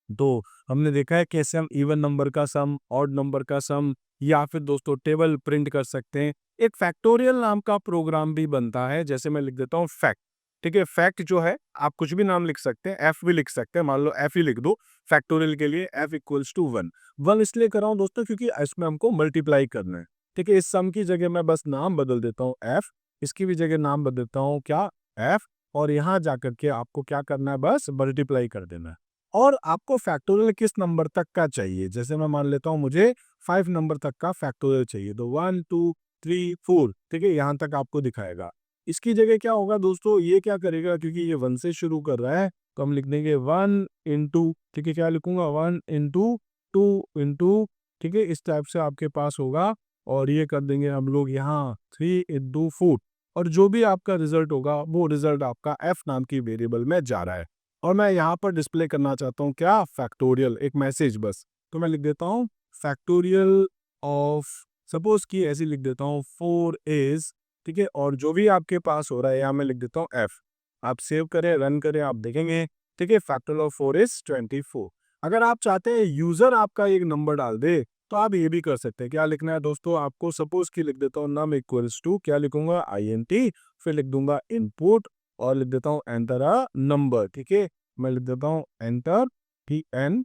तो हमने देखा है कैसे हम इवन नंबर का सम, ऑड नंबर का सम, या फिर दोस्तों टेबल प्रिंट कर सकते हैं। एक फैक्टोरियल नाम का प्रोग्राम भी बनता है, जैसे मैं लिख देता हूँ फैक्ट, ठीक है। फैक्ट जो है आप कुछ भी नाम लिख सकते हैं, एफ भी लिख सकते हैं, मान लो एफ ही लिख दो फैक्टोरियल के लिए, एफ इक्वल्स टू 1। 1 इसलिए कर रहा हूँ दोस्तों क्योंकि इसमें हमको मल्टीप्लाई करना है, ठीक है। इस सम की जगह मैं बस नाम बदल देता हूँ एफ, इसकी भी जगह नाम बदल देता हूँ क्या, एफ, और यहाँ जाकर के आपको क्या करना है, बस मल्टीप्लाई कर देना है। और आपको फैक्टोरियल किस नंबर तक का चाहिए, जैसे मैं मान लेता हूँ मुझे 5 नंबर तक का फैक्टोरियल चाहिए, तो 1 2 3 4, ठीक है, यहाँ तक आपको दिखाएगा। इसकी जगह क्या होगा दोस्तों, ये क्या करेगा, क्योंकि ये 1 से शुरू कर रहा है तो हम लिख देंगे 1 इंटू, ठीक है, क्या लिखूंगा 1 इंटू 2 इंटू, ठीक है, इस टाइप से आपके पास होगा और ये कर देंगे हम लोग यहाँ 3 इंटू 4, और जो भी आपका रिजल्ट होगा वो रिजल्ट आपका एफ नाम की वेरिएबल में जा रहा है। और मैं यहाँ पर डिस्प्ले करना चाहता हूँ क्या, फैक्टोरियल, एक मैसेज बस। तो मैं लिख देता हूँ फैक्टोरियल ऑफ, सपोज कि ऐसे लिख देता हूँ 4 इज, ठीक है, और जो भी आपके पास हो रहा है यहाँ मैं लिख देता हूँ एफ। आप सेव करें, रन करें, आप देखेंगे, ठीक है, फैक्टोरियल ऑफ 4 इज 24। अगर आप चाहते हैं यूजर आपका एक नंबर डाल दे तो आप ये भी कर सकते हैं। क्या लिखना है दोस्तों आपको, सपोज कि लिख देता हूँ नम इक्वल्स टू, क्या लिखूंगा, INT, फिर लिख दूंगा इनपुट, और लिख देता हूँ एंटर अ नंबर, ठीक है, मैं लिख देता हूँ एंटर TN,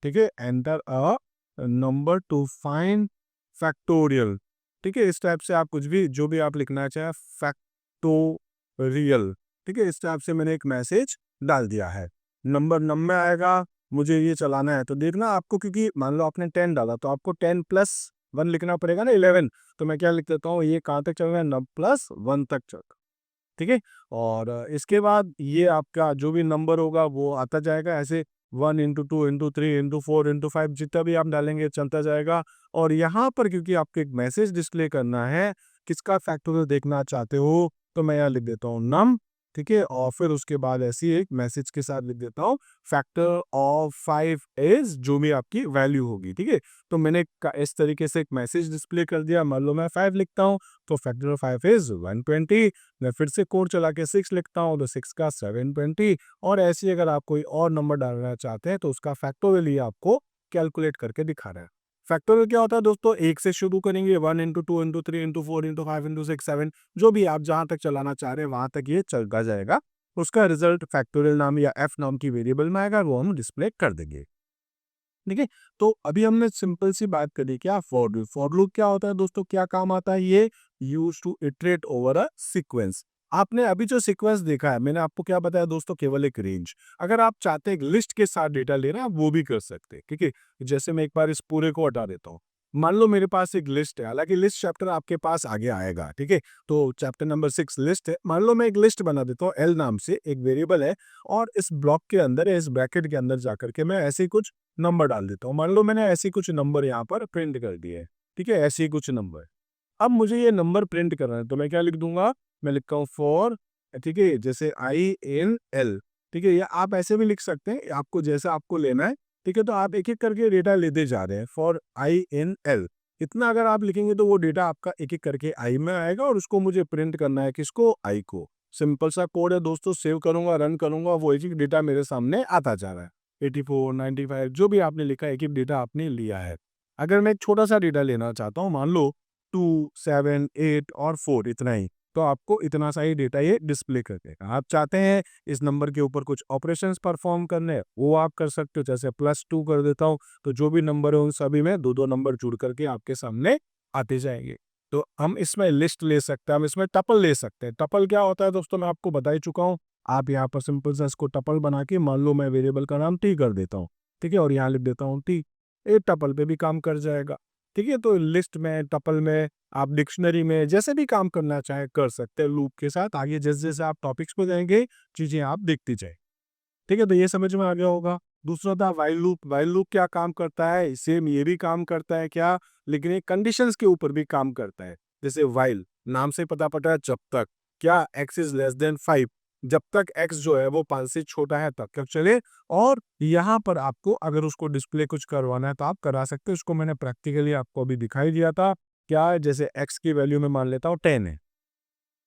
ठीक है, enter a number two find factorial, ठीक है, इस टाइप से आप कुछ भी जो भी आप लिखना चाहें, फैक्टोरियल, ठीक है, इस टाइप से मैंने एक मैसेज डाल दिया है। नंबर नम में आएगा, मुझे ये चलाना है तो देखना आपको, क्योंकि मान लो आपने 10 डाला तो आपको 10 प्लस 1 लिखना पड़ेगा ना, 11। तो मैं क्या लिख देता हूँ, ये कहाँ तक चल रहा है, नम प्लस 1 तक चल, ठीक है। और इसके बाद ये आपका जो भी नंबर होगा वो आता जाएगा ऐसे, 1 इंटू 2 इंटू 3 इंटू 4 इंटू 5, जितना भी आप डालेंगे चलता जाएगा। और यहाँ पर क्योंकि आपको एक मैसेज डिस्प्ले करना है, किसका फैक्टोरियल देखना चाहते हो, तो मैं यहाँ लिख देता हूँ नम, ठीक है, और फिर उसके बाद ऐसी एक मैसेज के साथ लिख देता हूँ फैक्टर ऑफ 5 इज, जो भी आपकी वैल्यू होगी, ठीक है। तो मैंने इस तरीके से एक मैसेज डिस्प्ले कर दिया। मान लो मैं 5 लिखता हूँ तो फैक्टर ऑफ 5 इज 120। मैं फिर से कोड चला के 6 लिखता हूँ तो 6 का 720। और ऐसे ही अगर आप कोई और नंबर डालना चाहते हैं तो उसका फैक्टोरियल ही आपको कैलकुलेट करके दिखा रहा है। फैक्टोरियल क्या होता है दोस्तों, एक से शुरू करेंगे, 1 into 2 into 3 into 4 into 5 into 6 7, जो भी आप जहां तक चलाना चाह रहे हैं वहां तक ये चलता जाएगा। उसका रिजल्ट फैक्टोरियल नाम या एफ नाम की वेरिएबल में आएगा, वो हम डिस्प्ले कर देंगे, ठीक है। तो अभी हमने सिंपल सी बात करी क्या, फॉर लूप। फॉर लूप क्या होता है दोस्तों, क्या काम आता है, ये use to iterate over a sequence. आपने अभी जो सीक्वेंस देखा है, मैंने आपको क्या बताया दोस्तों, केवल एक रेंज। अगर आप चाहते हैं एक लिस्ट के साथ डेटा लेना, आप वो भी कर सकते हैं, ठीक है। जैसे मैं एक बार इस पूरे को हटा देता हूँ, मान लो मेरे पास एक लिस्ट है, हालांकि लिस्ट चैप्टर आपके पास आगे आएगा, ठीक है। तो चैप्टर नंबर 6 लिस्ट है। मान लो मैं एक लिस्ट बना देता हूँ, एल नाम से एक वेरिएबल है, और इस ब्लॉक के अंदर, इस ब्रैकेट के अंदर जाकर के मैं ऐसे कुछ नंबर डाल देता हूँ। मान लो मैंने ऐसे कुछ नंबर यहाँ पर प्रिंट कर दिए, ठीक है, ऐसे ही कुछ नंबर। अब मुझे ये नंबर प्रिंट करना है तो मैं क्या लिख दूंगा, मैं लिखता हूँ फॉर, ठीक है, जैसे INL, ठीक है, या आप ऐसे भी लिख सकते हैं, आपको जैसा आपको लेना है, ठीक है। तो आप एक एक करके डेटा लेते जा रहे हैं, फॉर INL। इतना अगर आप लिखेंगे तो वो डेटा आपका एक एक करके आई में आएगा, और उसको मुझे प्रिंट करना है, किसको, आई को। सिंपल सा कोड है दोस्तों, सेव करूंगा, रन करूंगा, वो एक एक डेटा मेरे सामने आता जा रहा है। 84 95 जो भी आपने लिखा है, एक एक डेटा आपने लिया है। अगर मैं एक छोटा सा डेटा लेना चाहता हूँ, मान लो 2 7 8 और 4, इतना ही, तो आपको इतना सा ही डेटा ये डिस्प्ले कर देगा। आप चाहते हैं इस नंबर के ऊपर कुछ ऑपरेशंस परफॉर्म करने हैं, वो आप कर सकते हो। जैसे +2 कर देता हूँ, तो जो भी नंबर है उन सभी में दो दो नंबर जुड़ करके आपके सामने आते जाएंगे। तो हम इसमें लिस्ट ले सकते हैं, हम इसमें टपल ले सकते हैं। टपल क्या होता है दोस्तों, मैं आपको बता ही चुका हूँ। आप यहाँ पर सिंपल सा इसको टपल बना के, मान लो मैं वेरिएबल का नाम टी कर देता हूँ, ठीक है, और यहाँ लिख देता हूँ टी, ये टपल पे भी काम कर जाएगा, ठीक है। तो लिस्ट में, टपल में, आप डिक्शनरी में जैसे भी काम करना चाहे कर सकते हैं लूप के साथ। आगे जैसे जैसे आप टॉपिक्स पे जाएंगे चीजें आप देखते जाए, ठीक है। तो ये समझ में आ गया होगा। दूसरा था वाइल लूप। वाइल लूप क्या काम करता है, सेम ये भी काम करता है क्या, लेकिन ये कंडीशंस के ऊपर भी काम करता है। जैसे वाइल नाम से पता पड़ा है, जब तक क्या x इज लेस देन 5, जब तक x जो है वो 5 से छोटा है तब तक चले। और यहाँ पर आपको अगर उसको डिस्प्ले कुछ करवाना है तो आप करा सकते हो। उसको मैंने प्रैक्टिकली आपको अभी दिखाई दिया था। क्या है, जैसे x की वैल्यू में मान लेता हूँ 10 है,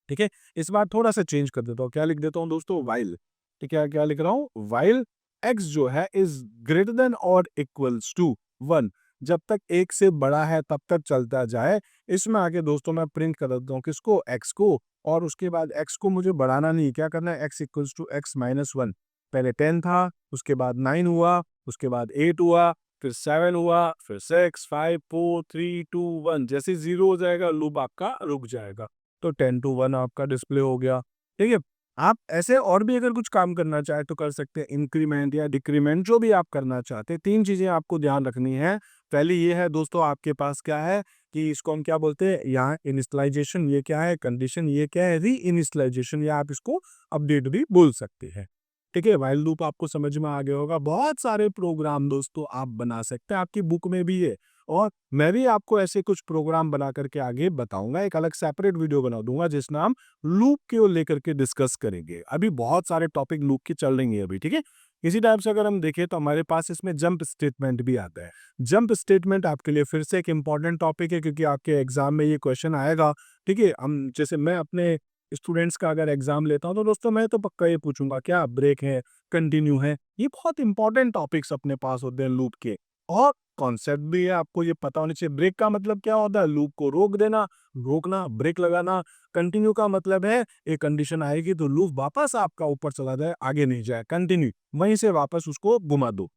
ठीक है। इस बार थोड़ा सा चेंज कर देता हूँ, क्या लिख देता हूँ दोस्तों, वाइल, ठीक है। क्या लिख रहा हूँ, वाइल x जो है इज ग्रेटर देन और इक्वल्स टू 1, जब तक एक से बड़ा है तब तक चलता जाए। इसमें आगे दोस्तों मैं प्रिंट कर देता हूँ, किसको, x को। और उसके बाद x को मुझे बढ़ाना नहीं, क्या करना है, x equals to x minus 1। पहले 10 था, उसके बाद 9 हुआ, उसके बाद 8 हुआ, फिर 7 हुआ, फिर 6 5 4 3 2 1, जैसे 0 हो जाएगा लूप आपका रुक जाएगा। तो 10 to 1 आपका डिस्प्ले हो गया, ठीक है। आप ऐसे और भी अगर कुछ काम करना चाहे तो कर सकते हैं, इंक्रीमेंट या डिक्रीमेंट, जो भी आप करना चाहते हैं। 3 चीजें आपको ध्यान रखनी है। पहली ये है दोस्तों, आपके पास क्या है कि इसको हम क्या बोलते हैं, यहाँ इनिशियलाइजेशन, ये क्या है, कंडीशन, ये क्या है, री इनिशियलाइजेशन, या आप इसको अपडेट भी बोल सकते हैं, ठीक है। वाइल लूप आपको समझ में आ गया होगा। बहुत सारे प्रोग्राम दोस्तों आप बना सकते हैं, आपकी बुक में भी है। और मैं भी आपको ऐसे कुछ प्रोग्राम बना करके आगे बताऊंगा, एक अलग सेपरेट वीडियो बना दूंगा जिसमें हम लूप को लेकर के डिस्कस करेंगे। अभी बहुत सारे टॉपिक लूप की चल रही है अभी, ठीक है। इसी टाइप से अगर हम देखें तो हमारे पास इसमें जंप स्टेटमेंट भी आता है। जंप स्टेटमेंट आपके लिए फिर से एक इंपॉर्टेंट टॉपिक है, क्योंकि आपके एग्जाम में ये क्वेश्चन आएगा, ठीक है। हम जैसे मैं अपने स्टूडेंट्स का अगर एग्जाम लेता हूँ तो दोस्तों मैं तो पक्का ये पूछूंगा क्या ब्रेक है, कंटिन्यू है। ये बहुत इंपॉर्टेंट टॉपिक्स अपने पास होते हैं लूप के। और कॉन्सेप्ट भी है, आपको ये पता होना चाहिए। ब्रेक का मतलब क्या होता है? लूप को रोक देना, रोकना, ब्रेक लगाना। कंटिन्यू का मतलब है एक कंडीशन आएगी तो लूप वापस आपका ऊपर चला जाए, आगे नहीं जाए, कंटिन्यू वहीं से वापस उसको घुमा दो।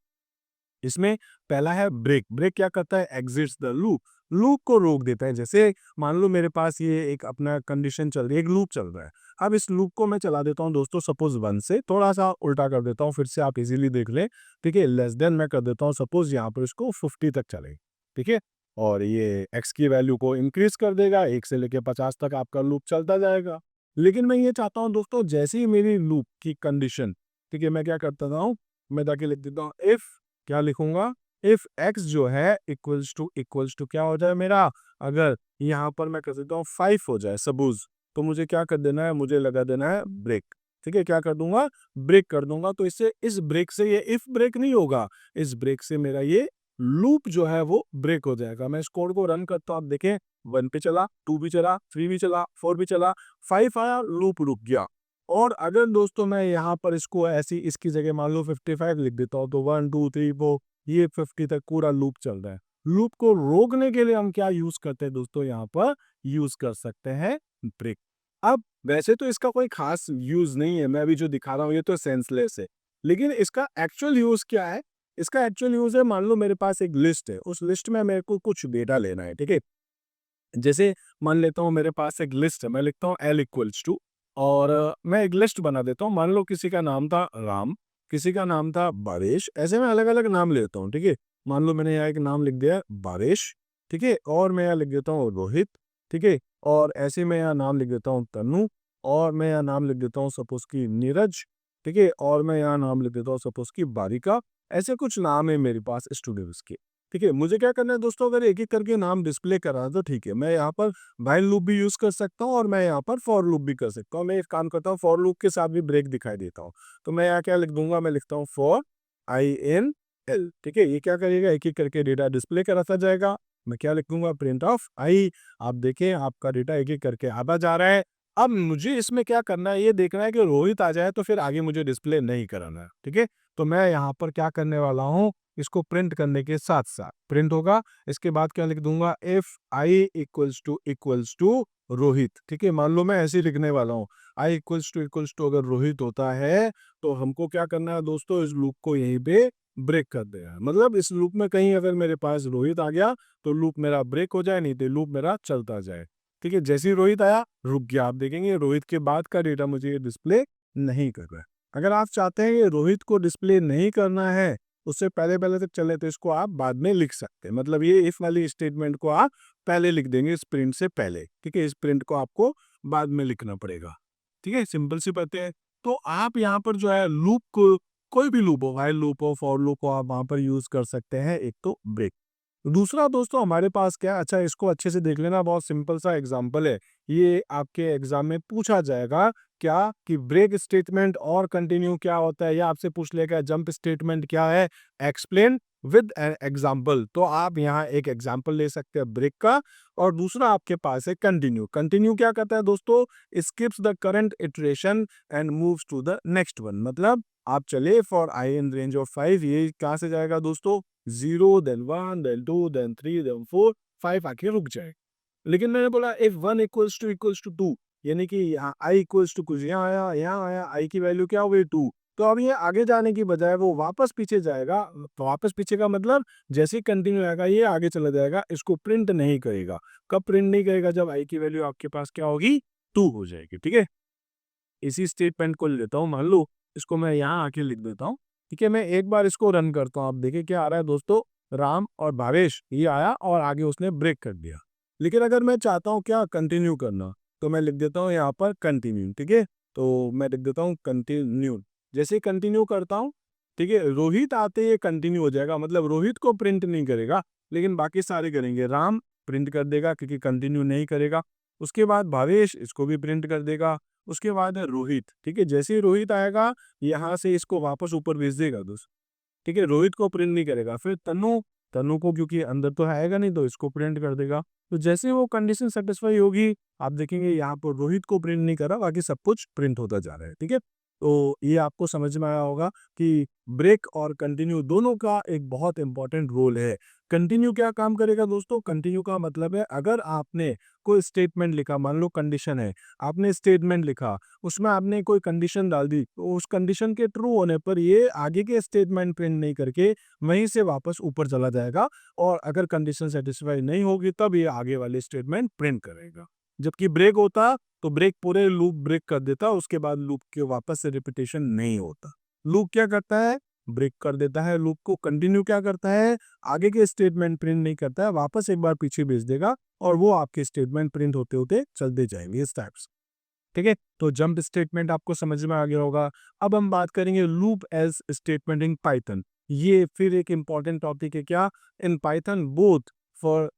इसमें पहला है ब्रेक। ब्रेक क्या करता है? एग्जिट्स द लूप, लूप को रोक देता है। जैसे मान लो मेरे पास ये एक अपना कंडीशन चल रही है, एक लूप चल रहा है। अब इस लूप को मैं चला देता हूँ दोस्तों, सपोज 1 से थोड़ा सा उल्टा कर देता हूँ, फिर से आप इजीली देख लें, ठीक है। लेस देन मैं कर देता हूँ, सपोज यहाँ पर इसको 50 तक चले, ठीक है। और ये एक्स की वैल्यू को इंक्रीज कर देगा, 1 से लेके 50 तक आपका लूप चलता जाएगा। लेकिन मैं ये चाहता हूँ दोस्तों, जैसे ही मेरी लूप की कंडीशन, ठीक है, मैं क्या करता हूँ, मैं जाके लिख देता हूँ इफ, क्या लिखूंगा, इफ x जो है इक्वल्स टू क्या हो जाए मेरा, अगर यहाँ पर मैं कर देता हूँ 5 हो जाए सपोज, तो मुझे क्या कर देना है, मुझे लगा देना है ब्रेक, ठीक है। क्या कर दूंगा? ब्रेक कर दूंगा। तो इससे इस ब्रेक से ये इफ ब्रेक नहीं होगा, इस ब्रेक से मेरा ये लूप जो है वो ब्रेक हो जाएगा। मैं इस कोड को रन करता हूँ, आप देखें 1 पे चला, 2 भी चला, 3 भी चला, 4 भी चला, 5 आया, लूप रुक गया। और अगर दोस्तों मैं यहाँ पर इसको ऐसी इसकी जगह मान लो 55 लिख देता हूँ, तो 1 2 3 4 ये 50 तक पूरा लूप चल रहा है। लूप को रोकने के लिए हम क्या यूज करते हैं दोस्तों? यहाँ पर यूज कर सकते हैं ब्रेक। अब वैसे तो इसका कोई खास यूज नहीं है, मैं अभी जो दिखा रहा हूँ ये तो सेंसलेस है। लेकिन इसका एक्चुअल यूज क्या है? इसका एक्चुअल यूज है, मान लो मेरे पास एक लिस्ट है, उस लिस्ट में मेरे को कुछ डेटा लेना है, ठीक है। जैसे मान लेता हूँ मेरे पास एक लिस्ट है, मैं लिखता हूँ L इक्वल्स टू, और मैं एक लिस्ट बना देता हूँ। मान लो किसी का नाम था राम, किसी का नाम था बारिश, ऐसे मैं अलग अलग नाम लेता हूँ, ठीक है। मान लो मैंने यहाँ एक नाम लिख दिया बारिश, ठीक है, और मैं यहाँ लिख देता हूँ रोहित, ठीक है। और ऐसे मैं यहाँ नाम लिख देता हूँ तनु, और मैं यहाँ नाम लिख देता हूँ सपोज की नीरज, ठीक है। और मैं यहाँ नाम लिख देता हूँ सपोज की बारिका। ऐसे कुछ नाम है मेरे पास स्टूडेंट्स के, ठीक है। मुझे क्या करना है दोस्तों, अगर एक एक करके नाम डिस्प्ले करा तो ठीक है, मैं यहाँ पर व्हाइल लूप भी यूज कर सकता हूँ और मैं यहाँ पर फॉर लूप भी कर सकता हूँ। मैं एक काम करता हूँ, फॉर लूप के साथ भी ब्रेक दिखाई देता हूँ। तो मैं यहाँ क्या लिख दूंगा, मैं लिखता हूँ फॉर INL, ठीक है। ये क्या करेगा, एक एक करके डेटा डिस्प्ले कराता जाएगा। मैं क्या लिख दूंगा, प्रिंट ऑफ आई। आप देखें आपका डेटा एक एक करके आता जा रहा है। अब मुझे इसमें क्या करना है, ये देखना है कि रोहित आ जाए तो फिर आगे मुझे डिस्प्ले नहीं कराना है, ठीक है। तो मैं यहाँ पर क्या करने वाला हूँ, इसको प्रिंट करने के साथ साथ प्रिंट होगा। इसके बाद क्या लिख दूंगा, if i equals to Rohit, ठीक है। मान लो मैं ऐसे ही लिखने वाला हूँ, आई इक्वल्स टू अगर रोहित होता है तो हमको क्या करना है दोस्तों, इस लूप को यहीं पे ब्रेक कर देना है। मतलब इस लूप में कहीं अगर मेरे पास रोहित आ गया तो लूप मेरा ब्रेक हो जाए, नहीं तो लूप मेरा चलता जाए, ठीक है। जैसे ही रोहित आया रुक गया, आप देखेंगे रोहित के बाद का डेटा मुझे ये डिस्प्ले नहीं कर रहा है। अगर आप चाहते हैं कि रोहित को डिस्प्ले नहीं करना है, उससे पहले पहले तक चले, तो इसको आप बाद में लिख सकते हैं। मतलब ये इफ वाली स्टेटमेंट को आप पहले लिख देंगे इस प्रिंट से पहले, ठीक है। इस प्रिंट को आपको बाद में लिखना पड़ेगा, ठीक है। सिंपल सी बातें हैं। तो आप यहाँ पर जो है लूप को, कोई भी लूप हो, व्हाइल लूप हो, फॉर लूप हो, आप वहां पर यूज कर सकते हैं। एक तो ब्रेक। दूसरा दोस्तों हमारे पास क्या है, अच्छा इसको अच्छे से देख लेना, बहुत सिंपल सा एग्जांपल है। ये आपके एग्जाम में पूछा जाएगा क्या, कि ब्रेक स्टेटमेंट और कंटिन्यू क्या होता है, या आपसे पूछ लेगा जंप स्टेटमेंट क्या है, एक्सप्लेन विद एन एग्जाम्पल। तो आप यहाँ एक एग्जाम्पल ले सकते हैं ब्रेक का। और दूसरा आपके पास है कंटिन्यू। कंटिन्यू क्या करता है दोस्तों, skips the current iteration and moves to the next one. मतलब आप चले for i in range of 5, ये कहाँ से जाएगा दोस्तों, 0 देन 1 देन 2 देन 3 देन 4 5 आके रुक जाए। लेकिन मैंने बोला इफ 1 इक्वल्स टू 2, यानी कि यहाँ आई इक्वल्स टू कुछ यहाँ आया आई की वैल्यू क्या हो गई 2। तो अब ये आगे जाने की बजाय वो वापस पीछे जाएगा। तो वापस पीछे का मतलब जैसे ही कंटिन्यू आएगा ये आगे चला जाएगा, इसको प्रिंट नहीं करेगा। कब प्रिंट नहीं करेगा, जब आई की वैल्यू आपके पास क्या होगी, 2 हो जाएगी, ठीक है। इसी स्टेटमेंट को लेता हूँ, मान लो इसको मैं यहाँ आके लिख देता हूँ, ठीक है। मैं एक बार इसको रन करता हूँ, आप देखिए क्या आ रहा है दोस्तों, राम और भावेश ये आया और आगे उसने ब्रेक कर दिया। लेकिन अगर मैं चाहता हूँ क्या, कंटिन्यू करना, तो मैं लिख देता हूँ यहाँ पर कंटिन्यू, ठीक है। तो मैं लिख देता हूँ कंटिन्यू। जैसे कंटिन्यू करता हूँ, ठीक है, रोहित आते ही कंटिन्यू हो जाएगा, मतलब रोहित को प्रिंट नहीं करेगा, लेकिन बाकी सारे करेंगे। राम प्रिंट कर देगा क्योंकि कंटिन्यू नहीं करेगा। उसके बाद भावेश इसको भी प्रिंट कर देगा। उसके बाद है रोहित, ठीक है। जैसे ही रोहित आएगा यहाँ से इसको वापस ऊपर भेज देगा दोस्त, ठीक है। रोहित को प्रिंट नहीं करेगा। फिर तनु, तनु को क्योंकि अंदर तो आएगा नहीं तो इसको प्रिंट कर देगा। तो जैसे वो कंडीशन सेटिस्फाई होगी आप देखेंगे यहाँ पर रोहित को प्रिंट नहीं करा, बाकी सब कुछ प्रिंट होता जा रहा है, ठीक है। तो ये आपको समझ में आया होगा कि ब्रेक और कंटिन्यू दोनों का एक बहुत इंपॉर्टेंट रोल है। कंटिन्यू क्या काम करेगा दोस्तों? कंटिन्यू का मतलब है अगर आपने कोई स्टेटमेंट लिखा, मान लो कंडीशन है, आपने स्टेटमेंट लिखा, उसमें आपने कोई कंडीशन डाल दी, तो उस कंडीशन के ट्रू होने पर ये आगे के स्टेटमेंट प्रिंट नहीं करके वहीं से वापस ऊपर चला जाएगा, और अगर कंडीशन सेटिस्फाई नहीं होगी तब ये आगे वाले स्टेटमेंट प्रिंट करेगा। जबकि ब्रेक होता तो ब्रेक पूरे लूप ब्रेक कर देता, उसके बाद लूप के वापस से रिपीटेशन नहीं होता। लूप क्या करता है? ब्रेक कर देता है लूप को। कंटिन्यू क्या करता है? आगे के स्टेटमेंट प्रिंट नहीं करता है, वापस एक बार पीछे भेज देगा और वो आपके स्टेटमेंट प्रिंट होते होते चलते जाएंगे इस टाइप से, ठीक है। तो जंप स्टेटमेंट आपको समझ में आ गया होगा। अब हम बात करेंगे loop else statement in Python. ये फिर एक इंपॉर्टेंट टॉपिक है। क्या? In Python for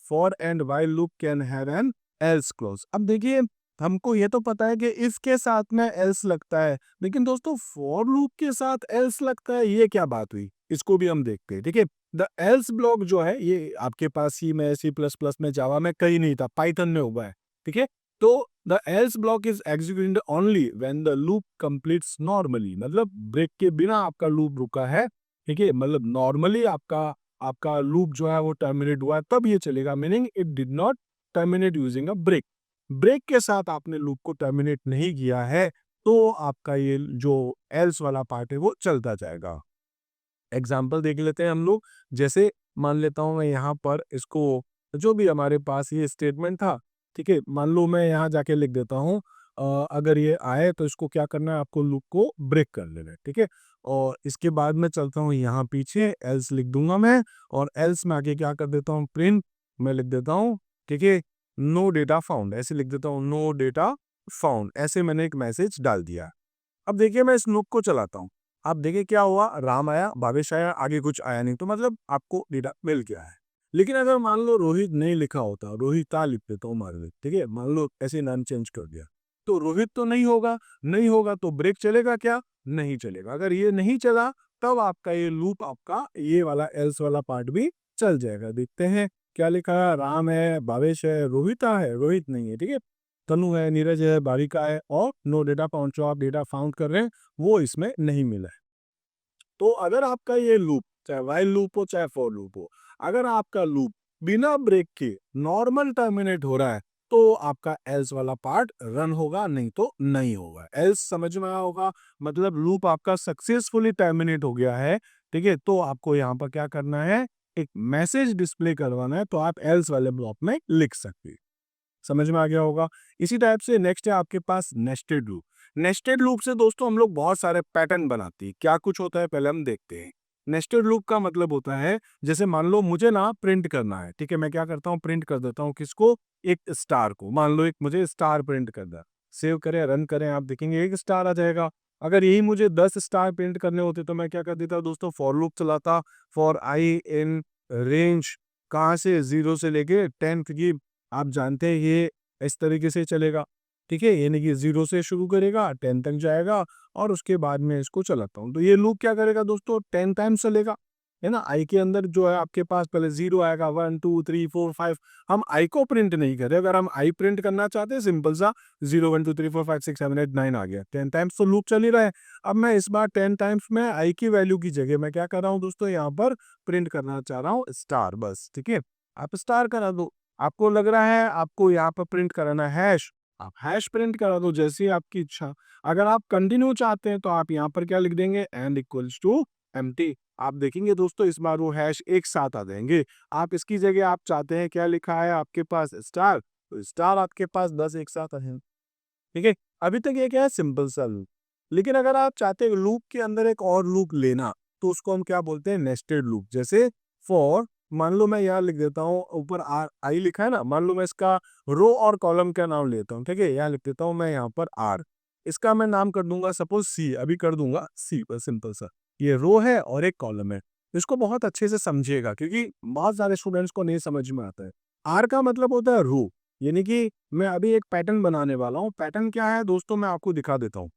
for and while loop can have N Ls clause. अब देखिए, हमको ये तो पता है कि इफ के साथ में एल्स लगता है, लेकिन दोस्तों फॉर लूप के साथ एल्स लगता है, ये क्या बात हुई? इसको भी हम देखते हैं, ठीक है। द एल्स ब्लॉक जो है ये आपके पास सी में, सी प्लस प्लस में, जावा में कहीं नहीं था, पाइथन में हुआ है, ठीक है। तो the L's block is executed only when the loop completes normally, मतलब ब्रेक के बिना आपका लूप रुका है, ठीक है। मतलब नॉर्मली आपका आपका लूप जो है वो टर्मिनेट हुआ है तब ये चलेगा, meaning it did not terminate using a break. Break के साथ आपने लूप को टर्मिनेट नहीं किया है तो आपका ये जो एल्स वाला पार्ट है वो चलता जाएगा। एग्जाम्पल देख लेते हैं हम लोग। जैसे मान लेता हूं मैं यहाँ पर इसको, जो भी हमारे पास ये स्टेटमेंट था, ठीक है, मान लो मैं यहाँ जाके लिख देता हूँ अगर ये आए तो इसको क्या करना है, आपको लूप को ब्रेक कर लेना है, ठीक है। और इसके बाद मैं चलता हूँ यहाँ पीछे, एल्स लिख दूंगा मैं, और एल्स में आके क्या कर देता हूँ, प्रिंट मैं लिख देता हूँ, ठीक है, नो डेटा फाउंड, ऐसे लिख देता हूँ, नो डेटा फाउंड, ऐसे मैंने एक मैसेज डाल दिया। अब देखिए मैं इस लूप को चलाता हूँ, आप देखिए क्या हुआ, राम आया, भावेश आया, आगे कुछ आया नहीं, तो मतलब आपको डेटा मिल गया है। लेकिन अगर मान लो रोहित नहीं लिखा होता, रोहित ता लिख देता हूँ मान लो, ठीक है, मान लो ऐसे नाम चेंज कर दिया, तो रोहित तो नहीं होगा, नहीं होगा तो ब्रेक चलेगा क्या? नहीं चलेगा। अगर ये नहीं चला तब आपका ये लूप, आपका ये वाला एल्स वाला पार्ट भी चल जाएगा। देखते हैं क्या लिखा है, राम है, भावेश है, रोहिता है, रोहित नहीं है, ठीक है, तनु है, नीरज है, बालिका है, और नो डेटा फाउंड, जो आप डेटा फाउंड कर रहे हैं वो इसमें नहीं मिला है। तो अगर आपका ये लूप, चाहे व्हाइल लूप हो चाहे फॉर लूप हो, अगर आपका लूप बिना ब्रेक के नॉर्मल टर्मिनेट हो रहा है तो आपका एल्स वाला पार्ट रन होगा, नहीं तो नहीं होगा। एल्स समझ में आया होगा, मतलब लूप आपका सक्सेसफुली टर्मिनेट हो गया है, ठीक है। तो आपको यहाँ पर क्या करना है, एक मैसेज डिस्प्ले करवाना है, तो आप एल्स वाले ब्लॉक में लिख सकते हैं। समझ में आ गया होगा। इसी टाइप से नेक्स्ट है आपके पास नेस्टेड लूप। नेस्टेड लूप से दोस्तों हम लोग बहुत सारे पैटर्न बनाते हैं। क्या कुछ होता है पहले हम देखते हैं। नेस्टेड लूप का मतलब होता है, जैसे मान लो मुझे ना प्रिंट करना है, ठीक है, मैं क्या करता हूँ, प्रिंट कर देता हूँ किसको, एक स्टार को। मान लो एक मुझे स्टार प्रिंट करना है, सेव करें, रन करें, आप देखेंगे एक स्टार आ जाएगा। अगर यही मुझे 10 स्टार प्रिंट करने होते तो मैं क्या कर देता दोस्तों, फॉर लूप चलाता, फॉर आई इन रेंज, कहाँ से, 0 से लेके 10 की, आप जानते हैं ये इस तरीके से चलेगा, ठीक है, यानी कि 0 से शुरू करेगा, 10 तक जाएगा, और उसके बाद में इसको चलाता हूँ। तो ये लूप क्या करेगा दोस्तों, 10 टाइम्स चलेगा, है ना। आई के अंदर जो है आपके पास पहले 0 आएगा, 1 2 3 4 5, हम आई को प्रिंट नहीं कर रहे। अगर हम आई प्रिंट करना चाहते हैं, सिंपल सा 0 1 2 3 4 5 6 7 8 9 आ गया, 10 टाइम्स तो लूप चल ही रहा है। अब मैं इस बार 10 टाइम्स में आई की वैल्यू की जगह मैं क्या कर रहा हूँ दोस्तों, यहाँ पर प्रिंट करना चाह रहा हूँ स्टार, बस, ठीक है। आप स्टार करा दो। आपको लग रहा है आपको यहाँ पर प्रिंट कराना है हैश, आप हैश प्रिंट करा दो, जैसी आपकी इच्छा। अगर आप कंटिन्यू चाहते हैं तो आप यहाँ पर क्या लिख देंगे, एंड इक्वल्स टू एम्प्टी। आप देखेंगे दोस्तों इस बार वो हैश एक साथ आ जाएंगे। आप इसकी जगह आप चाहते हैं, क्या लिखा है आपके पास, स्टार, तो स्टार आपके पास 10 एक साथ है, ठीक है। अभी तक ये क्या है, सिंपल सा लूप। लेकिन अगर आप चाहते हैं लूप के अंदर एक और लूप लेना, तो उसको हम क्या बोलते हैं, नेस्टेड लूप। जैसे फॉर, मान लो मैं यहाँ लिख देता हूँ, ऊपर आर आई लिखा है ना, मान लो मैं इसका रो और कॉलम का नाम लेता हूँ, ठीक है, यहाँ लिख देता हूँ मैं यहाँ पर आर, इसका मैं नाम कर दूंगा सपोज सी, अभी कर दूंगा सी, बस सिंपल सा, ये रो है और एक कॉलम है। इसको बहुत अच्छे से समझिएगा क्योंकि बहुत सारे स्टूडेंट्स को नहीं समझ में आता है। आर का मतलब होता है रो, यानी कि मैं अभी एक पैटर्न बनाने वाला हूँ। पैटर्न क्या है दोस्तों, मैं आपको दिखा देता हूँ।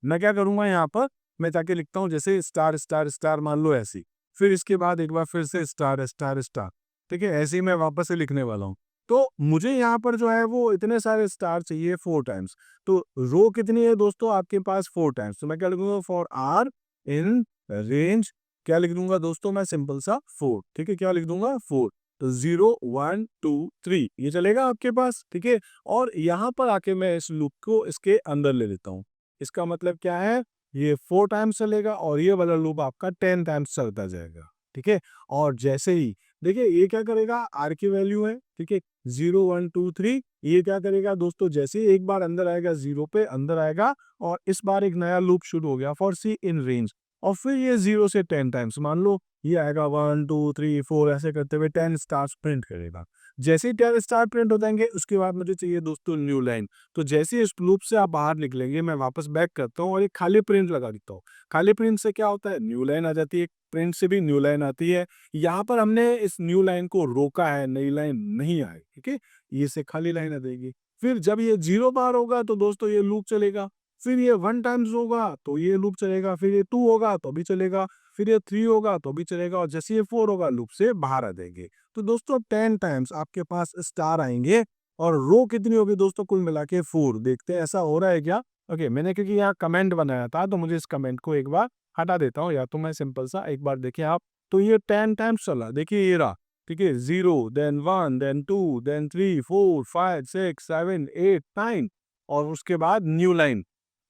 मैं क्या करूँगा यहाँ पर, मैं जाके लिखता हूँ जैसे स्टार, स्टार, स्टार मान लो ऐसे ही। फिर इसके बाद एक बार फिर से स्टार, स्टार, स्टार, ठीक है? ऐसे ही मैं वापस से लिखने वाला हूँ। तो मुझे यहाँ पर जो है वो इतने सारे स्टार चाहिए 4 टाइम्स। तो रो कितनी है दोस्तों आपके पास 4 टाइम्स। तो मैं क्या लिखूँगा, फॉर आर इन रेंज क्या लिख दूँगा दोस्तों मैं, सिंपल सा 4, ठीक है? क्या लिख दूँगा 4। तो 0, 1, 2, 3 ये चलेगा आपके पास, ठीक है? और यहाँ पर आके मैं इस लूप को इसके अंदर ले लेता हूँ। इसका मतलब क्या है, ये 4 टाइम्स चलेगा और ये वाला लूप आपका 10 टाइम्स चलता जाएगा, ठीक है? और जैसे ही देखिए ये क्या करेगा, आर की वैल्यू है, ठीक है? 0, 1, 2, 3 ये क्या करेगा दोस्तों, जैसे ही एक बार अंदर आएगा 0 पे अंदर आएगा और इस बार एक नया लूप शुरू हो गया फॉर सी इन रेंज और फिर ये 0 से 10 टाइम्स मान लो ये आएगा 1, 2, 3, 4 ऐसे करते हुए 10 स्टार्स प्रिंट करेगा। जैसे ही 10 स्टार प्रिंट हो जाएंगे उसके बाद मुझे चाहिए दोस्तों न्यू लाइन। तो जैसे ही इस लूप से आप बाहर निकलेंगे मैं वापस बैक करता हूँ और एक खाली प्रिंट लगा देता हूँ। खाली प्रिंट से क्या होता है, न्यू लाइन आ जाती है, प्रिंट से भी न्यू लाइन आती है। यहाँ पर हमने इस न्यू लाइन को रोका है, नई लाइन नहीं आए, ठीक है? ये से खाली लाइन आ जाएगी। फिर जब ये 0 बार होगा तो दोस्तों ये लूप चलेगा। फिर ये 1 टाइम्स होगा तो ये लूप चलेगा, फिर ये 2 होगा तो भी चलेगा, फिर ये 3 होगा तो भी चलेगा और जैसे ये 4 होगा लूप से बाहर आ जाएंगे। तो दोस्तों 10 टाइम्स आपके पास स्टार आएंगे और रो कितनी होगी दोस्तों, कुल मिला के 4। देखते हैं ऐसा हो रहा है क्या? ओके, मैंने क्योंकि यहाँ कमेंट बनाया था तो मुझे इस कमेंट को एक बार हटा देता हूँ, या तो मैं सिंपल सा एक बार देखिए आप, तो ये 10 टाइम्स चला, देखिए ये रहा, ठीक है? 0 देन 1 देन 2 देन 3 4 5 6 7 8 9 और उसके बाद न्यू लाइन,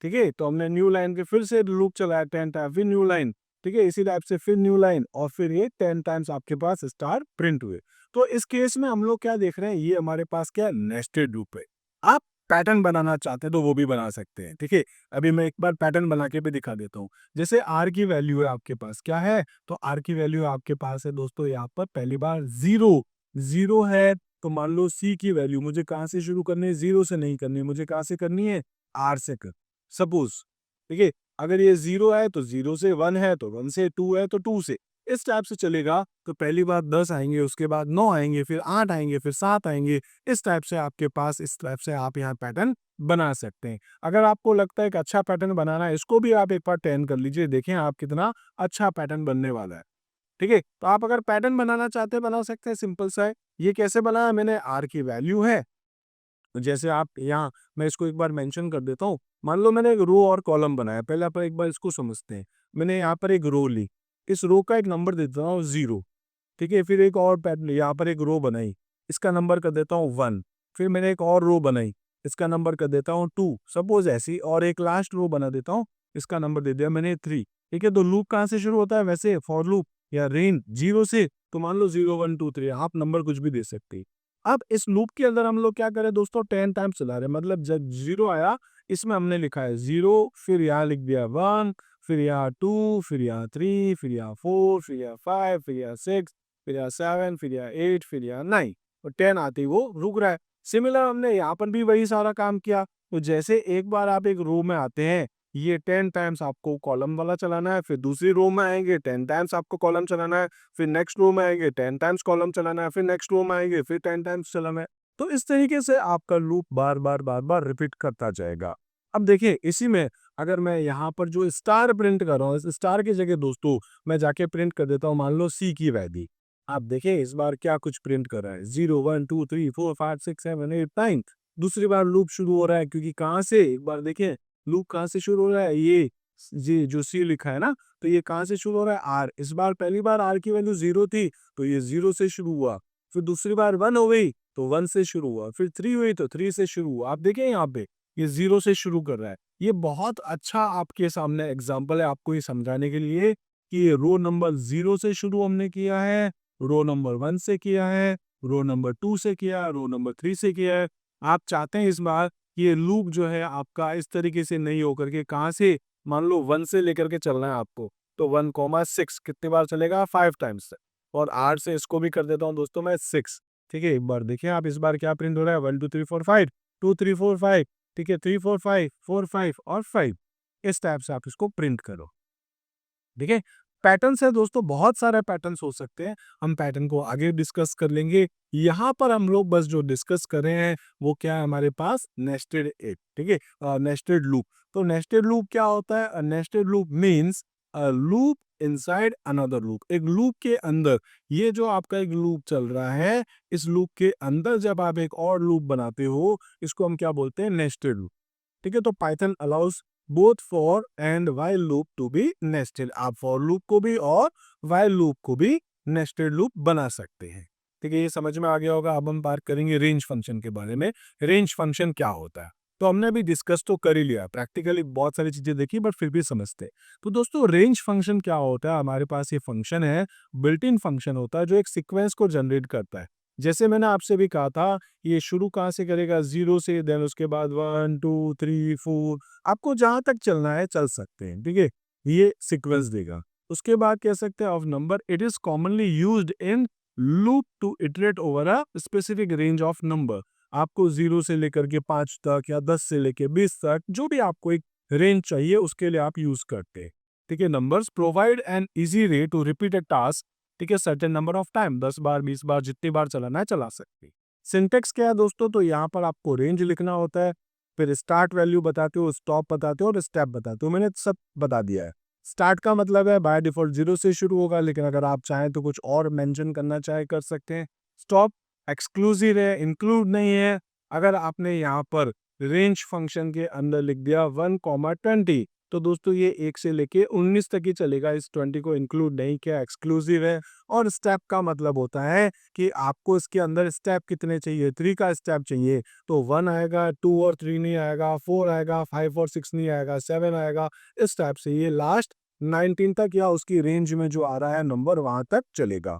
ठीक है? तो हमने न्यू लाइन के फिर से लूप चलाया 10 टाइम, फिर न्यू लाइन, ठीक है? इसी टाइप से फिर न्यू लाइन और फिर ये 10 टाइम्स आपके पास स्टार प्रिंट हुए। तो इस केस में हम लोग क्या देख रहे हैं, ये हमारे पास क्या है, नेस्टेड लूप है। आप पैटर्न बनाना चाहते हैं तो वो भी बना सकते हैं, ठीक है? अभी मैं एक बार पैटर्न बना के भी दिखा देता हूँ। जैसे आर की वैल्यू है आपके पास, क्या है? तो आर की वैल्यू आपके पास है दोस्तों यहाँ पर पहली बार 0, 0 है तो मान लो सी की वैल्यू मुझे कहाँ से शुरू करनी है, 0 से नहीं करनी है, मुझे कहाँ से करनी है, आर से कर। सपोज, ठीक है? अगर ये 0 है तो 0 से, 1 है तो 1 से, 2 है तो 2 से। इस टाइप से चलेगा। तो पहली बार 10 आएँगे, उसके बाद 9 आएँगे, फिर 8 आएँगे, फिर 7 आएँगे। इस टाइप से आपके पास, इस टाइप से आप यहाँ पैटर्न बना सकते हैं। अगर आपको लगता है कि अच्छा पैटर्न बनाना है, इसको भी आप एक बार 10 कर लीजिए, देखें आप कितना अच्छा पैटर्न बनने वाला है। ठीक है? तो आप अगर पैटर्न बनाना चाहते हैं, बना सकते हैं, सिंपल सा है। ये कैसे बनाया मैंने, आर की वैल्यू है, जैसे आप यहाँ मैं इसको एक बार मेंशन कर देता हूँ। मान लो मैंने एक रो और कॉलम बनाया, पहले आप एक बार इसको समझते हैं। मैंने यहाँ पर एक रो ली, इस रो का एक नंबर दे देता हूँ 0, ठीक है? फिर एक और यहाँ पर एक रो बनाई, इसका नंबर कर देता हूँ 1, फिर मैंने एक और रो बनाई, इसका नंबर कर देता हूँ 2, सपोज़ ऐसी, और एक लास्ट रो बना देता हूँ, इसका नंबर दे दिया मैंने 3, ठीक है? तो लूप कहाँ से शुरू होता है वैसे, फॉर लूप या रेंज 0 से, तो मान लो 0, 1, 2, 3 आप नंबर कुछ भी दे सकते हैं। अब इस लूप के अंदर हम लोग क्या करें दोस्तों, 10 टाइम्स चला रहे हैं, मतलब जब 0 आया इसमें हमने लिखा है 0, फिर यहाँ लिख दिया 1, फिर यहाँ 2, फिर यहाँ 3, फिर यहाँ 4, फिर यहाँ 5, फिर यहाँ 6, फिर यहाँ 7, फिर यहाँ 8, फिर यहाँ 9 और 10 आते ही वो रुक रहा है। सिमिलर हमने यहाँ पर भी वही सारा काम किया। तो जैसे एक बार आप एक रो में आते हैं, ये 10 टाइम्स आपको कॉलम वाला चलाना है, फिर दूसरी रो में आएँगे 10 टाइम्स आपको कॉलम चलाना है, फिर नेक्स्ट रो में आएँगे 10 टाइम्स कॉलम चलाना है, फिर नेक्स्ट रो में आएँगे फिर 10 टाइम्स चलाना है। तो इस तरीके से आपका लूप बार-बार, बार-बार रिपीट करता जाएगा। अब देखिए इसी में अगर मैं यहाँ पर जो स्टार प्रिंट कर रहा हूँ, इस स्टार की जगह दोस्तों मैं जाके प्रिंट कर देता हूँ, मान लो सी की वैल्यू। आप देखिए इस बार क्या कुछ प्रिंट कर रहा है, 0, 1, 2, 3, 4, 5, 6, 7, 8, 9 दूसरी बार लूप शुरू हो रहा है, क्योंकि कहाँ से, एक बार देखिए लूप कहाँ से शुरू हो रहा है, ये जी जो सी लिखा है ना, तो ये कहाँ से शुरू हो रहा है, आर। इस बार पहली बार आर की वैल्यू 0 थी तो ये 0 से शुरू हुआ, फिर दूसरी बार 1 हो गई तो 1 से शुरू हुआ, फिर 3 हुई तो 3 से शुरू हुआ। आप देखिए यहाँ पे ये 0 से शुरू कर रहा है। ये बहुत अच्छा आपके सामने एग्जाम्पल है आपको ये समझाने के लिए कि ये रो नंबर 0 से शुरू हमने किया है, रो नंबर 1 से किया है, रो नंबर 2 से किया, रो नंबर 3 से किया है। आप चाहते हैं इस बार ये लूप जो है आपका इस तरीके से नहीं होकर के कहाँ से, मान लो 1 से लेकर के चलना है आपको, तो 1, 6 कितनी बार चलेगा, 5 टाइम्स से, और 8 से इसको भी कर देता हूँ दोस्तों मैं 6, ठीक है? एक बार देखिए आप इस बार क्या प्रिंट हो रहा है, 1, 2, 3, 4, 5, 2, 3, 4, 5, ठीक है? 3, 4, 5, 4, 5 और 5 इस टाइप से आप इसको प्रिंट करो, ठीक है? पैटर्न्स है दोस्तों, बहुत सारे पैटर्न्स हो सकते हैं, हम पैटर्न को आगे डिस्कस कर लेंगे। यहाँ पर हम लोग बस जो डिस्कस कर रहे हैं वो क्या है हमारे पास, नेस्टेड इफ, ठीक है, नेस्टेड लूप। तो नेस्टेड लूप क्या होता है? Nested loop means loop inside another loop, एक लूप के अंदर। ये जो आपका एक लूप चल रहा है, इस लूप के अंदर जब आप एक और लूप बनाते हो, इसको हम क्या बोलते हैं, नेस्टेड लूप। ठीक है, तो Python allows both for and while loop to be nested. आप फॉर लूप को भी और वाइल लूप को भी नेस्टेड लूप बना सकते हैं। ठीक है, ये समझ में आ गया होगा। अब हम बात करेंगे रेंज फंक्शन के बारे में। रेंज फंक्शन क्या होता है? तो हमने अभी डिस्कस तो कर ही लिया, प्रैक्टिकली बहुत सारी चीजें देखी, बट फिर भी समझते हैं। तो दोस्तों रेंज फंक्शन क्या होता है? हमारे पास ये फंक्शन है, बिल्ट इन फंक्शन होता है जो एक सीक्वेंस को जनरेट करता है। जैसे मैंने आपसे भी कहा था, ये शुरू कहाँ से करेगा, 0 से, देन उसके बाद 1 2 3 4, आपको जहां तक चलना है चल सकते हैं। ठीक है, ये सीक्वेंस देगा। उसके बाद कह सकते हैं of number, it is commonly used in loop to iterate over a specific range of number. आपको 0 से लेकर के 5 तक या 10 से लेकर 20 तक, जो भी आपको एक रेंज चाहिए उसके लिए आप यूज करते हैं। ठीक है, numbers provide an easy way to repeat a task. ठीक है, सर्टेन नंबर ऑफ टाइम, 10 बार 20 बार जितनी बार चलाना है चला सकते हैं। सिंटेक्स क्या है दोस्तों? तो यहाँ पर आपको रेंज लिखना होता है, फिर स्टार्ट वैल्यू बताते हो, स्टॉप बताते हो और स्टेप बताते हो। मैंने सब बता दिया है। स्टार्ट का मतलब है बाय डिफॉल्ट 0 से शुरू होगा, लेकिन अगर आप चाहें तो कुछ और मेंशन करना चाहे कर सकते हैं। स्टॉप एक्सक्लूसिव है, इंक्लूड नहीं है। अगर आपने यहाँ पर रेंज फंक्शन के अंदर लिख दिया 1,20, तो दोस्तों ये 1 से लेके 19 तक ही चलेगा, इस 20 को इंक्लूड नहीं किया, एक्सक्लूसिव है। और स्टेप का मतलब होता है कि आपको इसके अंदर स्टेप कितने चाहिए, 3 का स्टेप चाहिए तो 1 आएगा, 2 और 3 नहीं आएगा, 4 आएगा, 5 और 6 नहीं आएगा, 7 आएगा। इस टाइप से ये लास्ट 19 तक या उसकी रेंज में जो आ रहा है नंबर वहां तक चलेगा।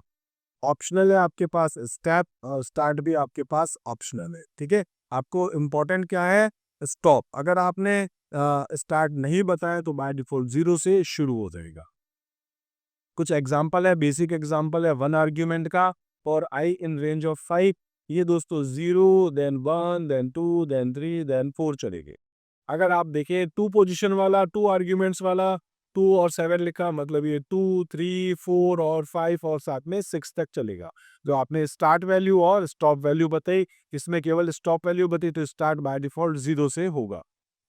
ऑप्शनल है आपके पास स्टेप, और स्टार्ट भी आपके पास ऑप्शनल है। ठीक है, आपको इम्पोर्टेंट क्या है, स्टॉप। अगर आपने स्टार्ट नहीं बताया तो बाय डिफॉल्ट 0 से शुरू हो जाएगा। कुछ एग्जाम्पल है, बेसिक एग्जाम्पल है 1 आर्ग्यूमेंट का, for i in range of 5। ये दोस्तों 0 देन 1 देन 2 देन 3 देन 4 चलेंगे। अगर आप देखें 2 पोजीशन वाला, 2 आर्ग्यूमेंट्स वाला, 2 और 7 लिखा, मतलब ये 2 3 4 और 5 और साथ में 6 तक चलेगा। जो आपने स्टार्ट वैल्यू और स्टॉप वैल्यू बताई, इसमें केवल स्टॉप वैल्यू बताई तो स्टार्ट बाय डिफॉल्ट 0 से होगा।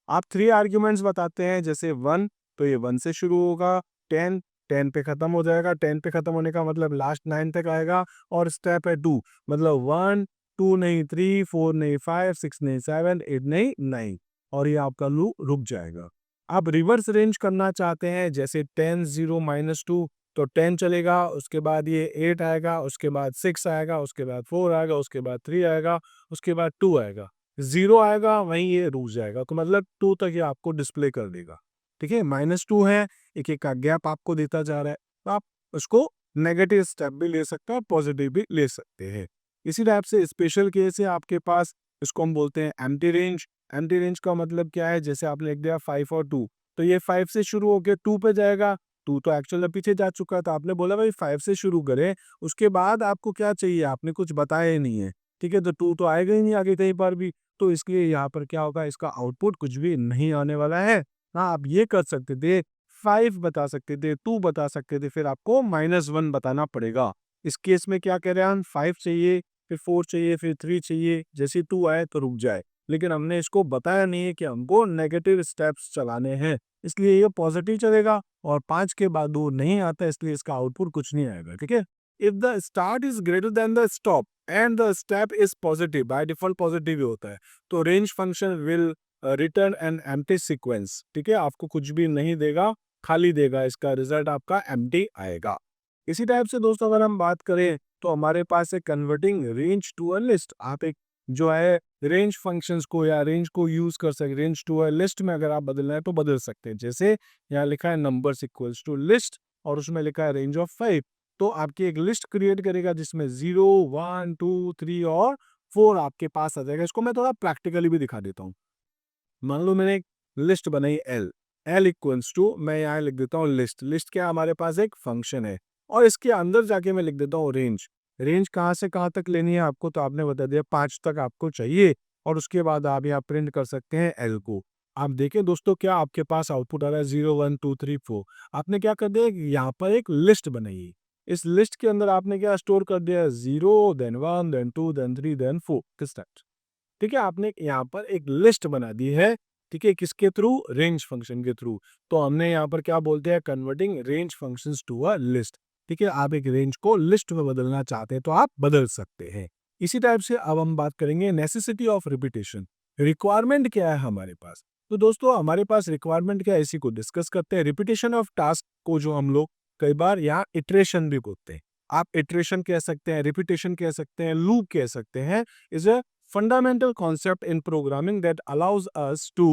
आप 3 आर्ग्यूमेंट्स बताते हैं, जैसे 1 तो ये 1 से शुरू होगा, 10 10 पे खत्म हो जाएगा, 10 पे खत्म होने का मतलब लास्ट 9 तक आएगा। और स्टेप है 2, मतलब 1 2 नहीं 3 4 नहीं 5 6 नहीं 7 8 नहीं 9, और ये आपका लूप रुक जाएगा। आप रिवर्स रेंज करना चाहते हैं, जैसे 10 0 -2 तो 10 चलेगा, उसके बाद ये 8 आएगा, उसके बाद 6 आएगा, उसके बाद 4 आएगा, उसके बाद 3 आएगा, उसके बाद 2 आएगा, 0 आएगा, वहीं ये रुक जाएगा। तो मतलब 2 तक ये आपको डिस्प्ले कर देगा। ठीक है, -2 है, एक एक का गैप आपको देता जा रहा है, तो आप उसको नेगेटिव स्टेप भी ले सकते हैं और पॉजिटिव भी ले सकते हैं। इसी टाइप से स्पेशल केस है आपके पास, इसको हम बोलते हैं एम्प्टी रेंज। एम्प्टी रेंज का मतलब क्या है, जैसे आपने लिख दिया 5 और 2, तो ये 5 से शुरू होकर 2 पे जाएगा। 2 तो एक्चुअल में पीछे जा चुका था, आपने बोला भाई 5 से शुरू करें, उसके बाद आपको क्या चाहिए, आपने कुछ बताया ही नहीं है। ठीक है, तो 2 तो आएगा ही नहीं आगे कहीं पर भी, तो इसलिए यहाँ पर क्या होगा, इसका आउटपुट कुछ भी नहीं आने वाला है। हाँ, आप ये कर सकते थे, 5 बता सकते थे, 2 बता सकते थे, फिर आपको -1 बताना पड़ेगा। इस केस में क्या कह रहे हैं हम, 5 चाहिए, फिर 4 चाहिए, फिर 3 चाहिए, जैसे 2 आए तो रुक जाए। लेकिन हमने इसको बताया नहीं है कि हमको नेगेटिव स्टेप्स चलाने हैं, इसलिए ये पॉजिटिव चलेगा, और 5 के बाद 2 नहीं आता, इसलिए इसका आउटपुट कुछ नहीं आएगा। ठीक है, if the start is greater than the stop and the step is positive, by default positive ही होता है, तो range function will return an empty sequence. ठीक है, आपको कुछ भी नहीं देगा, खाली देगा, इसका रिजल्ट आपका एम्प्टी आएगा। इसी टाइप से दोस्तों अगर हम बात करें, तो हमारे पास है converting range to a list. आप एक जो है रेंज फंक्शंस को या रेंज को यूज कर सकते, रेंज टू अ लिस्ट में अगर आप बदलना है तो बदल सकते हैं। जैसे यहाँ लिखा है नंबर्स इक्वल्स टू लिस्ट, और उसमें लिखा है रेंज ऑफ 5, तो आपकी एक लिस्ट क्रिएट करेगा जिसमें 0 1 2 3 और 4 आपके पास आ जाएगा। इसको मैं थोड़ा प्रैक्टिकली भी दिखा देता हूँ। मान लो मैंने एक लिस्ट बनाई एल, एल इक्वल्स टू, मैं यहाँ लिख देता हूँ लिस्ट। लिस्ट क्या, हमारे पास एक फंक्शन है, और इसके अंदर जाके मैं लिख देता हूँ रेंज। रेंज कहाँ से कहाँ तक लेनी है आपको, तो आपने बता दिया 5 तक आपको चाहिए, और उसके बाद आप यहाँ प्रिंट कर सकते हैं एल को। आप देखें दोस्तों क्या आपके पास आउटपुट आ रहा है 0 1 2 3 4। आपने क्या कर दिया कि यहाँ पर एक लिस्ट बनाई। इस लिस्ट के अंदर आपने क्या स्टोर कर दिया 0 देन 1 देन 2 देन 3 देन 4 किस टाइप। ठीक है, आपने यहाँ पर एक लिस्ट बना दी है। ठीक है, किसके थ्रू? रेंज फंक्शन के थ्रू। तो हमने यहाँ पर क्या बोलते हैं, converting range functions to a list. ठीक है, आप एक रेंज को लिस्ट में बदलना चाहते हैं तो आप बदल सकते हैं। इसी टाइप से अब हम बात करेंगे नेसेसिटी ऑफ रिपीटेशन। रिक्वायरमेंट क्या है हमारे पास? तो दोस्तों हमारे पास रिक्वायरमेंट क्या है, इसी को डिस्कस करते हैं। रिपीटेशन ऑफ टास्क को जो हम लोग कई बार यहाँ इटरेशन भी बोलते हैं। आप इटरेशन कह सकते हैं, रिपीटेशन कह सकते हैं, लूप कह सकते हैं। Is a fundamental concept in programming that allows us to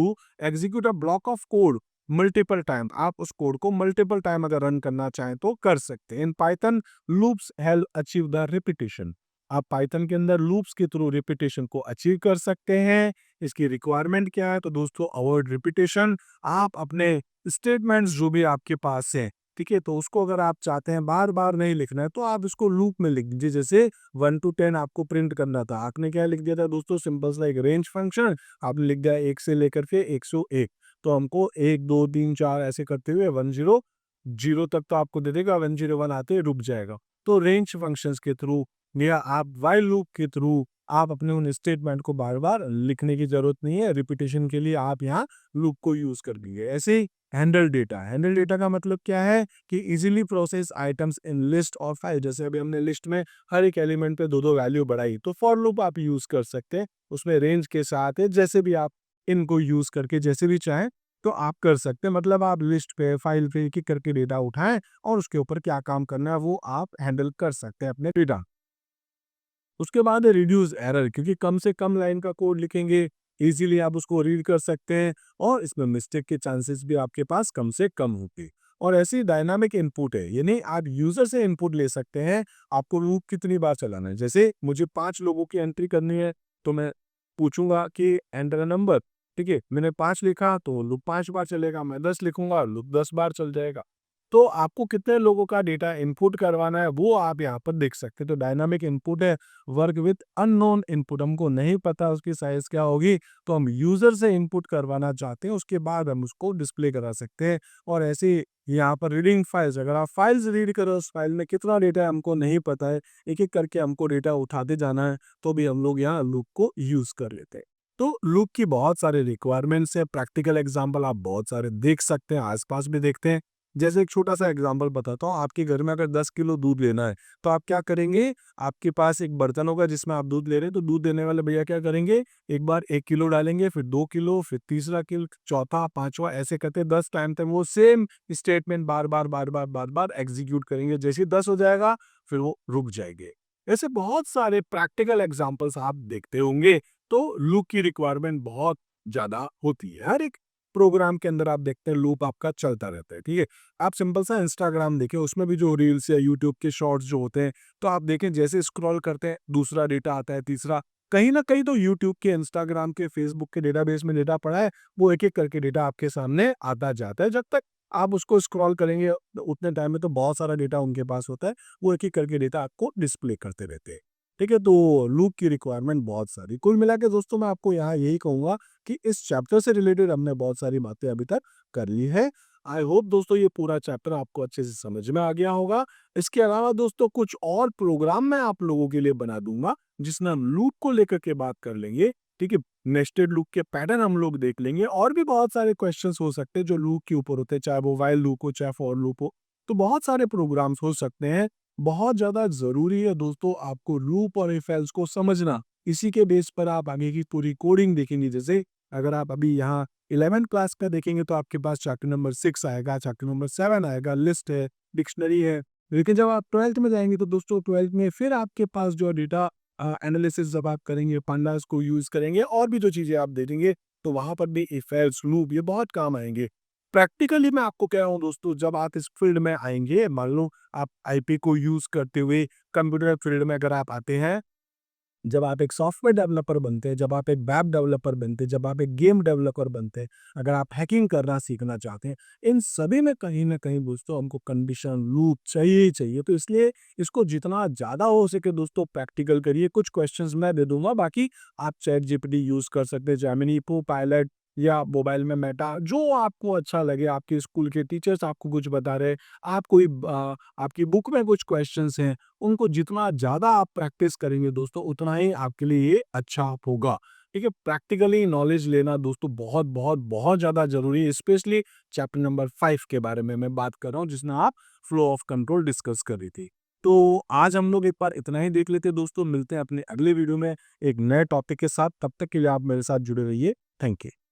execute a block of code multiple time। आप उस कोड को मल्टीपल टाइम अगर रन करना चाहें तो कर सकते हैं। In Python loops help achieve the repetition. आप पाइथन के अंदर लूप्स के थ्रू रिपीटेशन को अचीव कर सकते हैं। इसकी रिक्वायरमेंट क्या है? तो दोस्तों अवॉइड रिपीटेशन। आप अपने स्टेटमेंट्स जो भी आपके पास है, ठीक है, तो उसको अगर आप चाहते हैं बार बार नहीं लिखना है तो आप इसको लूप में लिख दीजिए। जैसे 1 to 10 आपको प्रिंट करना था, आपने क्या लिख दिया था दोस्तों? सिंपल सा एक रेंज फंक्शन आपने लिख दिया 1 से लेकर के 101। तो हमको 1 2 3 4 ऐसे करते हुए 100 तक तो आपको दे देगा, 101 आते ही रुक जाएगा। तो रेंज फंक्शंस के थ्रू या आप व्हाइल लूप के थ्रू आप अपने उन स्टेटमेंट को बार बार लिखने की जरूरत नहीं है। रिपीटेशन के लिए आप यहाँ लूप को यूज कर दीजिए। ऐसे ही हैंडल डेटा। हैंडल डेटा का मतलब क्या है कि easily process items in list और फाइल। जैसे अभी हमने लिस्ट में हर एक एलिमेंट पे दो दो वैल्यू बढ़ाई, तो फॉर लूप आप यूज कर सकते हैं। उसमें रेंज के साथ है, जैसे भी आप इनको यूज करके जैसे भी चाहें तो आप कर सकते हैं। मतलब आप लिस्ट पे फाइल पे एक एक करके डेटा उठाएं और उसके ऊपर क्या काम करना है वो आप हैंडल कर सकते हैं अपने डेटा। उसके बाद है रिड्यूस एरर, क्योंकि कम से कम लाइन का कोड लिखेंगे, इजीली आप उसको रीड कर सकते हैं और इसमें मिस्टेक के चांसेस भी आपके पास कम से कम होंगे। और ऐसी डायनामिक इनपुट है, यानी आप यूजर से इनपुट ले सकते हैं। आपको लूप कितनी बार चलाना है? जैसे मुझे 5 लोगों की एंट्री करनी है तो मैं पूछूंगा कि एंटर अ नंबर। ठीक है, मैंने 5 लिखा तो लूप 5 बार चलेगा। मैं 10 लिखूंगा, लूप 10 बार चल जाएगा। तो आपको कितने लोगों का डेटा इनपुट करवाना है वो आप यहाँ पर देख सकते हैं। तो डायनामिक इनपुट है, वर्क विथ अननोन इनपुट। हमको नहीं पता उसकी साइज क्या होगी, तो हम यूजर से इनपुट करवाना चाहते हैं, उसके बाद हम उसको डिस्प्ले करा सकते हैं। और ऐसे यहाँ पर रीडिंग फाइल्स, अगर आप फाइल्स रीड करो, उस फाइल में कितना डेटा है हमको नहीं पता है, एक एक करके हमको डेटा उठाते जाना है, तो भी हम लोग यहाँ लूप को यूज कर लेते हैं। तो लूप की बहुत सारे रिक्वायरमेंट्स है। प्रैक्टिकल एग्जाम्पल आप बहुत सारे देख सकते हैं, आसपास भी देखते हैं। जैसे एक छोटा सा एग्जांपल बताता हूँ। आपके घर में अगर 10 किलो दूध लेना है तो आप क्या करेंगे? आपके पास एक बर्तन होगा जिसमें आप दूध ले रहे हैं, तो दूध देने वाले भैया क्या करेंगे? एक बार 1 किलो डालेंगे, फिर 2 किलो, फिर तीसरा किलो, चौथा, पांचवा, ऐसे करते 10 टाइम तक वो सेम स्टेटमेंट बार बार एग्जीक्यूट करेंगे। जैसे ही 10 हो जाएगा फिर वो रुक जाएंगे। ऐसे बहुत सारे प्रैक्टिकल एग्जाम्पल्स आप देखते होंगे। तो लूप की रिक्वायरमेंट बहुत ज्यादा होती है। हर एक प्रोग्राम के अंदर आप देखते हैं लूप आपका चलता रहता है। ठीक है, आप सिंपल सा इंस्टाग्राम देखें, उसमें भी जो रील्स या यूट्यूब के शॉर्ट्स जो होते हैं, तो आप देखें जैसे स्क्रॉल करते हैं दूसरा डेटा आता है, तीसरा। कहीं ना कहीं तो यूट्यूब के, इंस्टाग्राम के, फेसबुक के डेटाबेस में डेटा पड़ा है, वो एक एक करके डेटा आपके सामने आता जाता है। जब तक आप उसको स्क्रॉल करेंगे उतने टाइम में तो बहुत सारा डेटा उनके पास होता है, वो एक एक करके डेटा आपको डिस्प्ले करते रहते हैं। ठीक है, तो लूप की रिक्वायरमेंट बहुत सारी। कुल मिला के दोस्तों मैं आपको यहाँ यही कहूंगा कि इस चैप्टर से रिलेटेड हमने बहुत सारी बातें अभी तक कर ली है। आई होप दोस्तों ये पूरा चैप्टर आपको अच्छे से समझ में आ गया होगा। इसके अलावा दोस्तों कुछ और प्रोग्राम मैं आप लोगों के लिए बना दूंगा जिसमें हम लूप को लेकर के बात कर लेंगे। ठीक है, नेस्टेड लूप के पैटर्न हम लोग देख लेंगे, और भी बहुत सारे क्वेश्चंस हो सकते हैं जो लूप के ऊपर होते हैं, चाहे वो व्हाइल लूप हो, चाहे फॉर लूप हो। तो बहुत सारे प्रोग्राम्स हो सकते हैं। बहुत ज्यादा जरूरी है दोस्तों आपको लूप और इफ एल्स को समझना। इसी के बेस पर आप आगे की पूरी कोडिंग देखेंगे। जैसे अगर आप अभी यहाँ 11th क्लास का देखेंगे तो आपके पास चैप्टर नंबर 6 आएगा, चैप्टर नंबर 7 आएगा, लिस्ट है, डिक्शनरी है। लेकिन जब आप 12th में जाएंगे तो दोस्तों 12th में फिर आपके पास जो डेटा एनालिसिस जब आप करेंगे, पांडास को यूज करेंगे, और भी जो चीजें आप देखेंगे, तो वहां पर भी इफ एल्स लूप ये बहुत काम आएंगे। प्रैक्टिकली मैं आपको कह रहा हूँ दोस्तों, जब आप इस फील्ड में आएंगे, मान लो आप आईपी को यूज करते हुए कंप्यूटर फील्ड में अगर आप आते हैं, जब आप एक सॉफ्टवेयर डेवलपर बनते हैं, जब आप एक वेब डेवलपर बनते हैं, जब आप एक गेम डेवलपर बनते हैं, अगर आप हैकिंग करना सीखना चाहते हैं, इन सभी में कहीं ना कहीं दोस्तों हमको कंडीशन लूप चाहिए ही चाहिए। तो इसलिए इसको जितना ज्यादा हो सके दोस्तों प्रैक्टिकल करिए। कुछ क्वेश्चंस मैं दे दूंगा, बाकी आप चैट जीपीटी यूज कर सकते हैं, जेमिनी, को पायलट, या मोबाइल में मेटा, जो आपको अच्छा लगे, आपके स्कूल के टीचर्स आपको कुछ बता रहे, आप कोई आपकी बुक में कुछ क्वेश्चंस हैं, उनको जितना ज़्यादा आप प्रैक्टिस करेंगे दोस्तों, उतना ही आपके लिए ये अच्छा होगा। ठीक है? प्रैक्टिकली नॉलेज लेना दोस्तों बहुत, बहुत, बहुत ज़्यादा ज़रूरी है, स्पेशली चैप्टर नंबर 5 के बारे में मैं बात कर रहा हूँ, जिसमें आप फ्लो ऑफ कंट्रोल डिस्कस कर रही थी। तो आज हम लोग एक बार इतना ही देख लेते हैं दोस्तों, मिलते हैं अपने अगले वीडियो में एक नए टॉपिक के साथ, तब तक के लिए आप मेरे साथ जुड़े रहिए। Thank you.